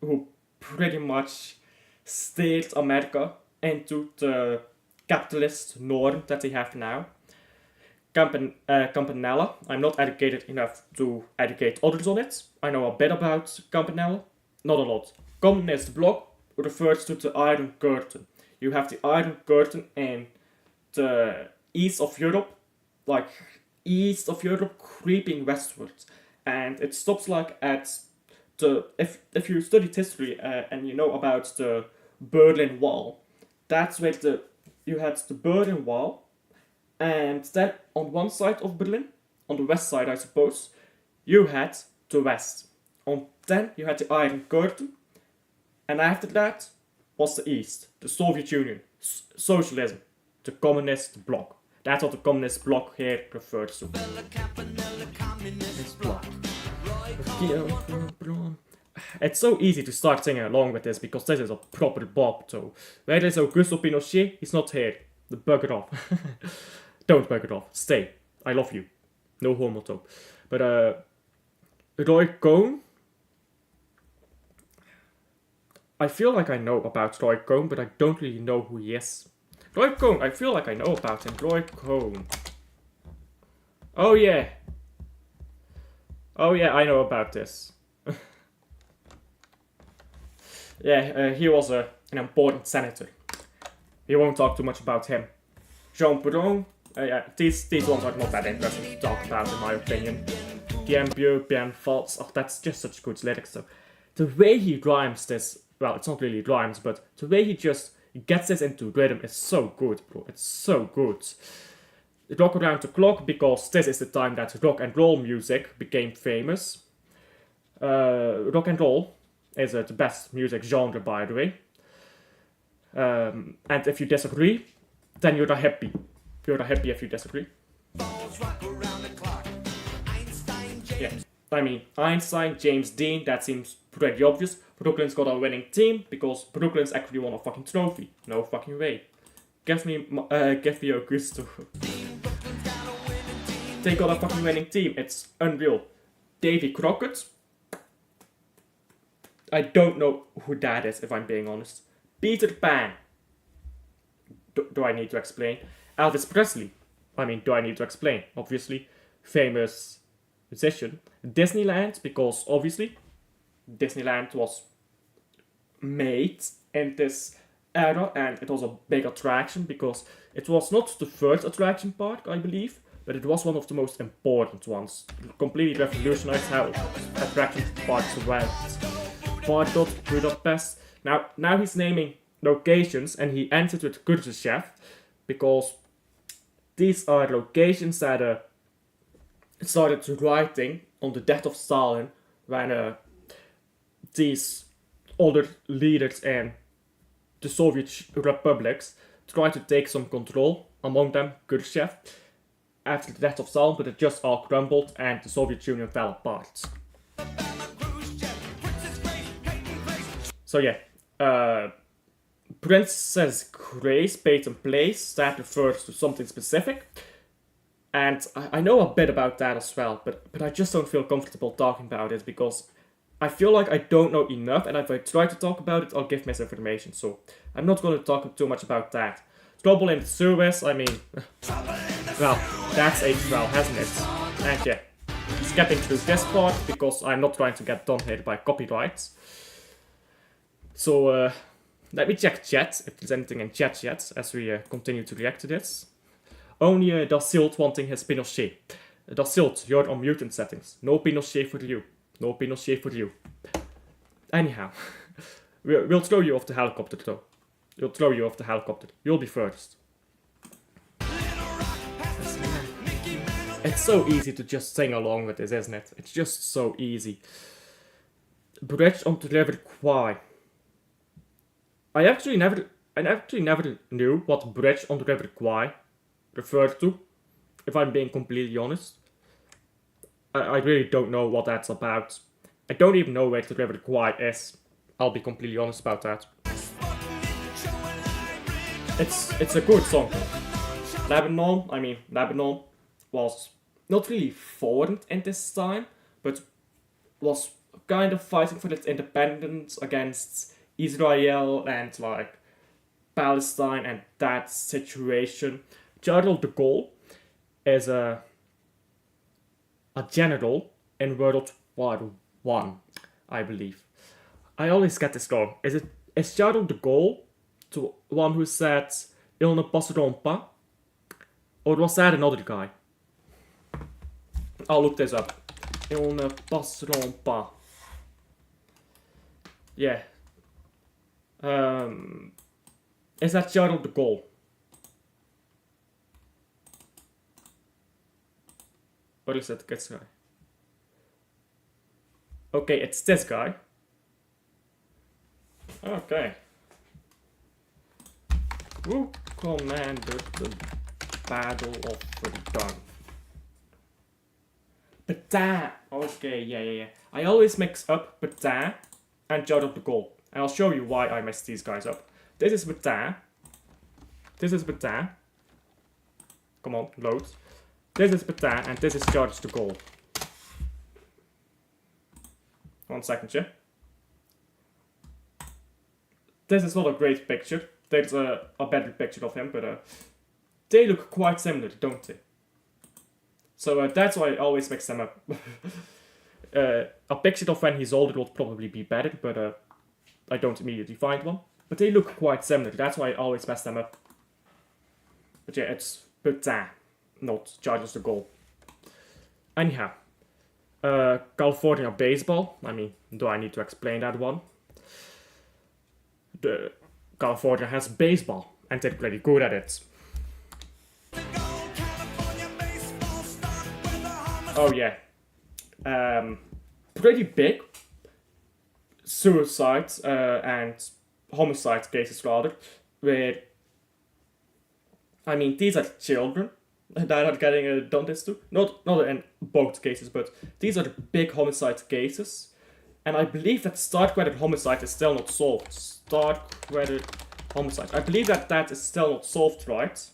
who pretty much steered America into the capitalist norm that they have now. Campanella. I'm not educated enough to educate others on it. I know a bit about Campanella, not a lot. Communist bloc refers to the Iron Curtain. You have the Iron Curtain in the east of Europe, like east of Europe, creeping westwards, and it stops like at the, if you studied history and you know about the Berlin Wall, that's where you had the Berlin Wall. And then on one side of Berlin, on the west side I suppose, you had the west. Then you had the Iron Curtain. And after that was the east, the Soviet Union, socialism, the communist bloc. That's what the communist bloc here refers to. This bloc. It's so easy to start singing along with this because this is a proper bop. So where there's Augusto Pinochet, he's not here. Bugger off. Don't bugger off. Stay. I love you. No homo though. But Roy Cohn. I feel like I know about Roy Cohn, but I don't really know who he is. Roy Cohn, I feel like I know about him. Roy Cohn. Oh yeah. Oh yeah, I know about this. Yeah, he was an important senator. We won't talk too much about him. Jean Perron. Yeah, these ones are not that interesting to talk about in my opinion. Bien Vieux, Bien False. Oh, that's just such good lyrics though. The way he rhymes this, well, it's not really rhymes, but the way he just gets this into rhythm is so good, bro. It's so good. Rock around the clock, because this is the time that rock and roll music became famous. Rock and roll is the best music genre, by the way. And if you disagree, then you're a hippie. You're a hippie if you disagree. Yeah, I mean, Einstein, James Dean, that seems pretty obvious. Brooklyn's got a winning team because Brooklyn's actually won a fucking trophy. No fucking way. Give me Augusto. They got a fucking winning team. It's unreal. Davy Crockett. I don't know who that is, if I'm being honest. Peter Pan. Do I need to explain? Elvis Presley. I mean, do I need to explain? Obviously. Famous musician. Disneyland, because obviously Disneyland was made in this era and it was a big attraction because it was not the first attraction park, I believe, but it was one of the most important ones. It completely revolutionized how attraction parks went. Bardot, Budapest. Now he's naming locations and he ends it with Khrushchev because these are locations that started writing on the death of Stalin when these other leaders in the Soviet republics tried to take some control, among them Khrushchev, after the death of Stalin, but it just all crumbled and the Soviet Union fell apart. So yeah, Princess Grace paid and place, that refers to something specific. And I know a bit about that as well, but I just don't feel comfortable talking about it because I feel like I don't know enough, and if I try to talk about it, I'll give misinformation. So I'm not going to talk too much about that. Trouble in the Suez, I mean, well, that's aged well, hasn't it? And yeah, skipping through this part because I'm not trying to get done here by copyrights. So let me check chat, if there's anything in chat yet, as we continue to react to this. Only Dasilt wanting his Pinochet. Dasilt, you're on mutant settings. No Pinochet for you. No Pinochet for you. Anyhow, we'll throw you off the helicopter though. We'll throw you off the helicopter. You'll be first. It's so easy to just sing along with this, isn't it? It's just so easy. Bridge on the River Kwai. I actually never knew what Bridge on the River Kwai referred to, if I'm being completely honest. I really don't know what that's about. I don't even know where the River Kwai is. I'll be completely honest about that. It's a good song though. Lebanon was not really formed in this time, but was kind of fighting for its independence against Israel and like Palestine and that situation. Charles de Gaulle is a general in World War I, I believe. I always get this wrong. Is Charles de Gaulle the one who said "Ils ne passeront pas"? Or was that another guy? I'll look this up. "Ils ne passeront pas." Yeah. Is that Charles de Gaulle? Or is that this guy? Okay, it's this guy. Okay. Who commanded the Battle of Verdun? Petain. Okay, yeah. I always mix up Petain and Charge of the Goal. And I'll show you why I messed these guys up. This is Batin. This is Batin. Come on, load. This is Batin, and this is Charge of the Goal. 1 second, yeah. This is not a great picture. There's a better picture of him, but they look quite similar, don't they? So that's why I always mix them up. A picture of when he's older would probably be better, but I don't immediately find one. But they look quite similar, that's why I always mess them up. But yeah, it's Batin, not Charges the Goal. Anyhow, California baseball. I mean, do I need to explain that one? California has baseball, and they're pretty good at it. Oh yeah. Pretty big suicides and homicide cases rather, where, I mean, these are children that are getting done this to. Not in both cases, but these are the big homicide cases. And I believe that Starkweather homicide is still not solved. Starkweather homicide. I believe that is still not solved, right?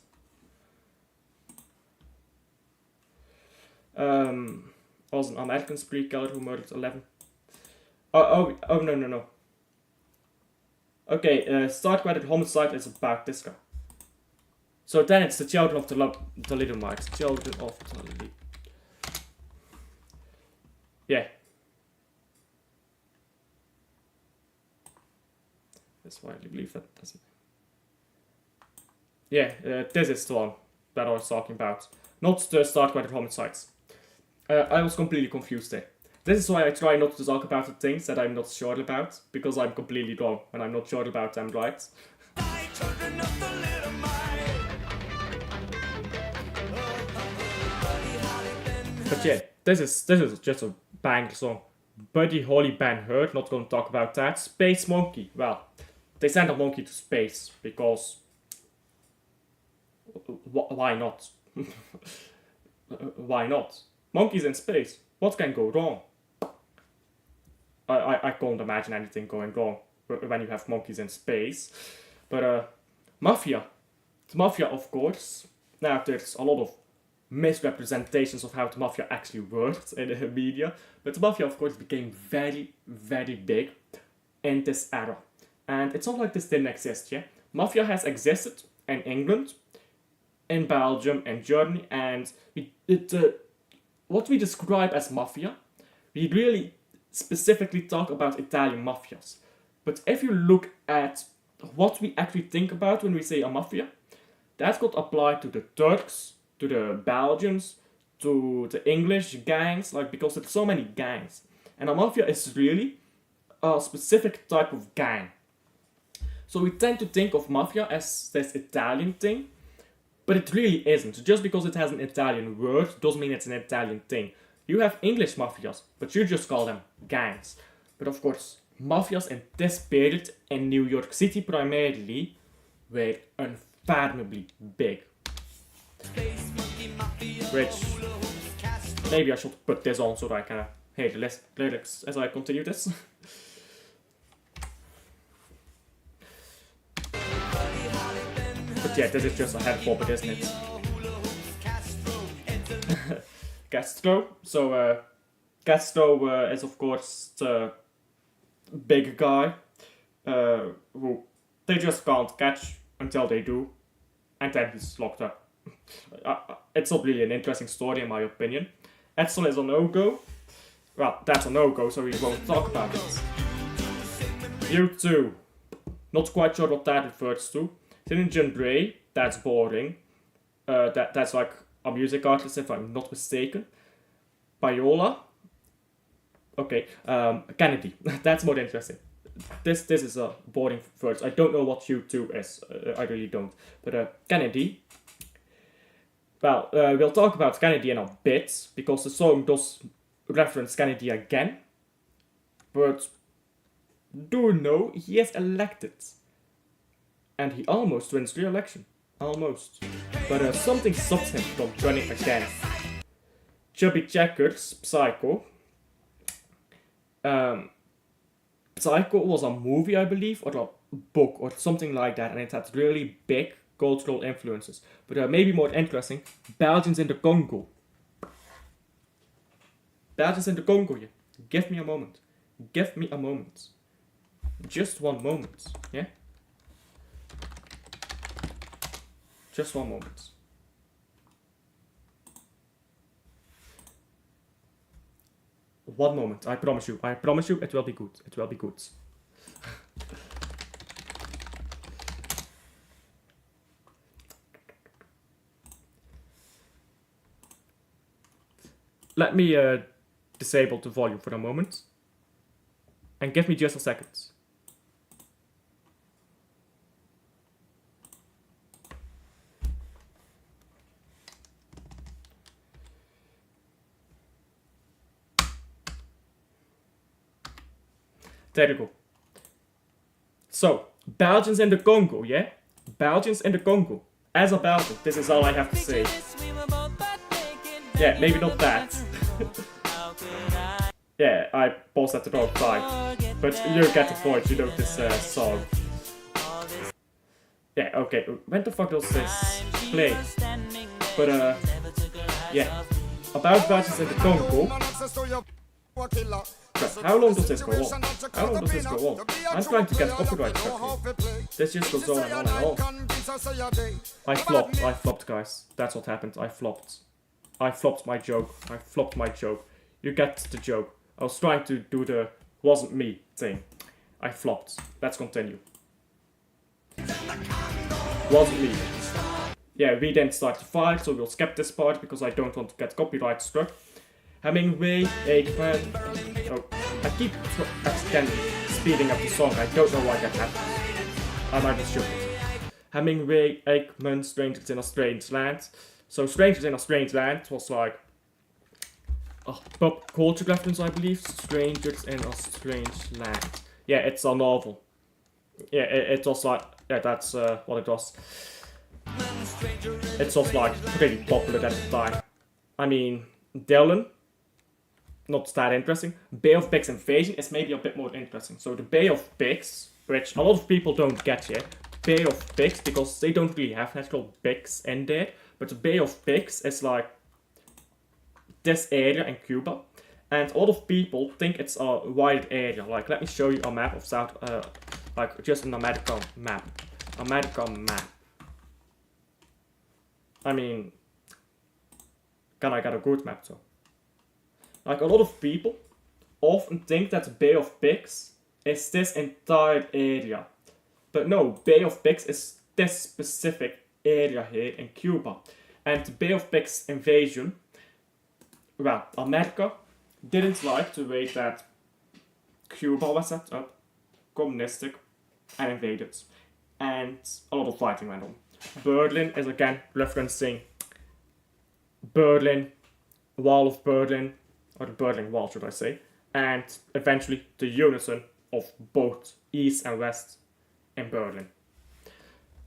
Was an American spree killer who murdered 11. Oh, no. Okay, Starkweather homicide is about this guy. So then it's the children of the little mice. Children of the little. Yeah. That's why I believe that doesn't. Yeah, this is the one that I was talking about. Not the Starkweather homicides. I was completely confused there. This is why I try not to talk about the things that I'm not sure about, because I'm completely wrong when I'm not sure about them, right? But yeah, this is just a bang song. Buddy Holly Ben Hur, not gonna talk about that. Space Monkey, well, they sent a monkey to space because why not? Why not? Monkeys in space, what can go wrong? I can't imagine anything going wrong when you have monkeys in space. But Mafia. The Mafia, of course. Now, there's a lot of misrepresentations of how the Mafia actually worked in the media. But the Mafia, of course, became very, very big in this era. And it's not like this didn't exist, yeah? Mafia has existed in England, in Belgium, in Germany, and what we describe as Mafia, we really specifically talk about Italian mafias. But if you look at what we actually think about when we say a mafia, that could apply to the Turks, to the Belgians, to the English gangs, like, because there's so many gangs. And a mafia is really a specific type of gang. So we tend to think of mafia as this Italian thing, but it really isn't. Just because it has an Italian word doesn't mean it's an Italian thing. You have English mafias, but you just call them gangs. But of course, mafias in this period in New York City primarily were unfathomably big. Which, maybe I should put this on so that I can hear the lyrics as I continue this. But yeah, this is just a head bobber, isn't it? Castro. So, Castro is of course the big guy who they just can't catch until they do, and then he's locked up. It's not really an interesting story in my opinion. Edsel is a no-go. Well, that's a no-go, so we won't talk about it. U2. Not quite sure what that refers to. Sinjin Bray, that's boring. That's like a music artist, if I'm not mistaken. Payola. Okay, Kennedy. That's more interesting. This is a boring verse. I don't know what U2 is. I really don't. But Kennedy. Well, we'll talk about Kennedy in a bit, because the song does reference Kennedy again. But do you know he is elected? And he almost wins re-election. Almost. But something stops him from running again. Chubby Checkers, Psycho. Psycho was a movie, I believe, or a book, or something like that, and it had really big cultural influences. But maybe more interesting, Belgians in the Congo. Belgians in the Congo, yeah. Give me a moment. Give me a moment. Just one moment, yeah? Just one moment. One moment, I promise you, it will be good, it will be good. Let me disable the volume for a moment. And give me just a second. There you go. So, Belgians in the Congo, yeah? Belgians in the Congo. As a Belgian, this is all I have to say. Yeah, maybe not that. Yeah, I paused at the wrong time. But you get the point, you know this song. Yeah, okay, when the fuck does this play? But yeah. About Belgians in the Congo. But how long does this go on? How long does this go on? I'm trying to get copyright stuff here. This just goes on and on and on. I flopped guys. That's what happened, I flopped. I flopped my joke. I flopped my joke. You get the joke. I was trying to do the wasn't me thing. I flopped. Let's continue. Wasn't me. Yeah, we didn't start the fight, so we'll skip this part because I don't want to get copyright struck. Hemingway, Aikman. Oh, I keep speeding up the song. I don't know why that happens. I might be stupid. Hemingway, Aikman, Strangers in a Strange Land. So Strangers in a Strange Land was like a pop culture reference, I believe. Strangers in a Strange Land. Yeah, it's a novel. Yeah, it was like, yeah, that's what it was. It was like pretty popular at the time. I mean, Dylan, not that interesting. Bay of Pigs Invasion is maybe a bit more interesting. So the Bay of Pigs, which a lot of people don't get yet. Bay of Pigs, because they don't really have natural pigs in there. But the Bay of Pigs is like this area in Cuba. And a lot of people think it's a wide area. Like, let me show you a map of South, like just an American map. American map. I mean, can I get a good map though? Like, a lot of people often think that the Bay of Pigs is this entire area. But no, Bay of Pigs is this specific area here in Cuba. And the Bay of Pigs invasion, well, America didn't like the way that Cuba was set up, communistic, and invaded. And a lot of fighting went on. Berlin is again referencing Berlin, Wall of Berlin, or the Berlin Wall should I say, and eventually the unison of both East and West in Berlin.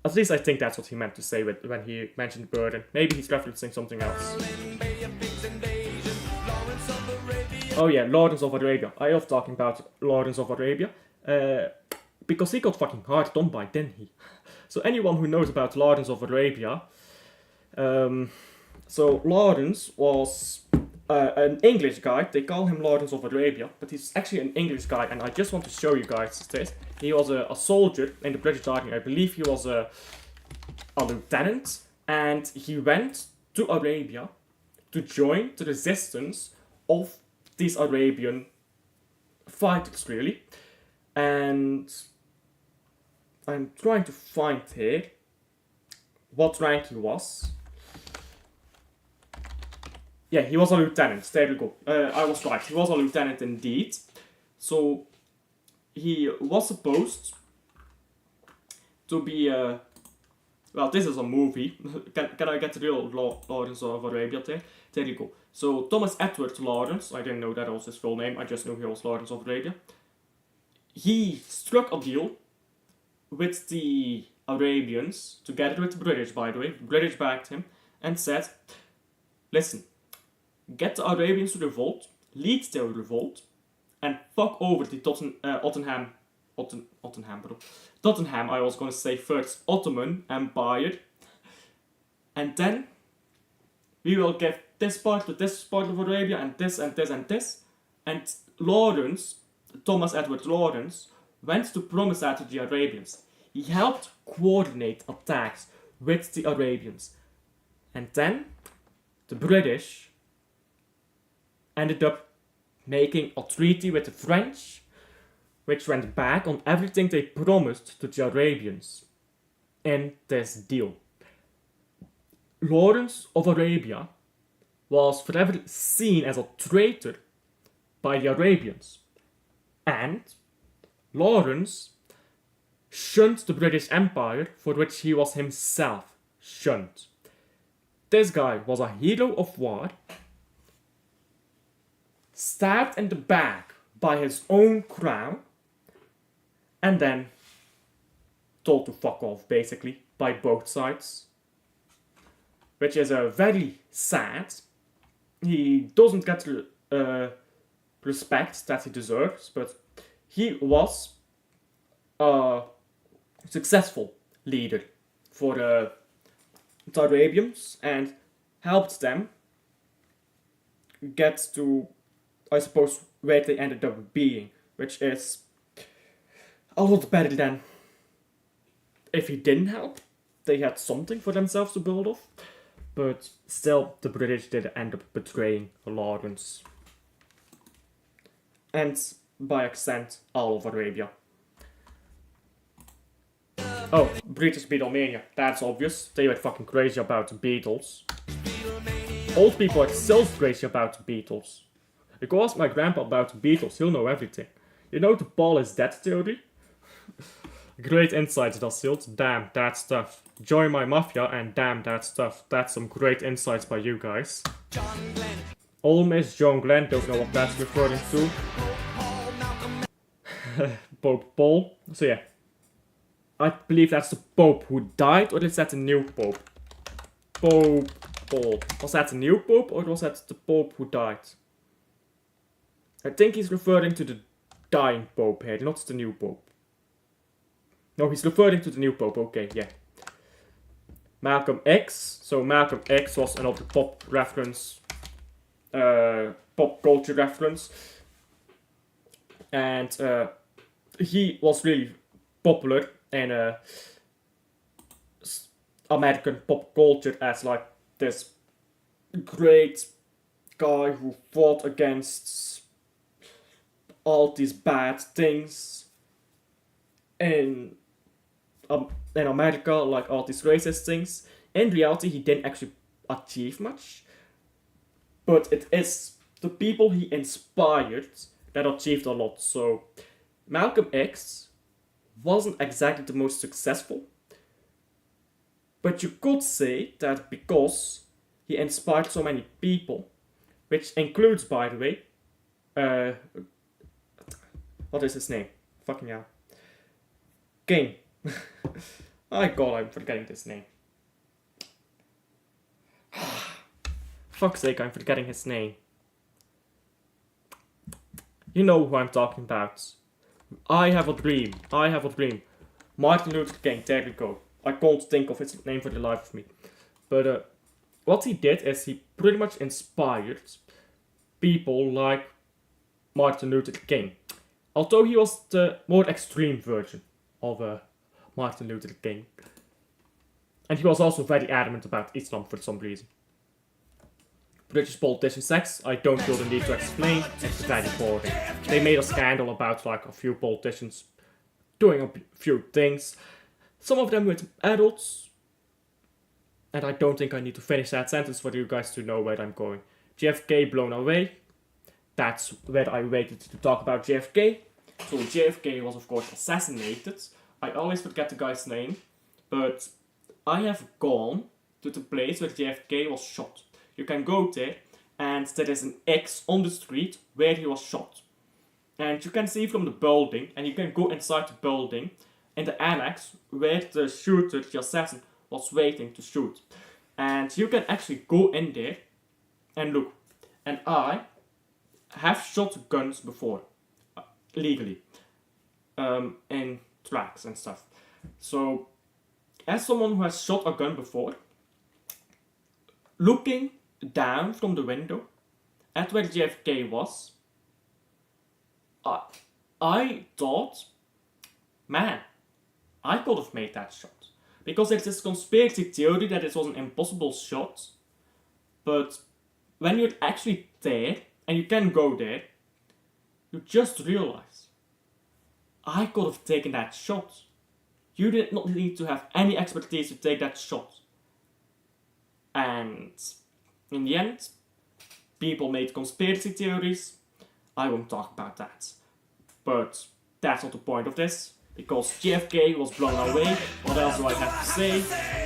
At least I think that's what he meant to say when he mentioned Berlin. Maybe he's referencing something else. Oh yeah, Lawrence of Arabia. I love talking about Lawrence of Arabia. Because he got fucking hard done by, didn't he? So anyone who knows about Lawrence of Arabia, so Lawrence was an English guy. They call him Lawrence of Arabia, but he's actually an English guy, and I just want to show you guys this. He was a soldier in the British Army. I believe he was a lieutenant, and he went to Arabia to join the resistance of these Arabian fighters, really. And I'm trying to find here what rank he was. Yeah, he was a lieutenant. There you go. I was right. He was a lieutenant indeed. So he was supposed to be well, this is a movie. Can I get the real Lawrence of Arabia there? There you go. So Thomas Edward Lawrence, I didn't know that was his full name. I just knew he was Lawrence of Arabia. He struck a deal with the Arabians, together with the British, by the way. The British backed him and said, listen, get the Arabians to revolt, lead their revolt, and fuck over the Tottenham, I was gonna say first, Ottoman Empire. And then we will give this part to this part of Arabia, and this and this and this. And Lawrence, Thomas Edward Lawrence, went to promise that to the Arabians. He helped coordinate attacks with the Arabians. And then the British ended up making a treaty with the French, which went back on everything they promised to the Arabians in this deal. Lawrence of Arabia was forever seen as a traitor by the Arabians, and Lawrence shunned the British Empire, for which he was himself shunned. This guy was a hero of war, stabbed in the back by his own crown, and then told to fuck off, basically, by both sides. Which is very sad. He doesn't get the respect that he deserves, but he was a successful leader for the Arabians and helped them get to, I suppose, where they ended up being, which is a lot better than if he didn't help. They had something for themselves to build off, but still the British did end up betraying Lawrence. And by extent, all of Arabia. Oh, British Beatlemania, that's obvious. They were fucking crazy about the Beatles. Old people are still crazy about the Beatles. You go ask my grandpa about the Beatles, he'll know everything. You know the Paul is dead theory? Great insights, that Silt. Damn, that stuff. Join my mafia and damn that stuff. That's some great insights by you guys. Old Miss John Glenn, don't know what that's referring to. Pope Paul. So yeah. I believe that's the Pope who died, or is that the new Pope? Pope Paul. Was that the new Pope, or was that the Pope who died? I think he's referring to the dying Pope here, not the new Pope. No, he's referring to the new Pope, okay, yeah. Malcolm X. So Malcolm X was another pop reference, pop culture reference. And he was really popular in American pop culture as like this great guy who fought against all these bad things in America, like all these racist things. In reality, he didn't actually achieve much, but it is the people he inspired that achieved a lot. So Malcolm X wasn't exactly the most successful, but you could say that because he inspired so many people, which includes, by the way, what is his name? Fucking hell. King. My god, I'm forgetting this name. Fuck's sake, I'm forgetting his name. You know who I'm talking about. I have a dream. Martin Luther King, there we go. I can't think of his name for the life of me. But what he did is he pretty much inspired people like Martin Luther King. Although he was the more extreme version of Martin Luther King. And he was also very adamant about Islam for some reason. British politician sex, I don't feel the need to explain, it's very boring. They made a scandal about like a few politicians doing a few things. Some of them with adults. And I don't think I need to finish that sentence for you guys to know where I'm going. JFK blown away. That's where I waited to talk about JFK. So JFK was of course assassinated. I always forget the guy's name. But I have gone to the place where JFK was shot. You can go there and there is an X on the street where he was shot. And you can see from the building, and you can go inside the building in the annex where the shooter, the assassin, was waiting to shoot. And you can actually go in there and look. And I have shot guns before. legally in tracks and stuff. So, as someone who has shot a gun before, looking down from the window at where JFK was, I thought, man, I could have made that shot. Because there's this conspiracy theory that it was an impossible shot, but when you're actually there, and you can go there, you just realize, I could have taken that shot. You did not need to have any expertise to take that shot. And in the end, people made conspiracy theories. I won't talk about that. But that's not the point of this. Because JFK was blown away. What else do I have to say?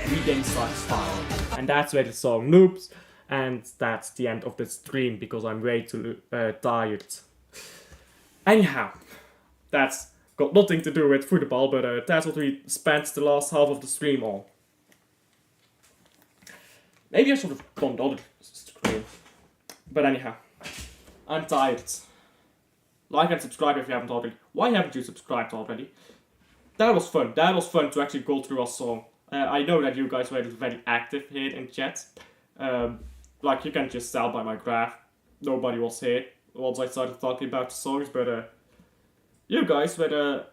We then start firing. And that's where the song loops. And that's the end of the stream because I'm way too tired. Anyhow, that's got nothing to do with football, but that's what we spent the last half of the stream on. Maybe I should have gone the other stream. But anyhow, I'm tired. Like and subscribe if you haven't already. Why haven't you subscribed already? That was fun. That was fun to actually go through a song. I know that you guys were very active here in chat. Like you can just tell by my graph. Nobody was here once I started talking about the songs, but you guys were the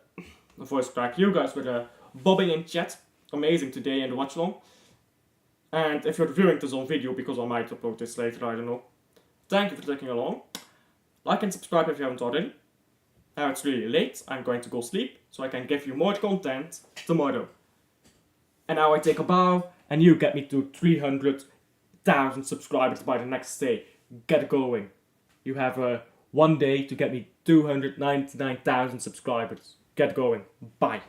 voice crack. You guys were bobbing in chat. Amazing today in the Watchalong. And if you're viewing this on video, because I might upload this later, I don't know. Thank you for taking along. Like and subscribe if you haven't already. Now it's really late, I'm going to go sleep, so I can give you more content tomorrow. And now I take a bow, and you get me to 300,000 subscribers by the next day. Get going. You have 1 day to get me 299,000 subscribers. Get going. Bye.